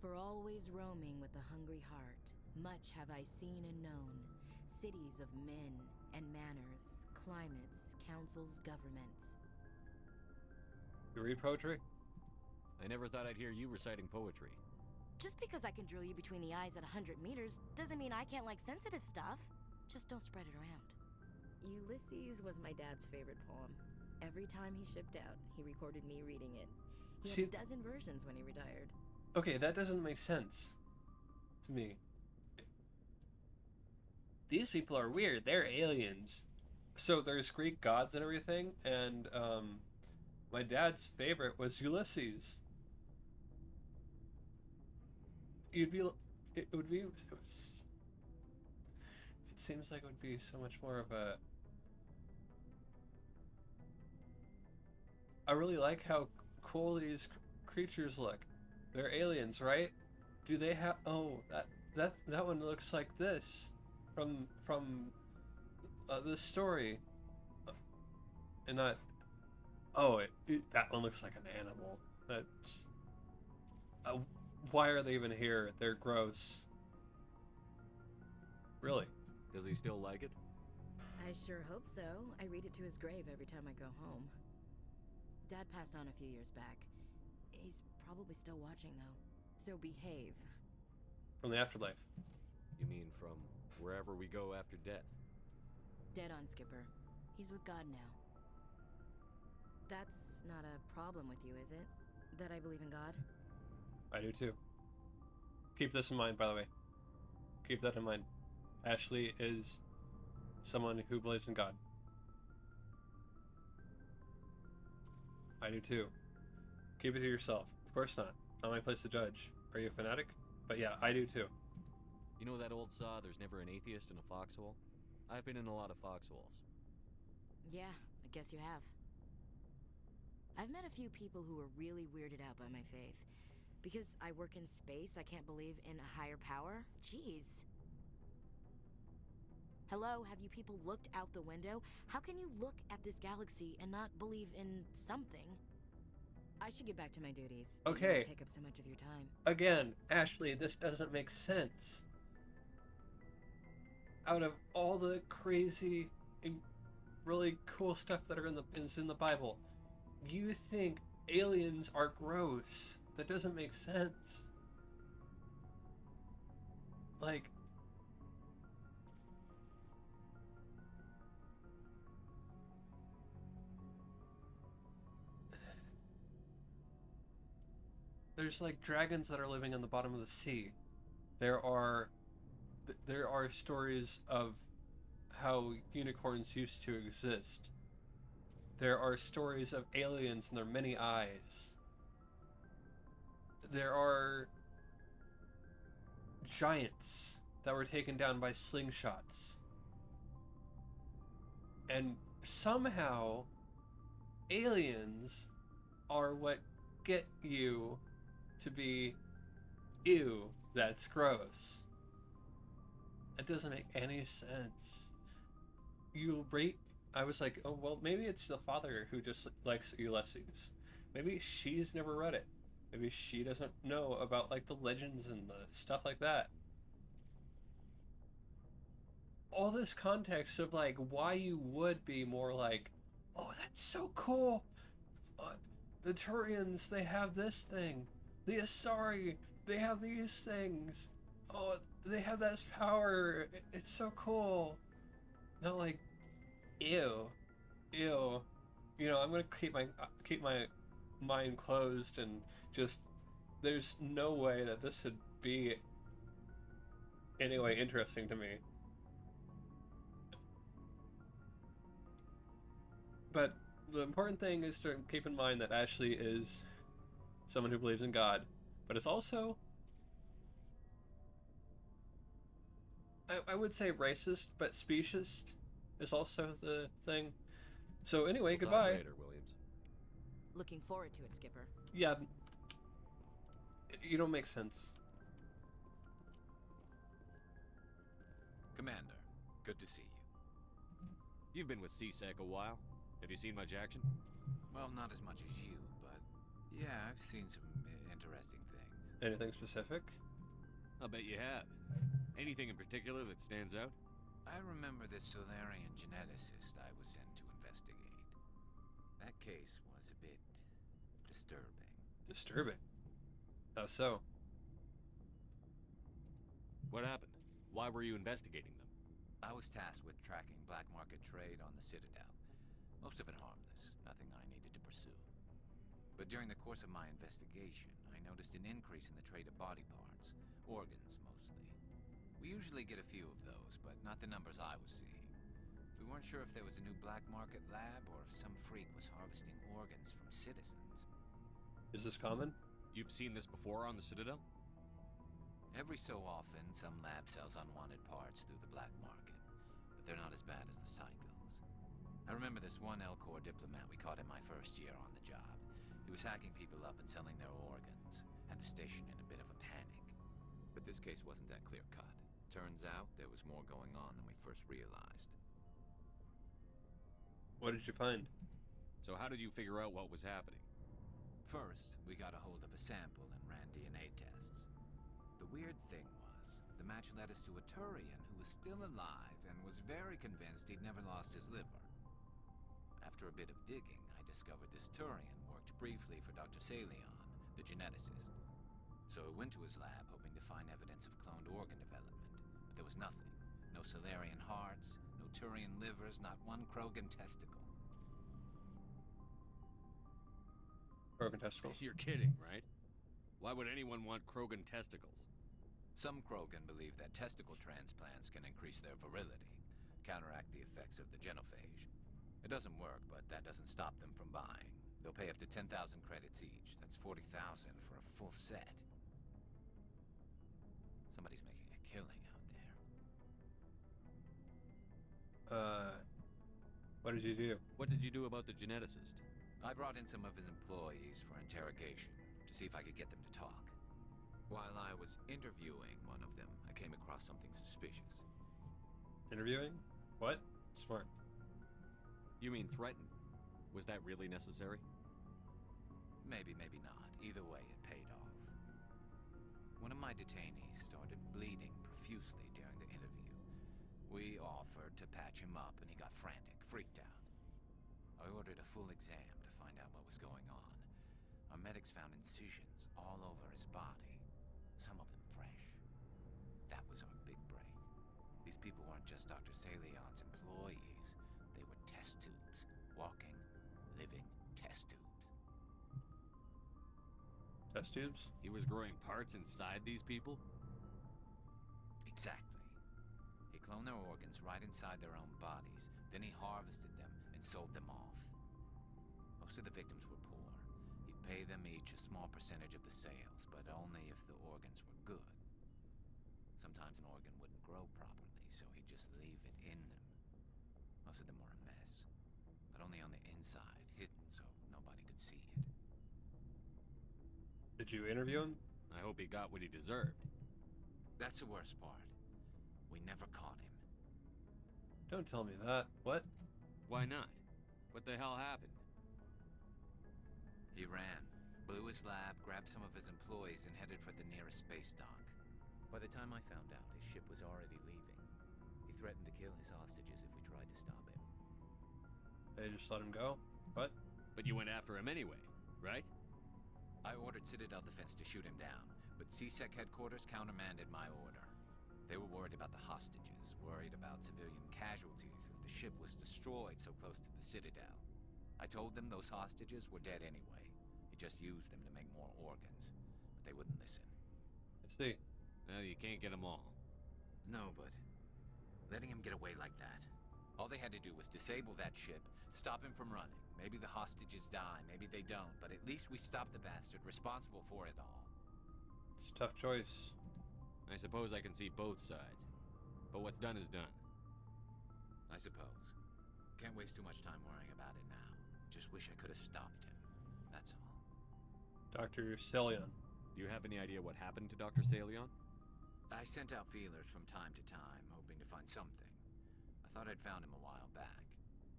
Speaker 21: For always roaming with a hungry heart, much have I seen and known, cities of men and manners, climates, councils, governments.
Speaker 1: You read poetry?
Speaker 3: I never thought I'd hear you reciting poetry.
Speaker 21: Just because I can drill you between the eyes at 100 meters doesn't mean I can't like sensitive stuff. Just don't spread it around. Ulysses was my dad's favorite poem. Every time he shipped out, he recorded me reading it. He had a dozen versions when he retired.
Speaker 1: Okay, that doesn't make sense to me. These people are weird. They're aliens. So there's Greek gods and everything, and my dad's favorite was Ulysses. It seems like it would be so much more of a... I really like how cool these creatures look. They're aliens, right? Do they have... Oh, that one looks like this from this story. And not... Oh, that one looks like an animal. That's... why are they even here? They're gross. Really?
Speaker 3: Does he still like it?
Speaker 21: I sure hope so. I read it to his grave every time I go home. Dad passed on a few years back. He's probably still watching, though. So behave.
Speaker 1: From the afterlife.
Speaker 3: You mean from wherever we go after death?
Speaker 21: Dead on, Skipper. He's with God now. That's not a problem with you, is it? That I believe in God?
Speaker 1: I do too. Keep this in mind, by the way. Keep that in mind. Ashley is someone who believes in God. I do too. Keep it to yourself. Of course not. Not my place to judge. Are you a fanatic? But yeah, I do too.
Speaker 3: You know that old saw, there's never an atheist in a foxhole? I've been in a lot of foxholes.
Speaker 21: Yeah, I guess you have. I've met a few people who are really weirded out by my faith. Because I work in space, I can't believe in a higher power? Jeez. Hello, have you people looked out the window? How can you look at this galaxy and not believe in something? I should get back to my duties.
Speaker 1: Okay.
Speaker 21: Take up so much of your time.
Speaker 1: Again, Ashley, this doesn't make sense. Out of all the crazy and really cool stuff that is in the Bible, you think aliens are gross. That doesn't make sense. Like, there's like dragons that are living on the bottom of the sea. There are stories of how unicorns used to exist. There are stories of aliens and their many eyes. There are giants that were taken down by slingshots. And somehow aliens are what get you to be, ew, that's gross. That doesn't make any sense. I was like, oh, well, maybe it's the father who just likes Ulysses. Maybe she's never read it. Maybe she doesn't know about, like, the legends and the stuff like that. All this context of, like, why you would be more like, oh, that's so cool. The Turians, they have this thing. the Asari, they have these things. Oh, they have this power. It's so cool. Not like, ew. You know, I'm gonna keep my mind closed and just. There's no way that this would be any way interesting to me. But the important thing is to keep in mind that Ashley is someone who believes in God, but it's also, I would say racist, but speciesist is also the thing. So anyway,
Speaker 3: We'll
Speaker 1: goodbye.
Speaker 3: talk later, Williams.
Speaker 21: Looking forward to it, Skipper.
Speaker 1: Yeah, you don't make sense.
Speaker 3: Commander, good to see you. You've been with CSEC a while. Have you seen much action?
Speaker 9: Well, not as much as you, but yeah, I've seen some interesting things.
Speaker 1: Anything specific?
Speaker 3: I'll bet you have. Anything in particular that stands out?
Speaker 9: I remember this Solarian geneticist I was sent to investigate. That case was a bit disturbing.
Speaker 1: Disturbing? How so?
Speaker 3: What happened? Why were you investigating them?
Speaker 9: I was tasked with tracking black market trade on the Citadel. Most of it harmless, nothing I needed to pursue. But during the course of my investigation, I noticed an increase in the trade of body parts, organs mostly. We usually get a few of those, but not the numbers I was seeing. We weren't sure if there was a new black market lab or if some freak was harvesting organs from citizens.
Speaker 1: Is this common?
Speaker 3: You've seen this before on the Citadel?
Speaker 9: Every so often, some lab sells unwanted parts through the black market, but they're not as bad as the Psychos. I remember this one Elcor diplomat we caught in my first year on the job. He was hacking people up and selling their organs. Had the station in a bit of a panic. But this case wasn't that clear-cut. Turns out there was more going on than we first realized.
Speaker 1: What did you find?
Speaker 3: So how did you figure out what was happening?
Speaker 9: First, we got a hold of a sample and ran DNA tests. The weird thing was, the match led us to a Turian who was still alive and was very convinced he'd never lost his liver. After a bit of digging, I discovered this Turian worked briefly for Dr. Salion, the geneticist. So I went to his lab hoping to find evidence of cloned organ development, but there was nothing. No Solarian hearts, no Turian livers, not one Krogan testicle.
Speaker 1: Krogan testicles?
Speaker 3: You're kidding, right? Why would anyone want Krogan testicles?
Speaker 9: Some Krogan believe that testicle transplants can increase their virility, counteract the effects of the genophage. It doesn't work, but that doesn't stop them from buying. They'll pay up to 10,000 credits each. That's 40,000 for a full set. Somebody's making a killing out there.
Speaker 1: What did you do?
Speaker 3: What did you do about the geneticist?
Speaker 9: I brought in some of his employees for interrogation, to see if I could get them to talk. While I was interviewing one of them, I came across something suspicious.
Speaker 1: Interviewing? What? Smart.
Speaker 3: You mean threatened? Was that really necessary?
Speaker 9: Maybe, maybe not. Either way, it paid off. One of my detainees started bleeding profusely during the interview. We offered to patch him up, and he got frantic, freaked out. I ordered a full exam to find out what was going on. Our medics found incisions all over his body, some of them fresh. That was our big break. These people weren't just Dr. Salion's employees. They were test tubes. Walking, living test tubes.
Speaker 1: Test tubes?
Speaker 3: He was growing parts inside these people?
Speaker 9: Exactly. He cloned their organs right inside their own bodies, then he harvested them and sold them off. Most of the victims were poor. He'd pay them each a small percentage of the sales, but only if the organs were good. Sometimes an organ wouldn't grow properly, so he'd just leave it in them. Most of them were a mess, but only on the inside, hidden so nobody could see it.
Speaker 1: Did you interview him?
Speaker 3: I hope he got what he deserved.
Speaker 9: That's the worst part. We never caught him.
Speaker 1: Don't tell me that. What?
Speaker 3: Why not? What the hell happened?
Speaker 9: He ran, blew his lab, grabbed some of his employees, and headed for the nearest space dock. By the time I found out, his ship was already leaving. He threatened to kill his hostages if we tried to stop him.
Speaker 1: They just let him go? What?
Speaker 3: But you went after him anyway, right?
Speaker 9: I ordered Citadel Defense to shoot him down, but CSEC headquarters countermanded my order. They were worried about the hostages, worried about civilian casualties if the ship was destroyed so close to the Citadel. I told them those hostages were dead anyway. He just used them to make more organs, but they wouldn't listen.
Speaker 1: I see.
Speaker 3: Well, you can't get them all.
Speaker 9: No, but letting him get away like that. All they had to do was disable that ship, stop him from running. Maybe the hostages die, maybe they don't, but at least we stopped the bastard responsible for it all.
Speaker 1: It's a tough choice.
Speaker 3: I suppose I can see both sides. But what's done is done.
Speaker 9: I suppose. Can't waste too much time worrying about it now. Just wish I could have stopped him. That's all.
Speaker 1: Dr. Salion.
Speaker 3: Do you have any idea what happened to Dr. Salion?
Speaker 9: I sent out feelers from time to time, hoping to find something. I thought I'd found him a while back.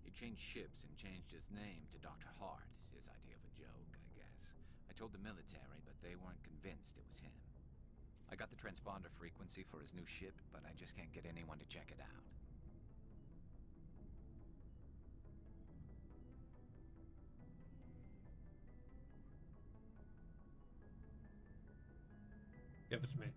Speaker 9: He changed ships and changed his name to Dr. Hart, his idea of a joke, I guess. I told the military, but they weren't convinced it was him. I got the transponder frequency for his new ship, but I just can't get anyone to check it out.
Speaker 1: Give it to me.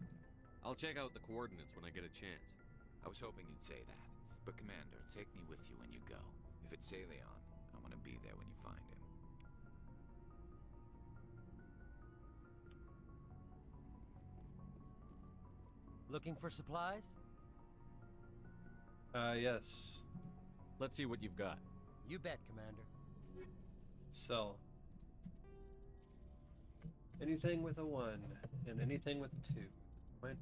Speaker 3: I'll check out the coordinates when I get a chance.
Speaker 9: I was hoping you'd say that. But Commander, take me with you when you go. If it's Salion, I want to be there when you find him.
Speaker 12: Looking for supplies?
Speaker 1: Yes.
Speaker 3: Let's see what you've got.
Speaker 12: You bet, Commander.
Speaker 1: Sell. Anything with a 1 and anything with a 2. Right?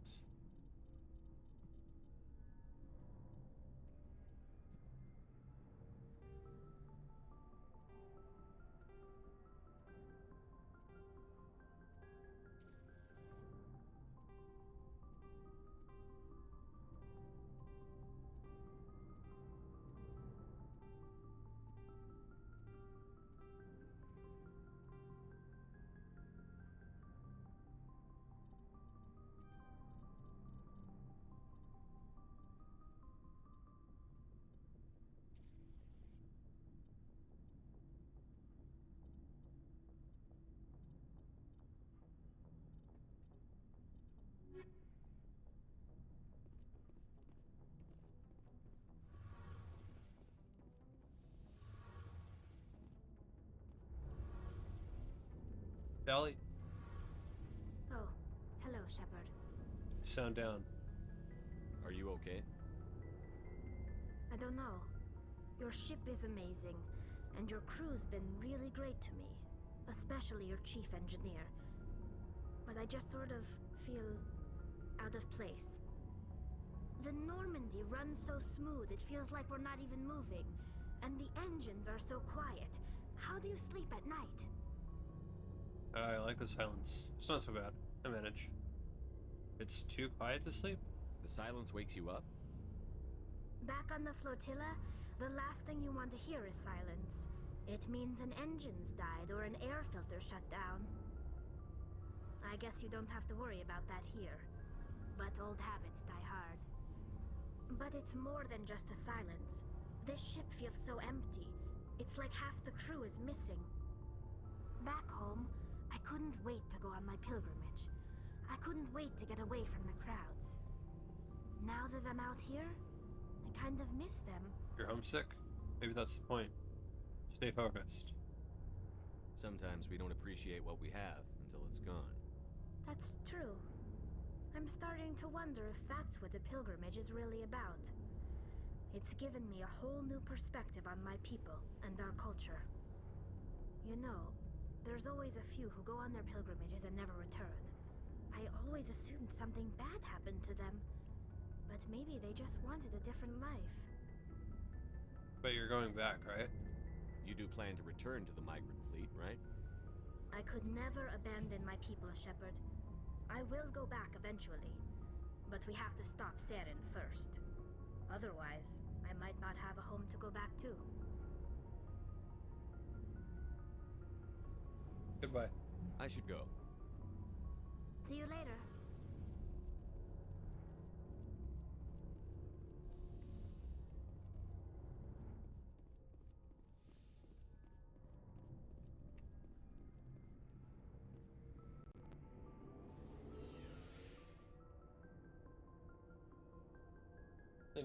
Speaker 1: Dali?
Speaker 4: Oh, hello, Shepard.
Speaker 1: Sound down.
Speaker 3: Are you okay?
Speaker 4: I don't know. Your ship is amazing, and your crew's been really great to me. Especially your chief engineer. But I just sort of feel out of place. The Normandy runs so smooth, it feels like we're not even moving. And the engines are so quiet. How do you sleep at night?
Speaker 1: I like the silence. It's not so bad. I manage. It's too quiet to sleep?
Speaker 3: The silence wakes you up?
Speaker 4: Back on the flotilla, the last thing you want to hear is silence. It means an engine's died or an air filter shut down. I guess you don't have to worry about that here. But old habits die hard. But it's more than just the silence. This ship feels so empty. It's like half the crew is missing. Back home, I couldn't wait to go on my pilgrimage. I couldn't wait to get away from the crowds. Now that I'm out here, I kind of miss them.
Speaker 1: You're homesick? Maybe that's the point. Stay focused.
Speaker 3: Sometimes we don't appreciate what we have until it's gone.
Speaker 4: That's true. I'm starting to wonder if that's what the pilgrimage is really about. It's given me a whole new perspective on my people and our culture. You know, there's always a few who go on their pilgrimages and never return. I always assumed something bad happened to them. But maybe they just wanted a different life.
Speaker 1: But you're going back, right?
Speaker 3: You do plan to return to the migrant fleet, right?
Speaker 4: I could never abandon my people, Shepard. I will go back eventually. But we have to stop Saren first. Otherwise, I might not have a home to go back to.
Speaker 1: Goodbye.
Speaker 3: I should go.
Speaker 4: See you later.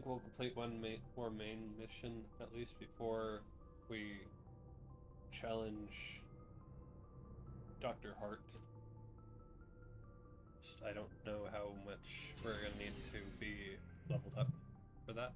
Speaker 1: think we'll complete one more main mission at least before we challenge Dr. Hart. I don't know how much we're gonna need to be leveled up for that.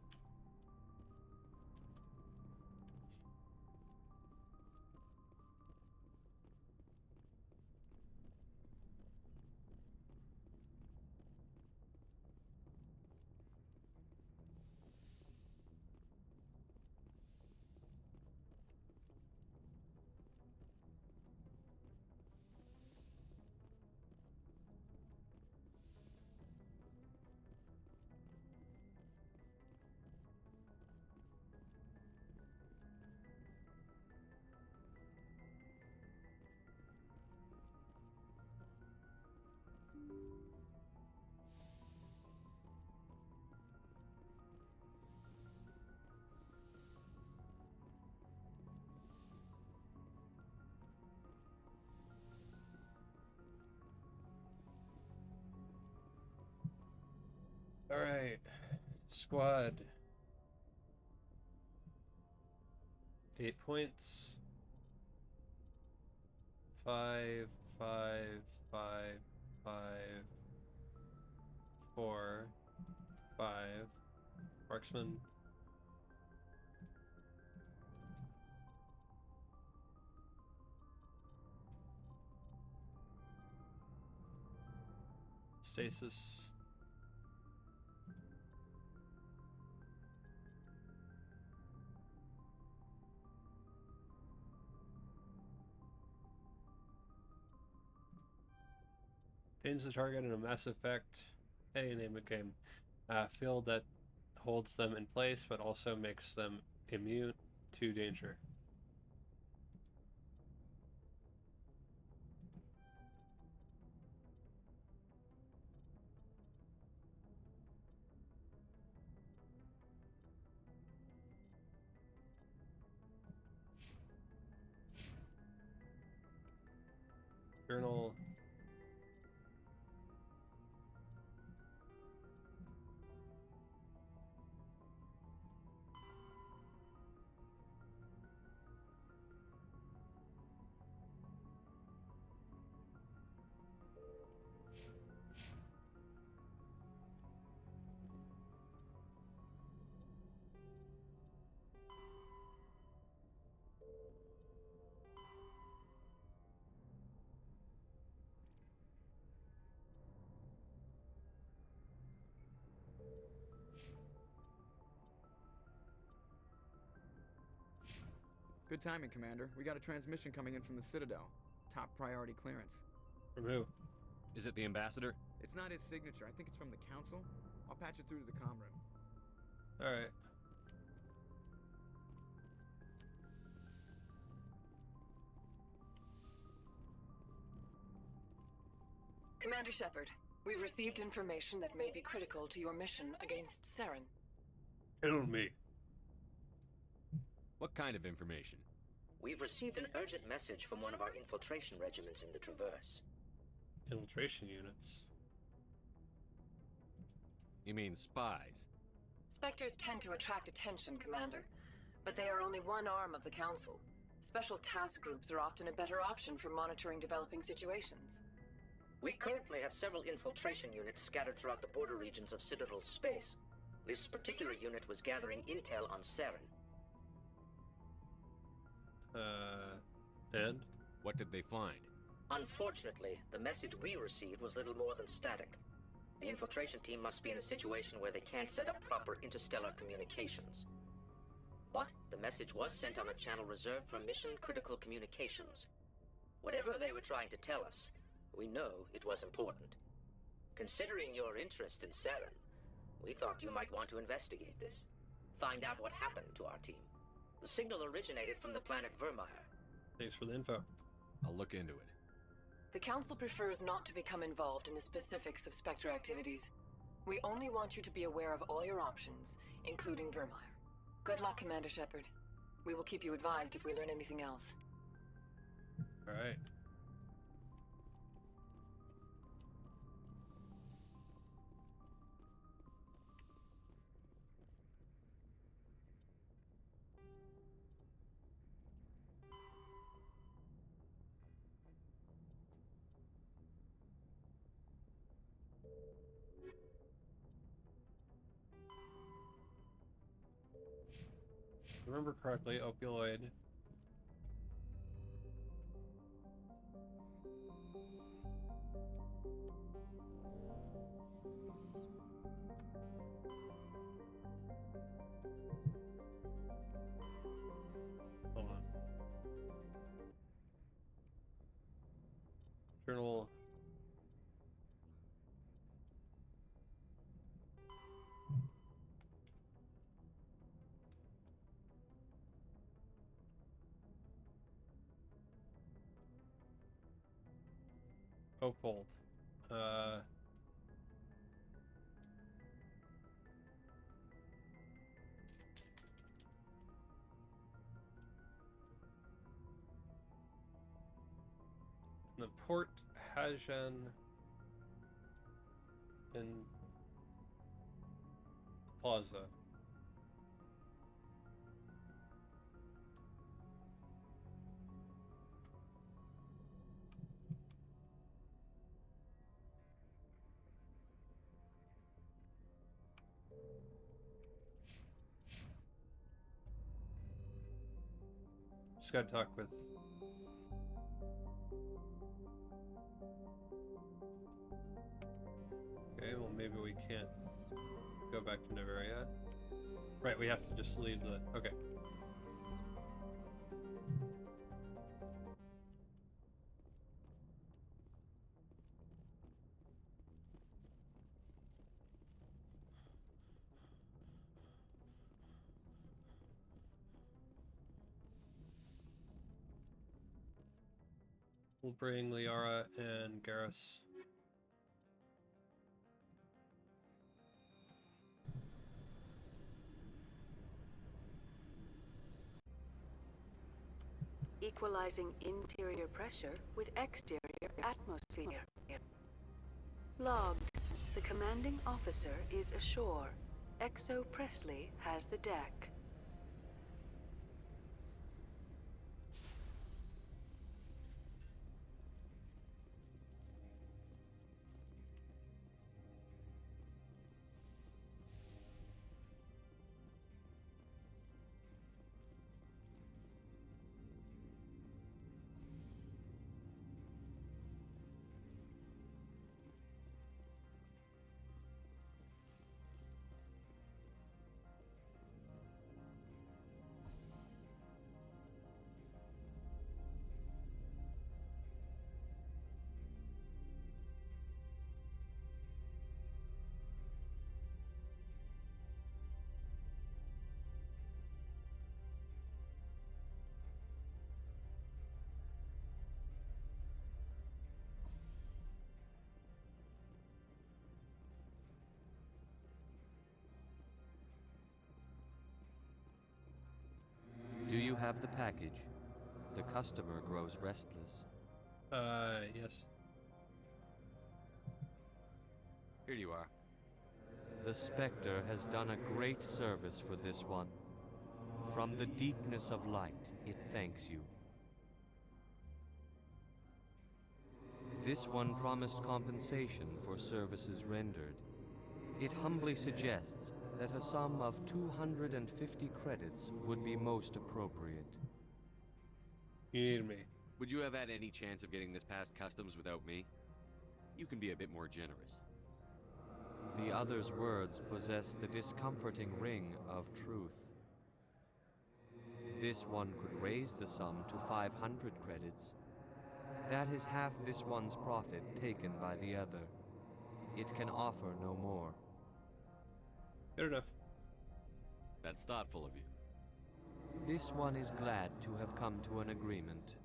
Speaker 1: Alright, squad. 8 points. 5, 5, 5, 5, 4, 5. Marksman. Stasis. Contains the target in a Mass Effect, name it game, field that holds them in place but also makes them immune to danger. Journal.
Speaker 8: Good timing, Commander. We got a transmission coming in from the Citadel. Top priority clearance.
Speaker 1: From who?
Speaker 3: Is it the Ambassador?
Speaker 8: It's not his signature. I think it's from the Council. I'll patch it through to the comm room.
Speaker 1: Alright.
Speaker 23: Commander Shepard, we've received information that may be critical to your mission against Saren.
Speaker 1: Tell me.
Speaker 3: What kind of information?
Speaker 14: We've received an urgent message from one of our infiltration regiments in the Traverse.
Speaker 1: Infiltration units?
Speaker 3: You mean spies?
Speaker 23: Spectres tend to attract attention, Commander, but they are only one arm of the Council. Special task groups are often a better option for monitoring developing situations.
Speaker 14: We currently have several infiltration units scattered throughout the border regions of Citadel space. This particular unit was gathering intel on Saren.
Speaker 1: And?
Speaker 3: What did they find?
Speaker 14: Unfortunately, the message we received was little more than static. The infiltration team must be in a situation where they can't set up proper interstellar communications. But the message was sent on a channel reserved for mission-critical communications. Whatever they were trying to tell us, we know it was important. Considering your interest in Saren, we thought you might want to investigate this. Find out what happened to our team. The signal originated from the planet Vermeer.
Speaker 1: Thanks for the info.
Speaker 3: I'll look into it.
Speaker 23: The Council prefers not to become involved in the specifics of Spectre activities. We only want you to be aware of all your options, including Vermeer. Good luck, Commander Shepard. We will keep you advised if we learn anything else.
Speaker 1: Alright. I remember correctly, opioid. Hold on. Journal. Opold. The Port Hajan in Plaza. Just gotta talk with okay, well maybe we can't go back to Neveria. Right, we have to just leave the okay. We'll bring Liara and Garrus.
Speaker 2: Equalizing interior pressure with exterior atmosphere. Logged. The commanding officer is ashore. Exo Presley has the deck.
Speaker 3: Do you have the package? The customer grows restless.
Speaker 1: Yes.
Speaker 3: Here you are. The Spectre has done a great service for this one. From the deepness of light, it thanks you. This one promised compensation for services rendered. It humbly suggests that a sum of 250 credits would be most appropriate.
Speaker 1: You need me.
Speaker 3: Would you have had any chance of getting this past customs without me? You can be a bit more generous. The other's words possess the discomforting ring of truth. This one could raise the sum to 500 credits. That is half this one's profit taken by the other. It can offer no more.
Speaker 1: Good enough.
Speaker 3: That's thoughtful of you. This one is glad to have come to an agreement.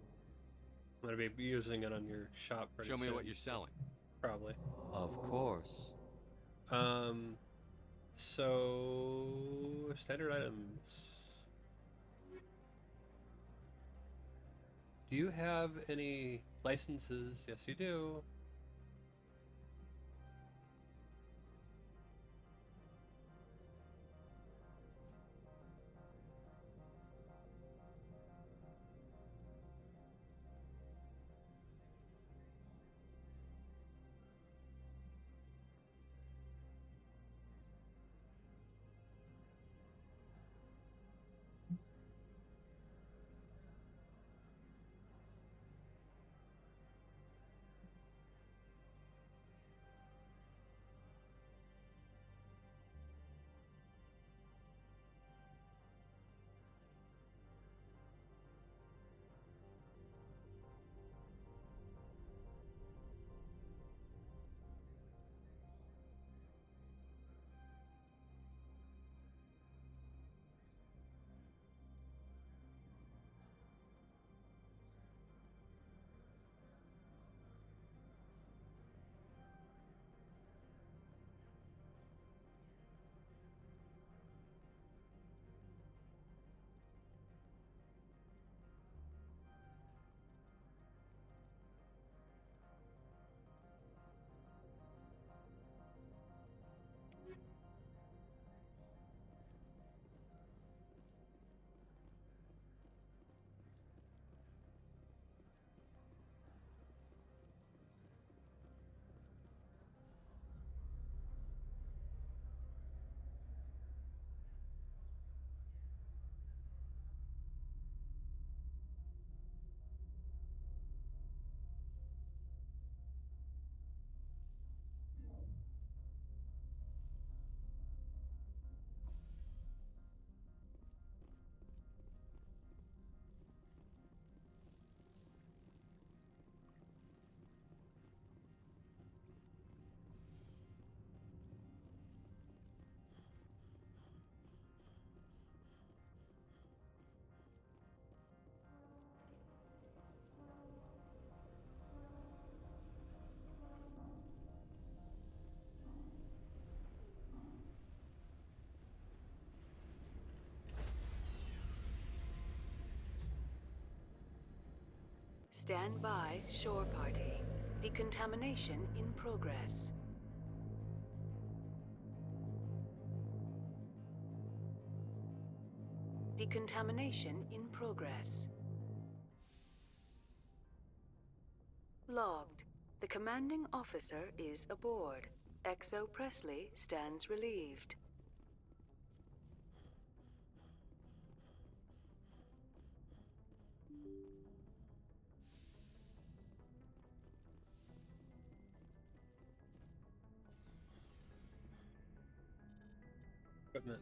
Speaker 1: I'm gonna be using it on your shop pretty
Speaker 3: Show me
Speaker 1: soon.
Speaker 3: what you're selling.
Speaker 1: Probably.
Speaker 3: Of course.
Speaker 1: So standard items. Do you have any licenses? Yes, you do.
Speaker 2: Stand by, shore party. Decontamination in progress. Decontamination in progress. Logged. The commanding officer is aboard. XO Presley stands relieved.
Speaker 1: Equipment.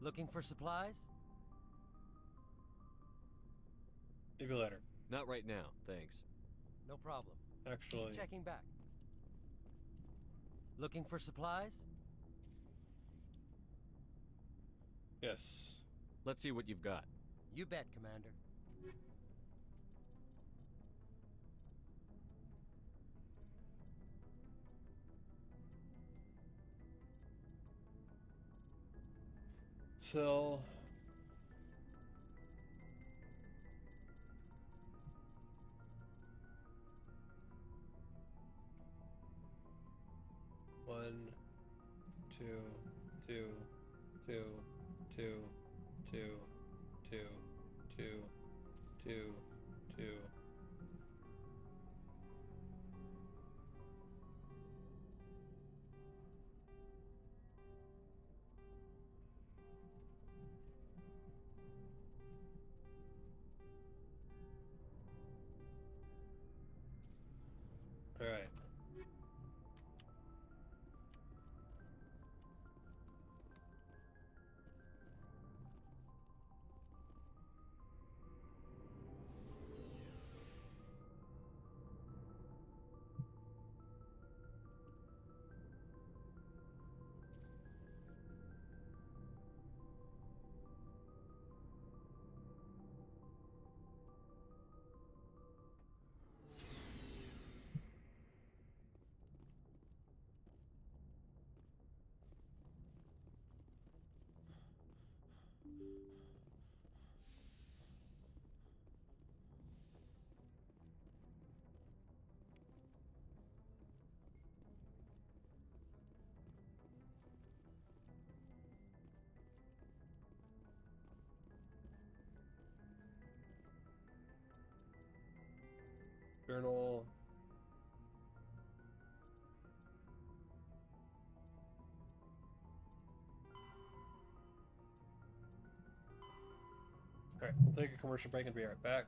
Speaker 12: Looking for supplies?
Speaker 1: Maybe later.
Speaker 3: Not right now, thanks.
Speaker 12: No problem.
Speaker 1: Actually.
Speaker 12: Keep checking back. Looking for supplies?
Speaker 1: Yes.
Speaker 3: Let's see what you've got.
Speaker 12: You bet, Commander.
Speaker 1: So one, two, two, two, two, two, two, two, two, two. All right. Alright, we'll take a commercial break and be right back.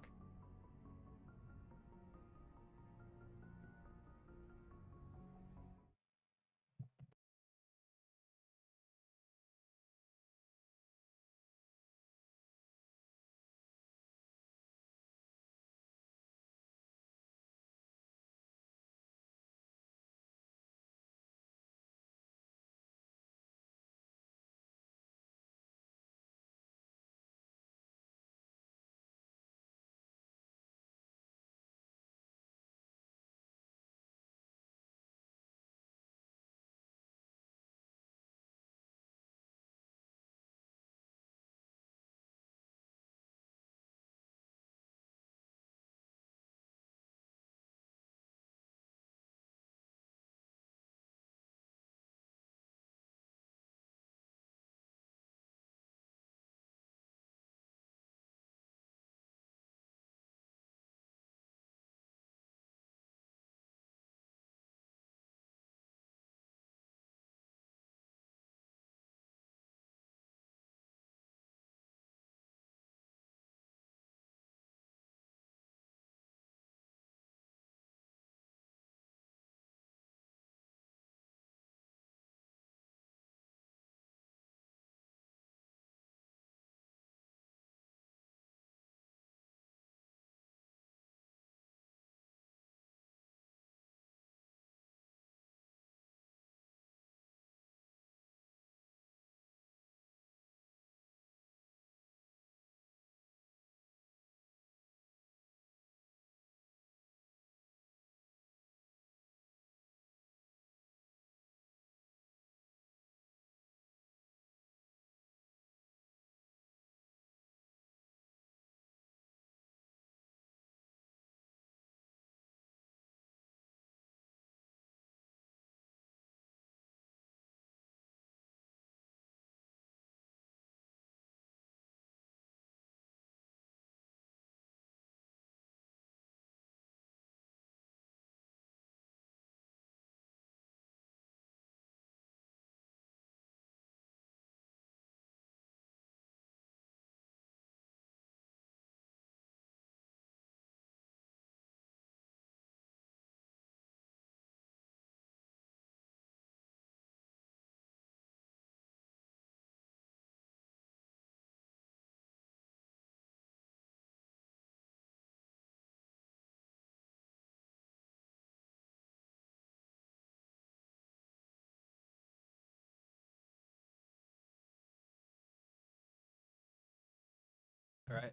Speaker 1: Alright.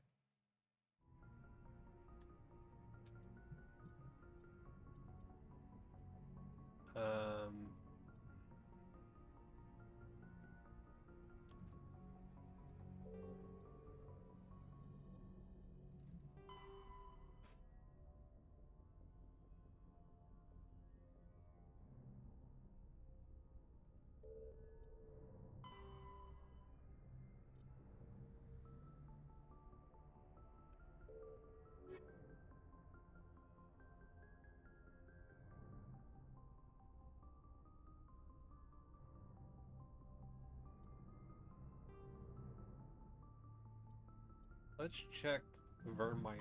Speaker 1: Let's check Vermeer.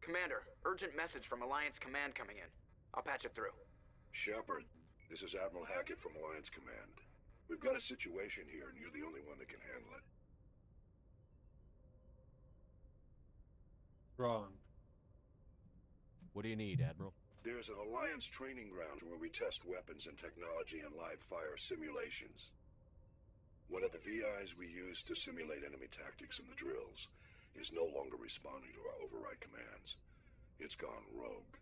Speaker 8: Commander, urgent message from Alliance Command coming in. I'll patch it through.
Speaker 7: Shepard, this is Admiral Hackett from Alliance Command. We've got a situation here, and you're the only one that can handle it.
Speaker 1: Wrong.
Speaker 15: What do you need, Admiral?
Speaker 7: There's an Alliance training ground where we test weapons and technology in live-fire simulations. One of the VIs we use to simulate enemy tactics in the drills is no longer responding to our override commands. It's gone rogue.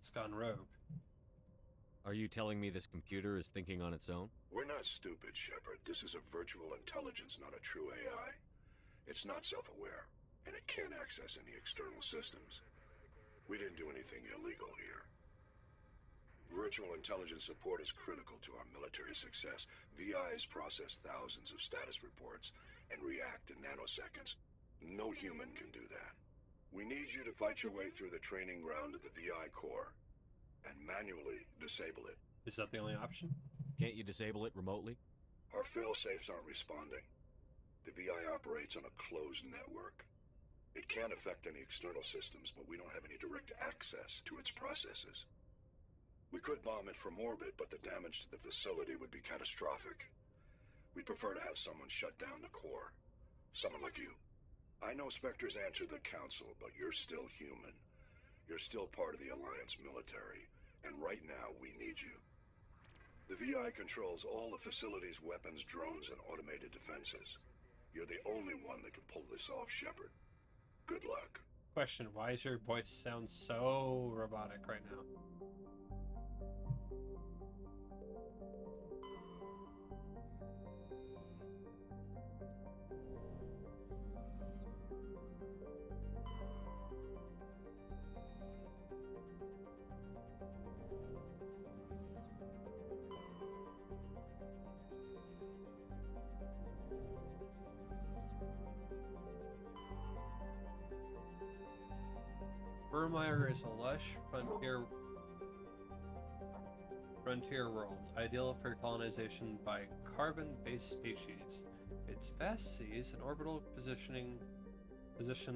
Speaker 1: It's gone rogue.
Speaker 15: Are you telling me this computer is thinking on its own?
Speaker 7: We're not stupid, Shepard. This is a virtual intelligence, not a true AI. It's not self-aware, and it can't access any external systems. We didn't do anything illegal here. Virtual intelligence support is critical to our military success. VIs process thousands of status reports and react in nanoseconds. No human can do that. We need you to fight your way through the training ground of the VI core and manually disable it.
Speaker 1: Is that the only option?
Speaker 15: Can't you disable it remotely?
Speaker 7: Our fail-safes aren't responding. The VI operates on a closed network. It can't affect any external systems, but we don't have any direct access to its processes. We could bomb it from orbit, but the damage to the facility would be catastrophic. We'd prefer to have someone shut down the core. Someone like you. I know Spectres answer the Council, but you're still human. You're still part of the Alliance military, and right now we need you. The VI controls all the facility's weapons, drones, and automated defenses. You're the only one that can pull this off, Shepard. Good luck.
Speaker 1: Question, why does your voice sound so robotic right now? Vermeer is a lush frontier world, ideal for colonization by carbon-based species. Its vast seas and orbital position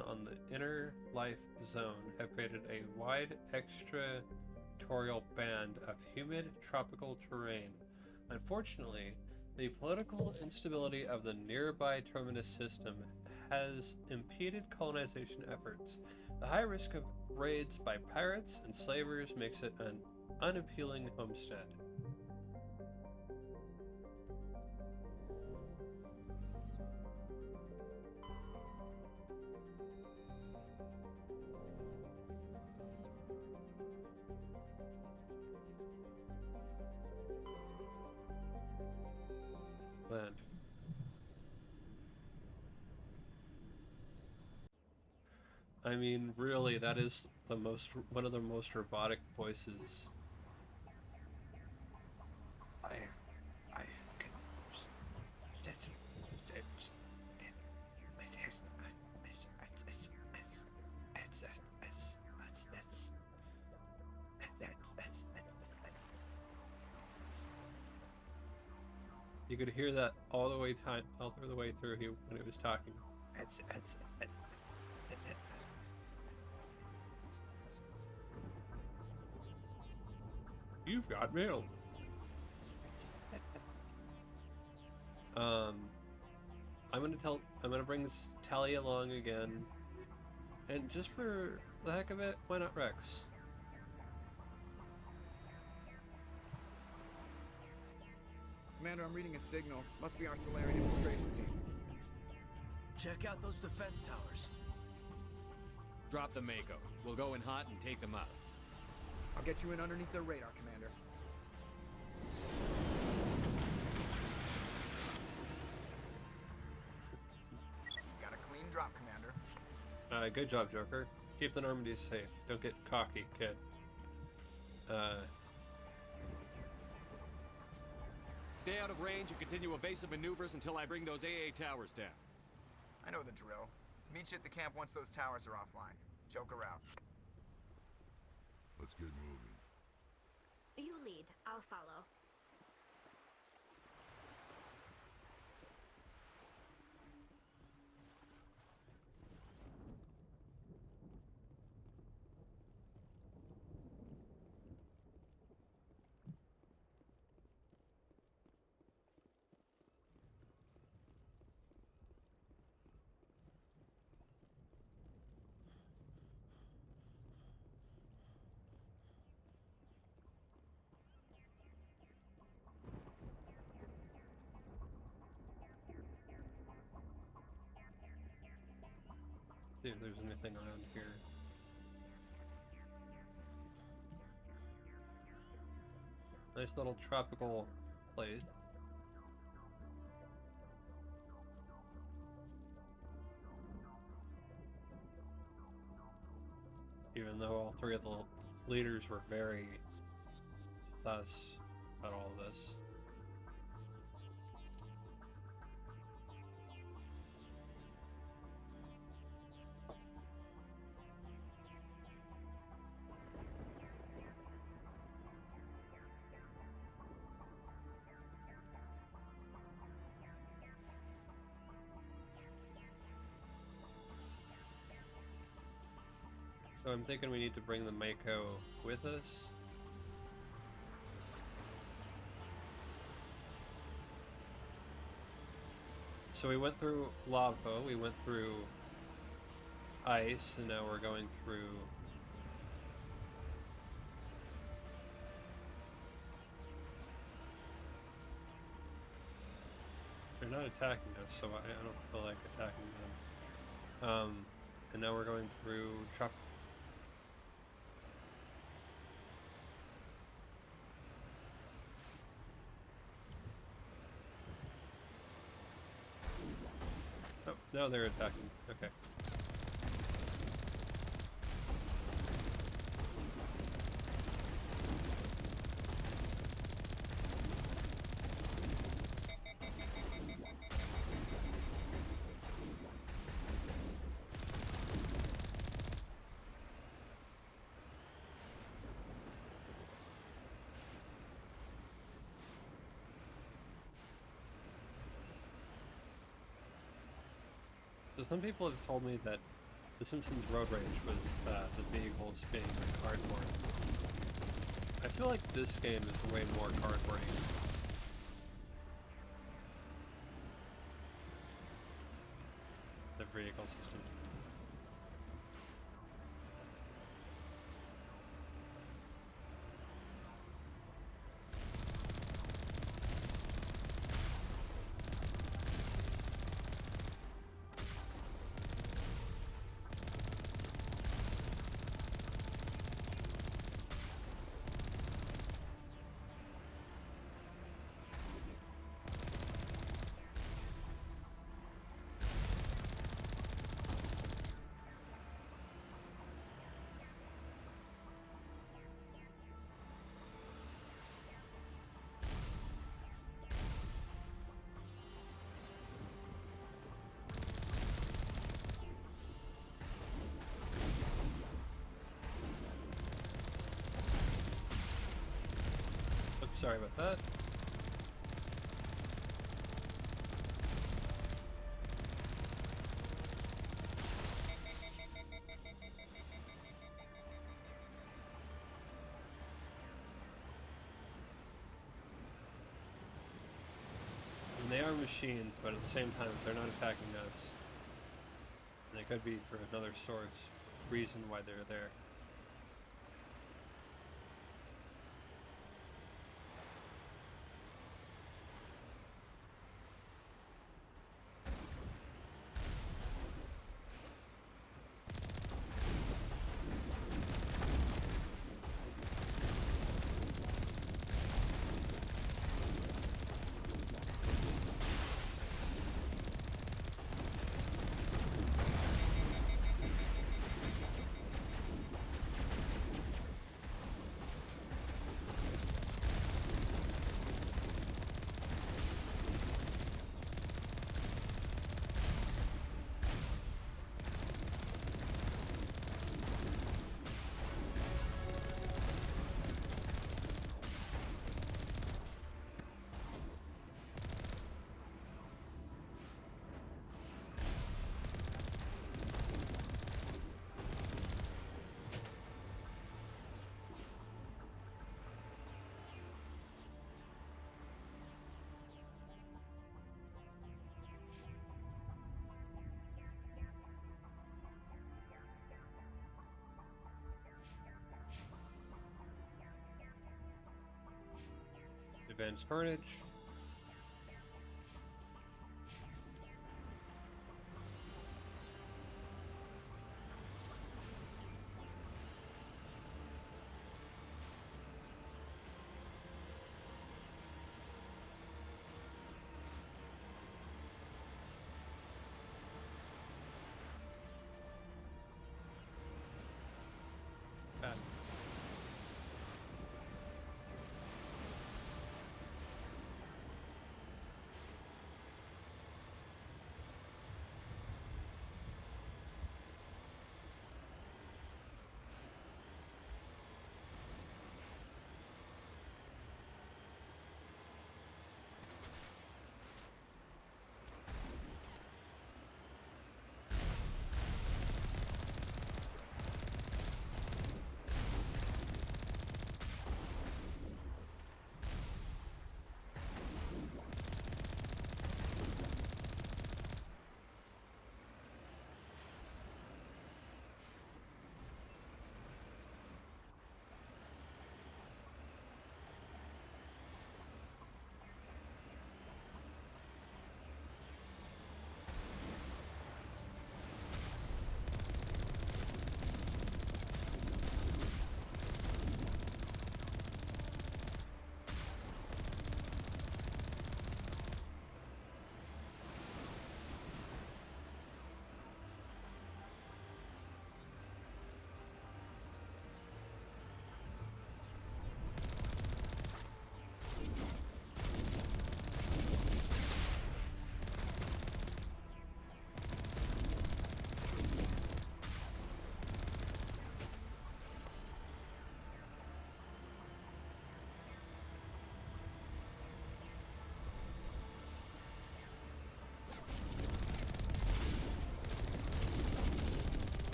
Speaker 1: on the inner life zone have created a wide extraterritorial band of humid tropical terrain. Unfortunately, the political instability of the nearby terminus system has impeded colonization efforts. The high risk of raids by pirates and slavers makes it an unappealing homestead. Land. I mean, really, that is one of the most robotic voices. You could hear that all the way through when he was talking. You've got mail. I'm gonna bring Tali along again, and just for the heck of it, why not Rex?
Speaker 8: Commander, I'm reading a signal. Must be our Solarian infiltration team.
Speaker 10: Check out those defense towers.
Speaker 15: Drop the Mako. We'll go in hot and take them out.
Speaker 8: I'll get you in underneath their radar, Commander. Got a clean drop, Commander.
Speaker 1: Good job, Joker. Keep the Normandy safe. Don't get cocky, kid.
Speaker 15: Stay out of range and continue evasive maneuvers until I bring those AA towers down.
Speaker 8: I know the drill. Meet you at the camp once those towers are offline. Joker out.
Speaker 7: Let's get moving.
Speaker 4: You lead. I'll follow.
Speaker 1: See if there's anything around here. Nice little tropical place. Even though all three of the leaders were very sus about all of this. So I'm thinking we need to bring the Mako with us. So we went through lava, we went through ice, and now we're going through they're not attacking us, so I don't feel like attacking them. And now we're going through Oh, now they're attacking. Okay. So some people have told me that The Simpsons Road Rage was the vehicles being like cardboard. I feel like this game is way more cardboardy. The vehicle system. Sorry about that. And they are machines, but at the same time, they're not attacking us. And they could be for another reason why they're there. Advanced Carnage.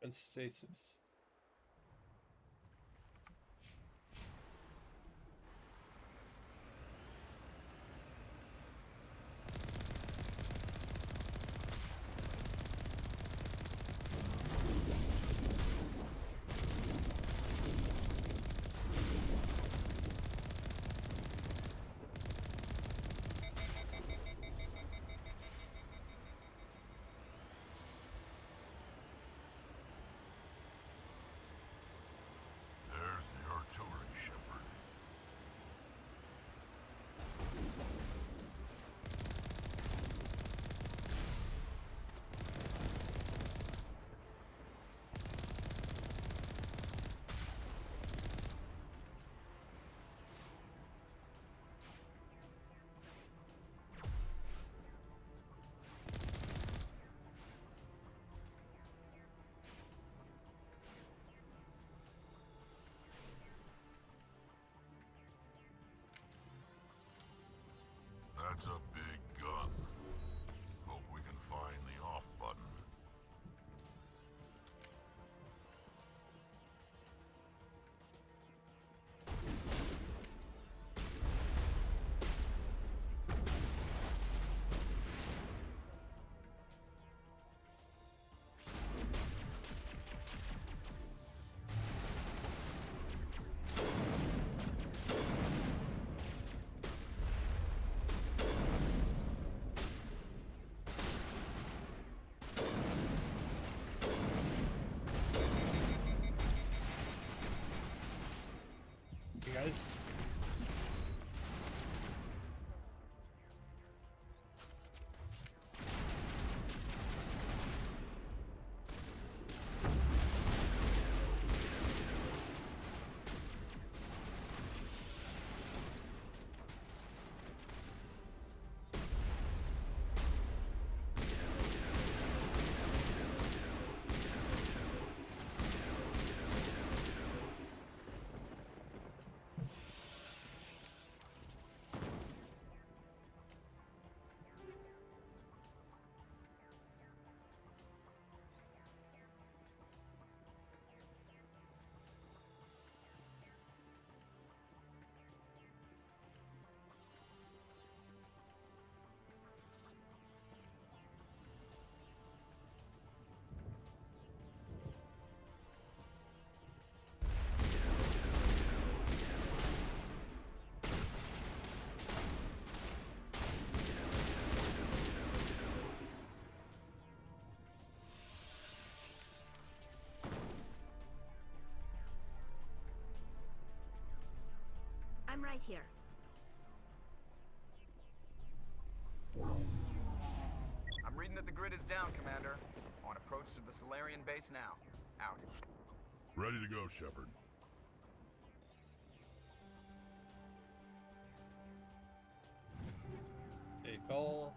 Speaker 1: and stasis.
Speaker 24: There's the artillery, Shepard. That's a big gun. Hope we can find the off button.
Speaker 1: You guys?
Speaker 4: I'm right here.
Speaker 8: I'm reading that the grid is down, Commander. On approach to the Solarian base now. Out.
Speaker 24: Ready to go, Shepard.
Speaker 1: A call.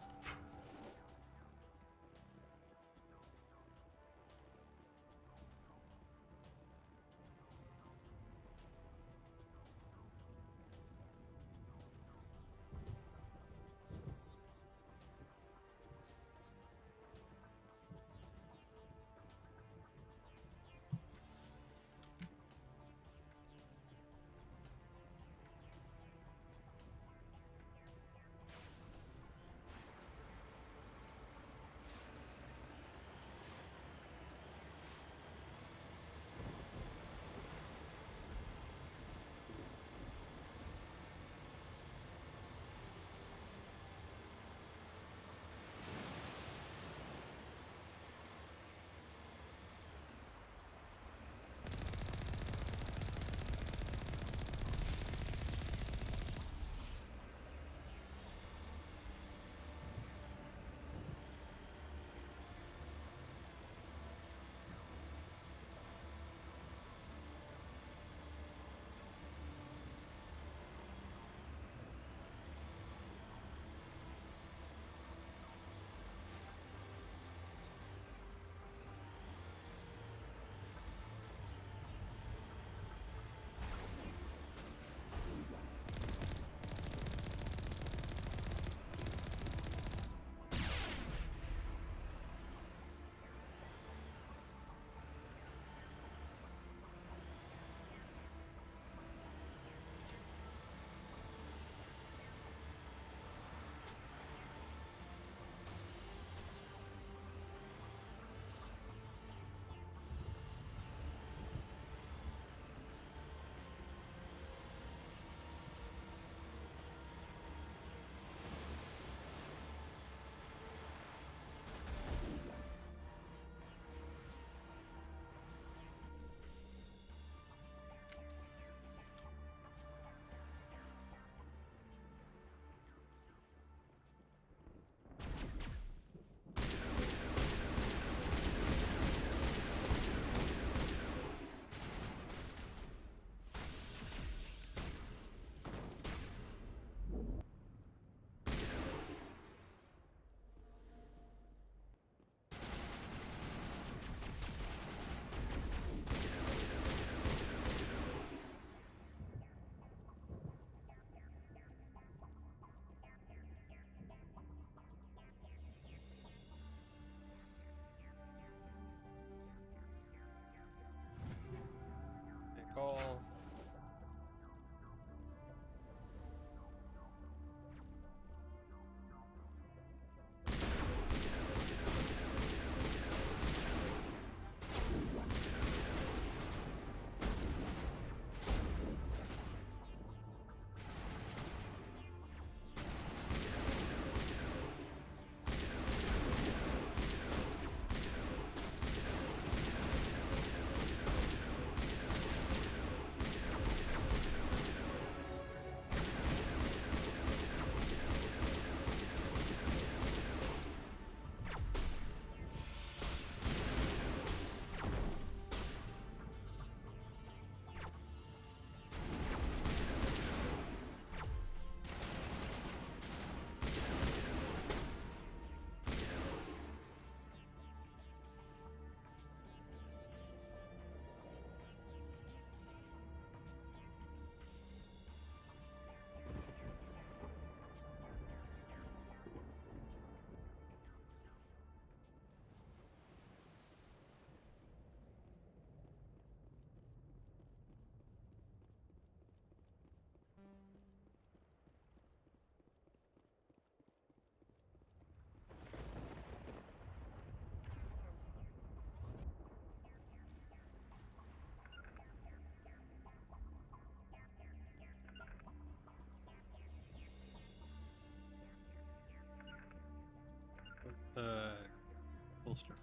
Speaker 1: holster.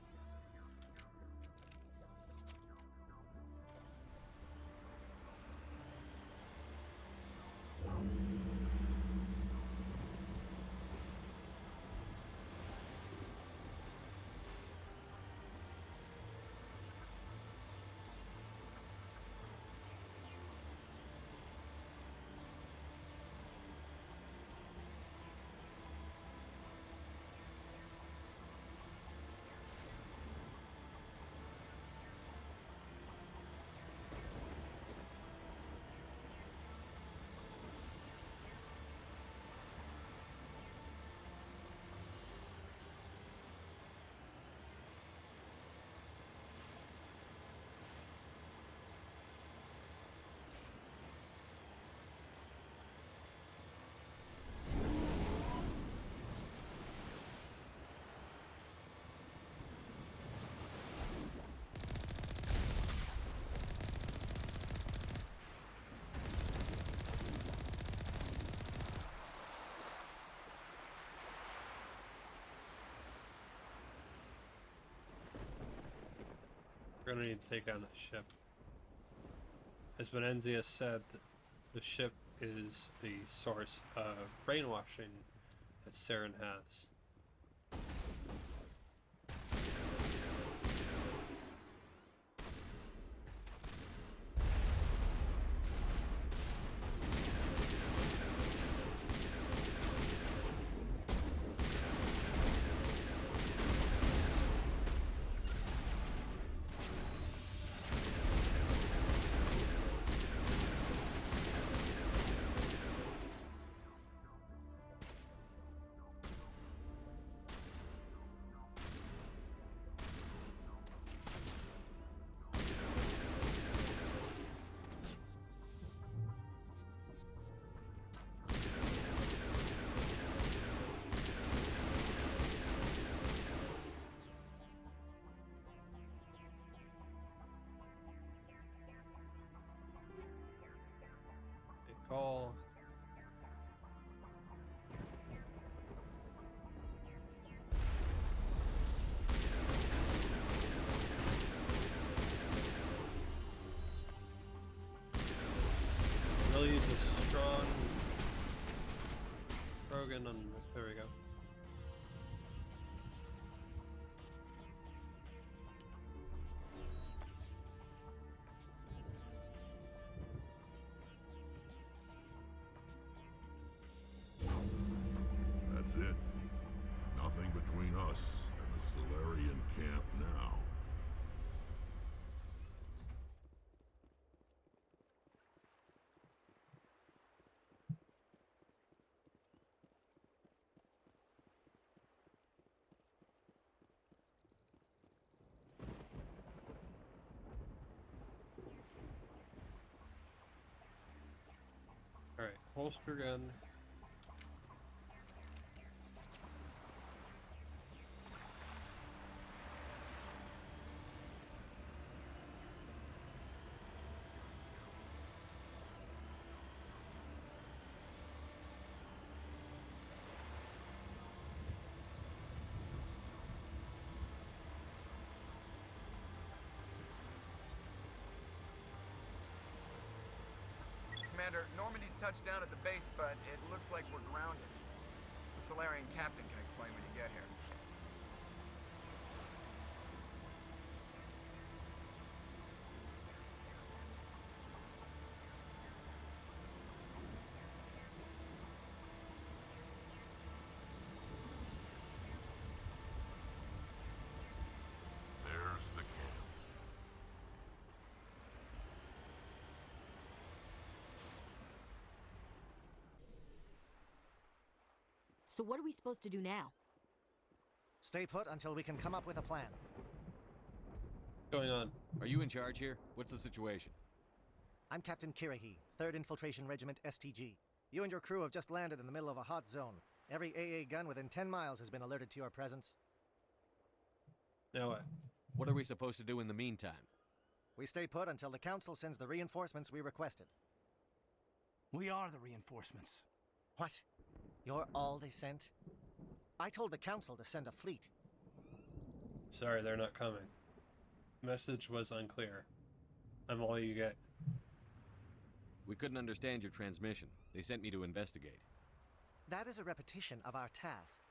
Speaker 1: We're gonna need to take on that ship. As Benenzia said, the ship is the source of brainwashing that Saren has. Call. Really use a strong Krogan on. There we go.
Speaker 6: That's it. Nothing between us and the Solarian camp now.
Speaker 1: Alright, holster gun.
Speaker 8: Commander, Normandy's touched down at the base, but it looks like we're grounded. The Solarian captain can explain when you get here.
Speaker 6: There's the camp.
Speaker 21: So what are we supposed to do now?
Speaker 16: Stay put until we can come up with a plan.
Speaker 1: What's going on?
Speaker 15: Are you in charge here? What's the situation?
Speaker 16: I'm Captain Kirahi, 3rd Infiltration Regiment STG. You and your crew have just landed in the middle of a hot zone. Every AA gun within 10 miles has been alerted to your presence.
Speaker 1: Now what?
Speaker 15: What are we supposed to do in the meantime?
Speaker 16: We stay put until the Council sends the reinforcements we requested.
Speaker 10: We are the reinforcements.
Speaker 16: What? You're all they sent? I told the Council to send a fleet.
Speaker 1: Sorry, they're not coming. Message was unclear. I'm all you get.
Speaker 15: We couldn't understand your transmission. They sent me to investigate.
Speaker 16: That is a repetition of our task.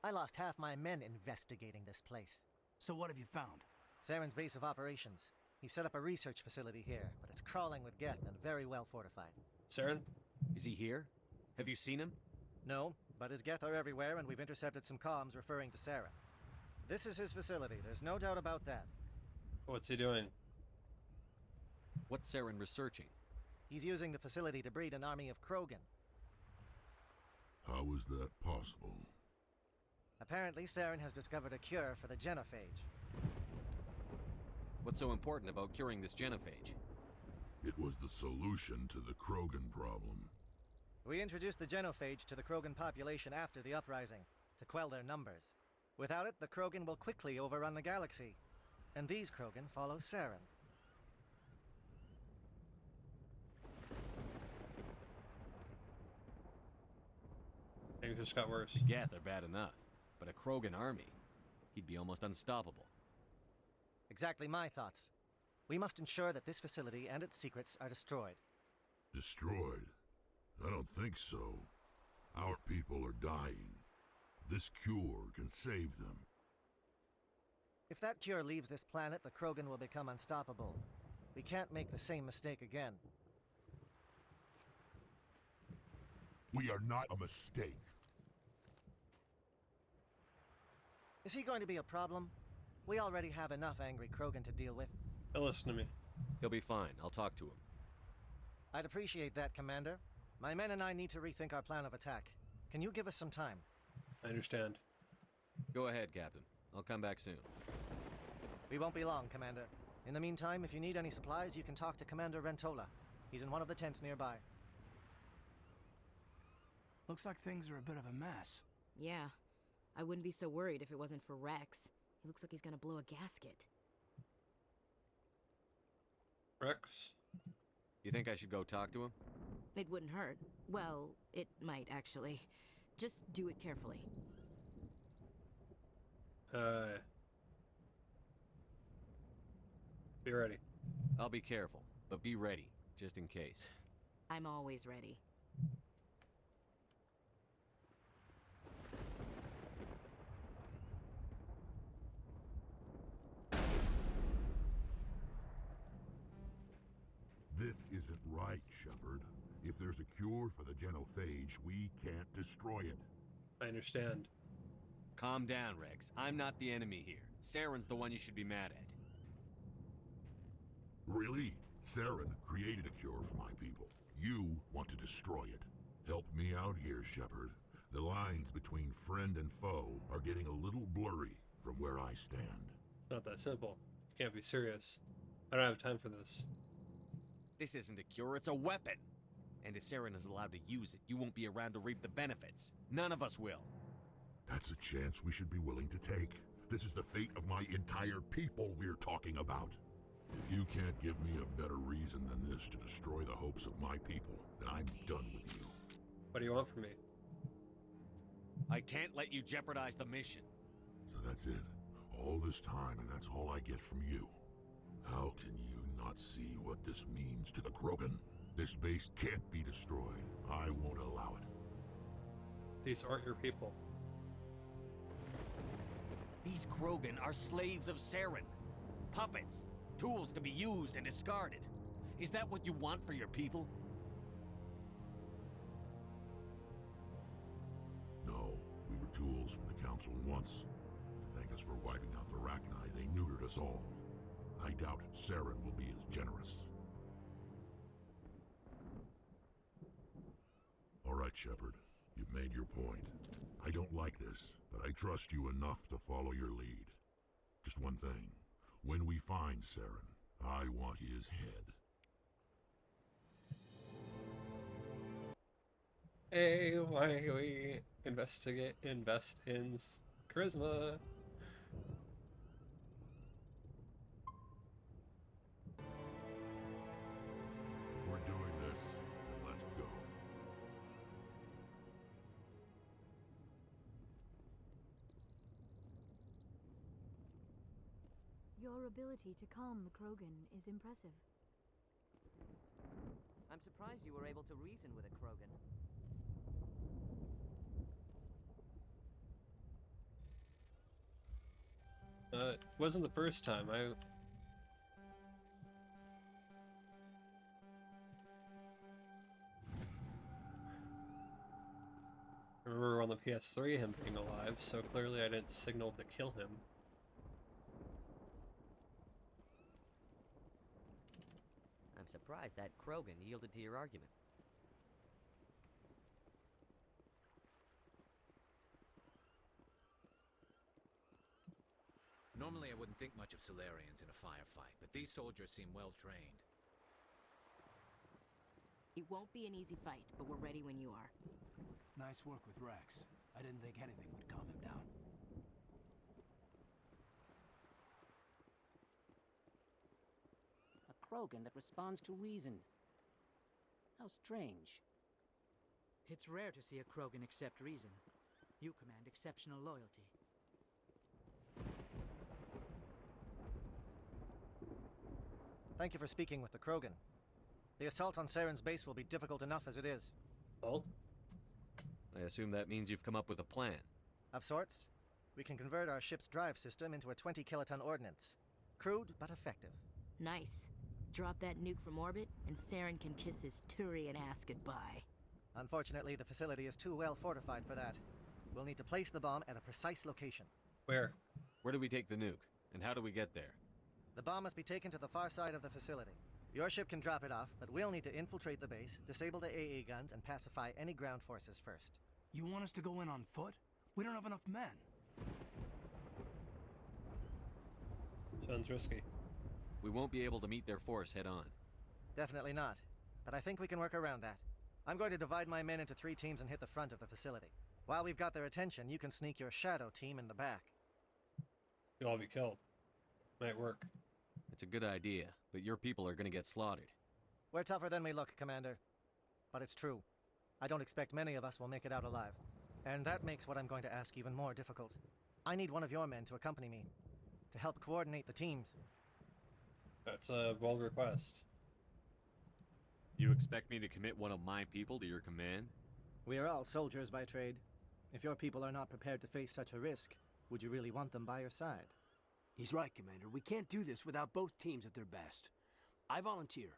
Speaker 16: I lost half my men investigating this place.
Speaker 10: So what have you found?
Speaker 16: Saren's base of operations. He set up a research facility here, but it's crawling with Geth and very well fortified.
Speaker 1: Saren?
Speaker 15: Is he here? Have you seen him?
Speaker 16: No, but his Geth are everywhere, and we've intercepted some comms referring to Saren. This is his facility, there's no doubt about that.
Speaker 1: What's he doing?
Speaker 15: What's Saren researching?
Speaker 16: He's using the facility to breed an army of Krogan.
Speaker 6: How is that possible?
Speaker 16: Apparently, Saren has discovered a cure for the genophage.
Speaker 15: What's so important about curing this genophage?
Speaker 6: It was the solution to the Krogan problem.
Speaker 16: We introduced the genophage to the Krogan population after the uprising, to quell their numbers. Without it, the Krogan will quickly overrun the galaxy. And these Krogan follow Saren.
Speaker 1: Things just got worse.
Speaker 15: The Geth are bad enough, but a Krogan army, he'd be almost unstoppable.
Speaker 16: Exactly my thoughts. We must ensure that this facility and its secrets are destroyed.
Speaker 6: Destroyed? I don't think so. Our people are dying. This cure can save them.
Speaker 16: If that cure leaves this planet, the Krogan will become unstoppable. We can't make the same mistake again.
Speaker 6: We are not a mistake.
Speaker 16: Is he going to be a problem? We already have enough angry Krogan to deal with.
Speaker 1: He'll listen to me.
Speaker 15: He'll be fine. I'll talk to him.
Speaker 16: I'd appreciate that, Commander. My men and I need to rethink our plan of attack. Can you give us some time?
Speaker 1: I understand.
Speaker 15: Go ahead, Captain. I'll come back soon.
Speaker 16: We won't be long, Commander. In the meantime, if you need any supplies, you can talk to Commander Rentola. He's in one of the tents nearby.
Speaker 10: Looks like things are a bit of a mess.
Speaker 21: Yeah. I wouldn't be so worried if it wasn't for Rex. He looks like he's gonna blow a gasket.
Speaker 1: Rex?
Speaker 15: You think I should go talk to him?
Speaker 21: It wouldn't hurt. Well, it might, actually. Just do it carefully.
Speaker 1: Be ready.
Speaker 15: I'll be careful, but be ready, just in case.
Speaker 21: I'm always ready.
Speaker 6: This isn't right, Shepard. If there's a cure for the genophage, we can't destroy it.
Speaker 1: I understand.
Speaker 15: Calm down, Rex. I'm not the enemy here. Saren's the one you should be mad at.
Speaker 6: Really? Saren created a cure for my people. You want to destroy it. Help me out here, Shepard. The lines between friend and foe are getting a little blurry from where I stand.
Speaker 1: It's not that simple. You can't be serious. I don't have time for this.
Speaker 15: This isn't a cure, it's a weapon! And if Saren is allowed to use it, you won't be around to reap the benefits. None of us will.
Speaker 6: That's a chance we should be willing to take. This is the fate of my entire people we're talking about. If you can't give me a better reason than this to destroy the hopes of my people, then I'm done with you.
Speaker 1: What do you want from me?
Speaker 15: I can't let you jeopardize the mission.
Speaker 6: So that's it. All this time, and that's all I get from you. How can you not see what this means to the Krogan? This base can't be destroyed. I won't allow it.
Speaker 1: These aren't your people.
Speaker 15: These Krogan are slaves of Saren. Puppets. Tools to be used and discarded. Is that what you want for your people?
Speaker 6: No, we were tools for the Council once. To thank us for wiping out the Rachni, they neutered us all. I doubt Saren will be as generous. All right, Shepard. You've made your point. I don't like this, but I trust you enough to follow your lead. Just one thing. When we find Saren, I want his head.
Speaker 1: Hey, why we invest in charisma?
Speaker 6: If we're doing this, then let's go.
Speaker 5: your ability to calm the Krogan is impressive.
Speaker 17: I'm surprised you were able to reason with a Krogan.
Speaker 1: It wasn't the first time. I remember on the PS3 him being alive, so clearly I didn't signal to kill him.
Speaker 18: I'm surprised that Krogan yielded to your argument.
Speaker 9: Normally I wouldn't think much of Solarians in a firefight, but these soldiers seem well trained.
Speaker 21: It won't be an easy fight, but we're ready when you are.
Speaker 10: Nice work with Rex. I didn't think anything would calm him down.
Speaker 19: A Krogan that responds to reason. How strange.
Speaker 20: It's rare to see a Krogan accept reason. You command exceptional loyalty.
Speaker 16: Thank you for speaking with the Krogan. The assault on Saren's base will be difficult enough as it is.
Speaker 1: Oh?
Speaker 3: I assume that means you've come up with a plan.
Speaker 16: Of sorts. We can convert our ship's drive system into a 20-kiloton ordnance. Crude, but effective.
Speaker 21: Nice. Drop that nuke from orbit, and Saren can kiss his Turian ass goodbye.
Speaker 16: Unfortunately, the facility is too well fortified for that. We'll need to place the bomb at a precise location.
Speaker 1: Where?
Speaker 3: Where do we take the nuke? And how do we get there?
Speaker 16: The bomb must be taken to the far side of the facility. Your ship can drop it off, but we'll need to infiltrate the base, disable the AA guns, and pacify any ground forces first.
Speaker 10: You want us to go in on foot? We don't have enough men.
Speaker 1: Sounds risky.
Speaker 3: We won't be able to meet their force head on.
Speaker 16: Definitely not. But I think we can work around that. I'm going to divide my men into 3 teams and hit the front of the facility. While we've got their attention, you can sneak your shadow team in the back.
Speaker 1: You'll all be killed. Might work.
Speaker 3: It's a good idea, but your people are gonna get slaughtered.
Speaker 16: We're tougher than we look, Commander. But it's true. I don't expect many of us will make it out alive. And that makes what I'm going to ask even more difficult. I need one of your men to accompany me, to help coordinate the teams.
Speaker 1: That's a bold request.
Speaker 3: You expect me to commit one of my people to your command?
Speaker 16: We are all soldiers by trade. If your people are not prepared to face such a risk, would you really want them by your side?
Speaker 10: He's right, Commander. We can't do this without both teams at their best. I volunteer.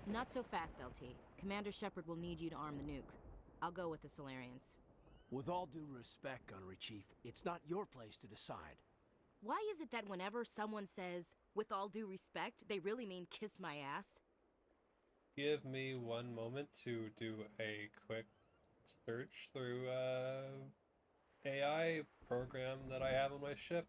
Speaker 21: Not so fast, LT. Commander Shepard will need you to arm the nuke. I'll go with the Solarians.
Speaker 10: With all due respect, Gunnery Chief, it's not your place to decide.
Speaker 21: Why is it that whenever someone says, with all due respect, they really mean kiss my ass?
Speaker 1: Give me one moment to do a quick search through AI program that I have on my ship.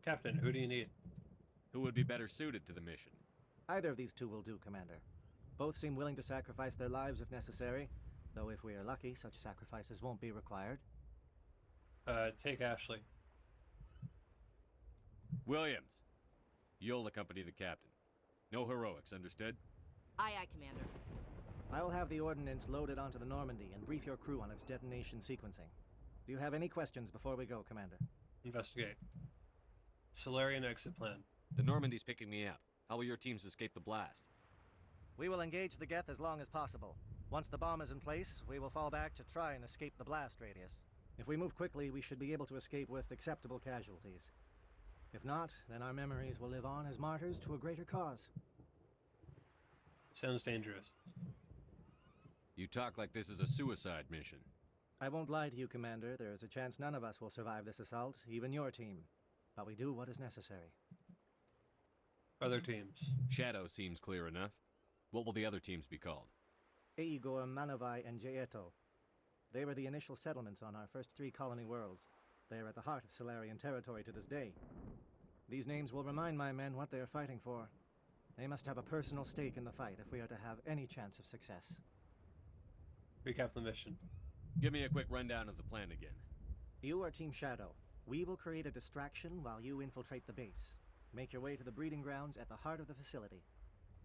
Speaker 1: Captain, who do you need?
Speaker 15: Who would be better suited to the mission?
Speaker 16: Either of these two will do, Commander. Both seem willing to sacrifice their lives if necessary, though if we are lucky, such sacrifices won't be required.
Speaker 1: Take Ashley.
Speaker 15: Williams, you'll accompany the captain. No heroics, understood?
Speaker 21: Aye, aye, Commander.
Speaker 16: I will have the ordnance loaded onto the Normandy and brief your crew on its detonation sequencing. Do you have any questions before we go, Commander?
Speaker 1: Investigate. Solarian exit plan.
Speaker 15: The Normandy's picking me up. How will your teams escape the blast?
Speaker 16: We will engage the Geth as long as possible. Once the bomb is in place, we will fall back to try and escape the blast radius. If we move quickly, we should be able to escape with acceptable casualties. If not, then our memories will live on as martyrs to a greater cause.
Speaker 1: Sounds dangerous.
Speaker 15: You talk like this is a suicide mission.
Speaker 16: I won't lie to you, Commander. There is a chance none of us will survive this assault, even your team. But we do what is necessary.
Speaker 1: Other teams.
Speaker 15: Shadow seems clear enough. What will the other teams be called?
Speaker 16: Igor, Manavai, and Jaeto. They were the initial settlements on our first 3 colony worlds. They are at the heart of Solarian territory to this day. These names will remind my men what they are fighting for. They must have a personal stake in the fight if we are to have any chance of success.
Speaker 1: Recap the mission.
Speaker 15: Give me a quick rundown of the plan again.
Speaker 16: You are Team Shadow. We will create a distraction while you infiltrate the base. Make your way to the breeding grounds at the heart of the facility.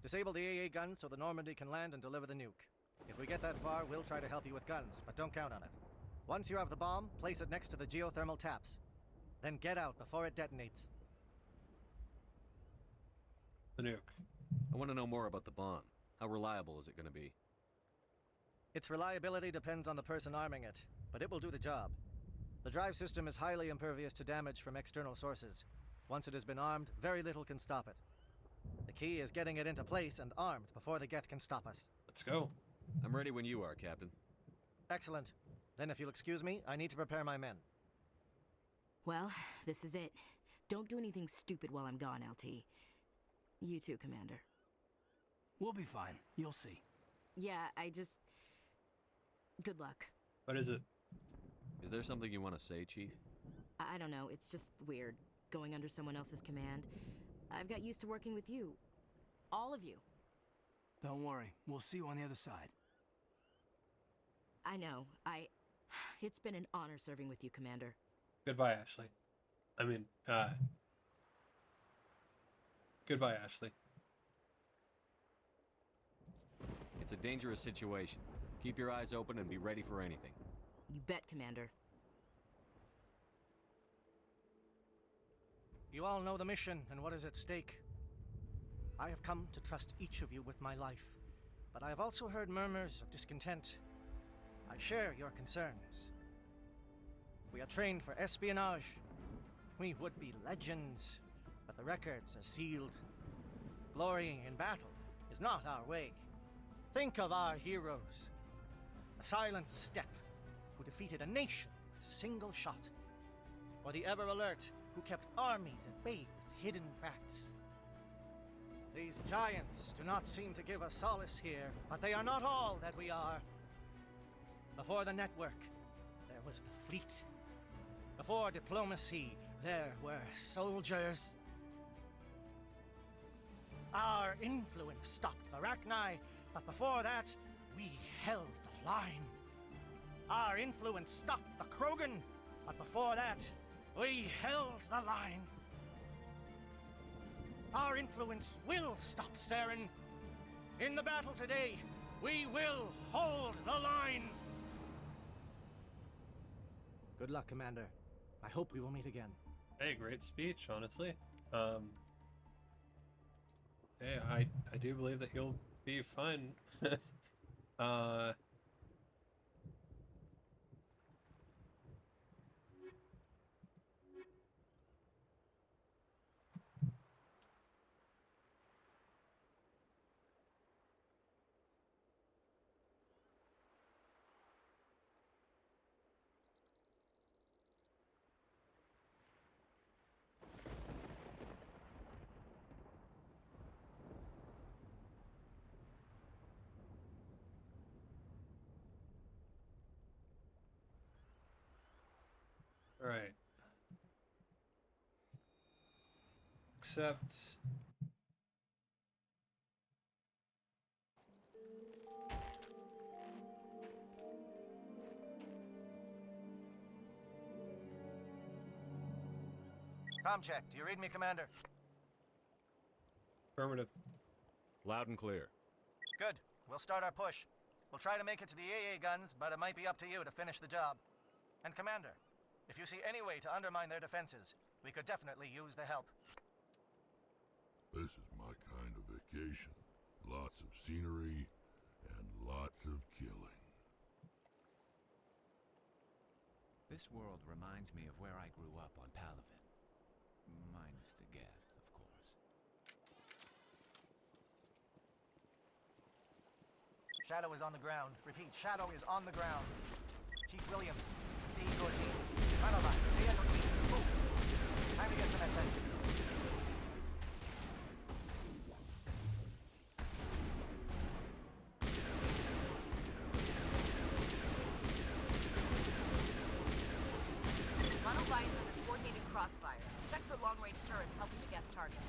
Speaker 16: Disable the AA guns so the Normandy can land and deliver the nuke. If we get that far, we'll try to help you with guns, but don't count on it. Once you have the bomb, place it next to the geothermal taps. Then get out before it detonates.
Speaker 1: The nuke.
Speaker 15: I want to know more about the bomb. How reliable is it going to be?
Speaker 16: Its reliability depends on the person arming it, but it will do the job. The drive system is highly impervious to damage from external sources. Once it has been armed, very little can stop it. The key is getting it into place and armed before the Geth can stop us.
Speaker 1: Let's go.
Speaker 15: I'm ready when you are, Captain.
Speaker 16: Excellent. Then if you'll excuse me, I need to prepare my men.
Speaker 21: Well, this is it. Don't do anything stupid while I'm gone, LT. You too, Commander.
Speaker 10: We'll be fine. You'll see.
Speaker 21: Yeah, good luck.
Speaker 1: What is it?
Speaker 15: Is there something you want to say, Chief?
Speaker 21: I don't know, it's just weird, going under someone else's command. I've got used to working with you. All of you.
Speaker 10: Don't worry, we'll see you on the other side.
Speaker 21: I know, It's been an honor serving with you, Commander.
Speaker 1: Goodbye, Ashley. Goodbye, Ashley.
Speaker 15: It's a dangerous situation. Keep your eyes open and be ready for anything.
Speaker 21: You bet, Commander.
Speaker 16: You all know the mission and what is at stake. I have come to trust each of you with my life, but I have also heard murmurs of discontent. I share your concerns. We are trained for espionage. We would be legends, but the records are sealed. Glorying in battle is not our way. Think of our heroes. The Silent Steppe, who defeated a nation with a single shot. Or the Ever Alert, who kept armies at bay with hidden facts. These giants do not seem to give us solace here, but they are not all that we are. Before the network, there was the fleet. Before diplomacy, there were soldiers. Our influence stopped the Rachni, but before that, we held the line. Our influence stopped the Krogan, but before that, we held the line. Our influence will stop Saren. In the battle today, we will hold the line. Good luck, Commander. I hope we will meet again.
Speaker 1: Hey, great speech, honestly. Hey, I do believe that you'll be fine. All right. accept.
Speaker 16: Com check. Do you read me, Commander?
Speaker 1: Affirmative.
Speaker 11: Loud and clear.
Speaker 16: Good. We'll start our push. We'll try to make it to the AA guns, but it might be up to you to finish the job. And Commander, if you see any way to undermine their defenses, we could definitely use the help.
Speaker 6: This is my kind of vacation. Lots of scenery and lots of killing.
Speaker 9: This world reminds me of where I grew up on Palaven. Minus the Geth, of course.
Speaker 16: Shadow is on the ground. Repeat, Shadow is on the ground. Chief Williams, D your team. Manova, D your team. Move. Time to get some attention.
Speaker 21: Manova is under coordinated crossfire. Check for long-range turrets helping the Geth target.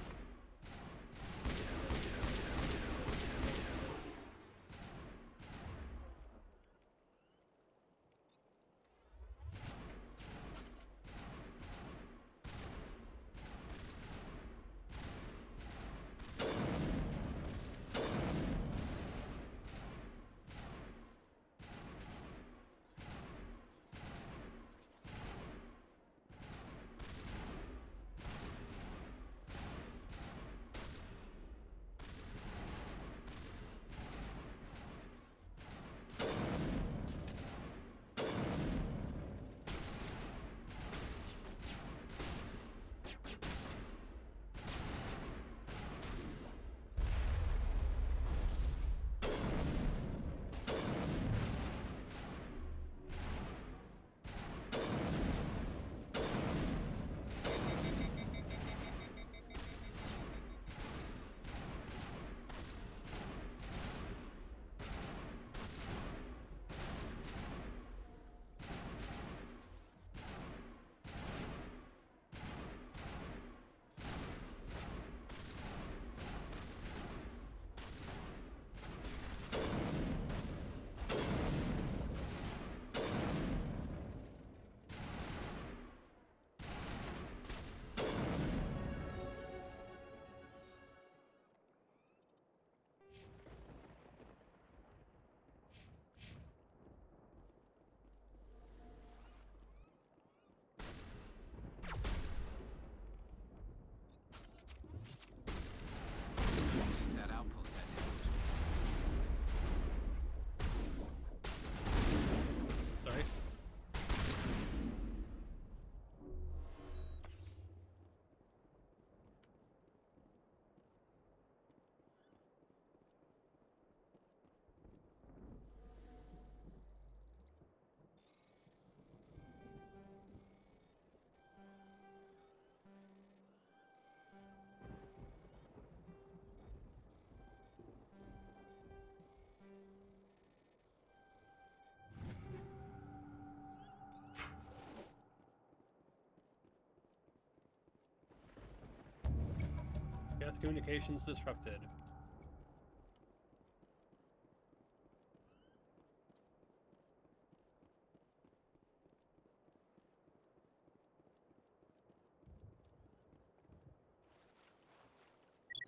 Speaker 1: Geth communications disrupted.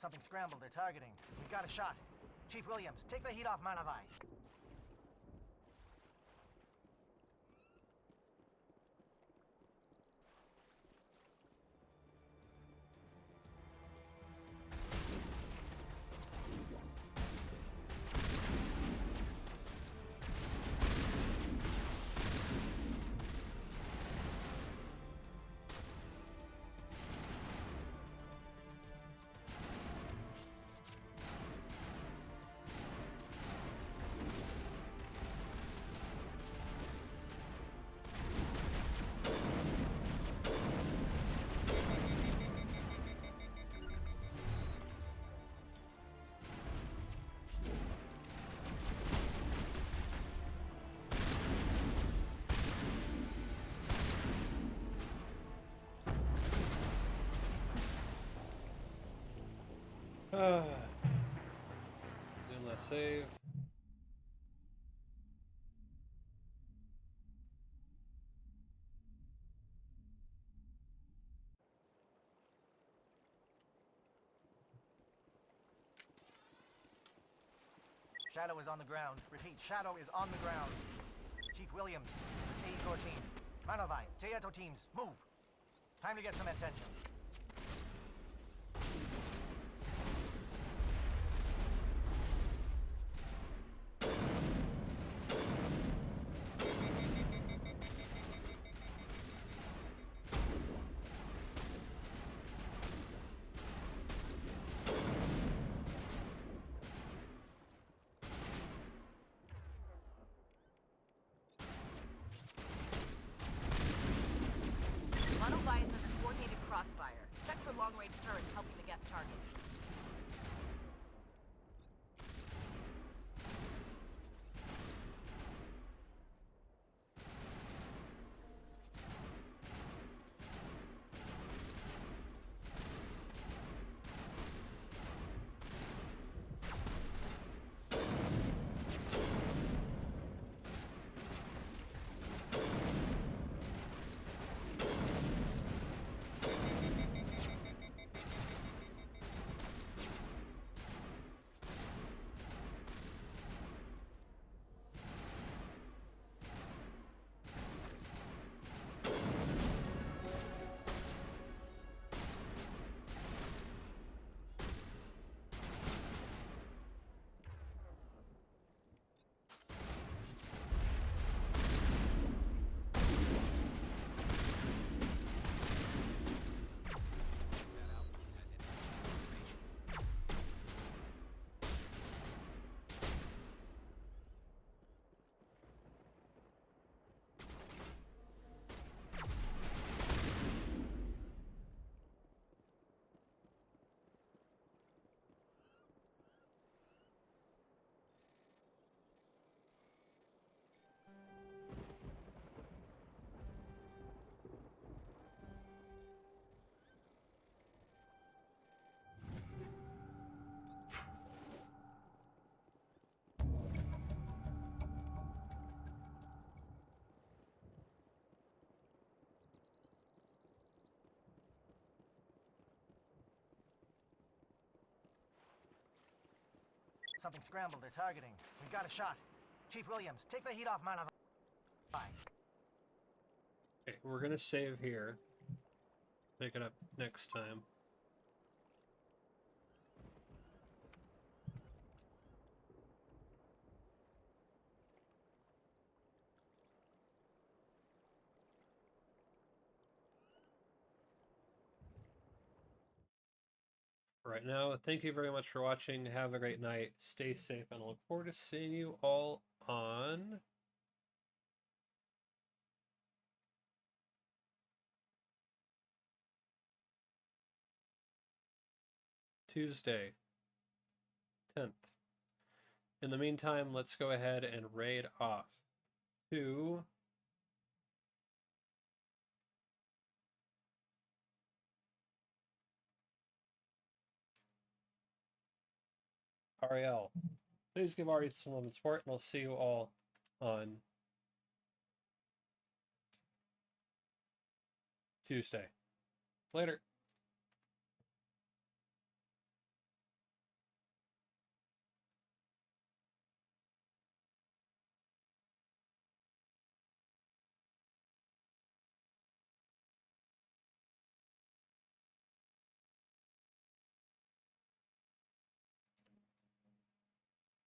Speaker 16: Something scrambled. They're targeting. We've got a shot. Chief Williams, take the heat off Manavai.
Speaker 1: Zoom last save.
Speaker 16: Shadow is on the ground. Repeat, Shadow is on the ground. Chief Williams, A-Corps team. Manovai, Jayato teams, move. Time to get some attention.
Speaker 21: Monovai is under coordinated crossfire. Check for long-range turrets helping the Geth target.
Speaker 16: Something scrambled. They're targeting. We got a shot. Chief Williams, take the heat off Manovai.
Speaker 1: Okay, we're gonna save here. Pick it up next time. Right now, thank you very much for watching. Have a great night. Stay safe, and I look forward to seeing you all on Tuesday, 10th. In the meantime, let's go ahead and raid off to Ariel. Please give Ari some love and support, and we'll see you all on Tuesday. Later.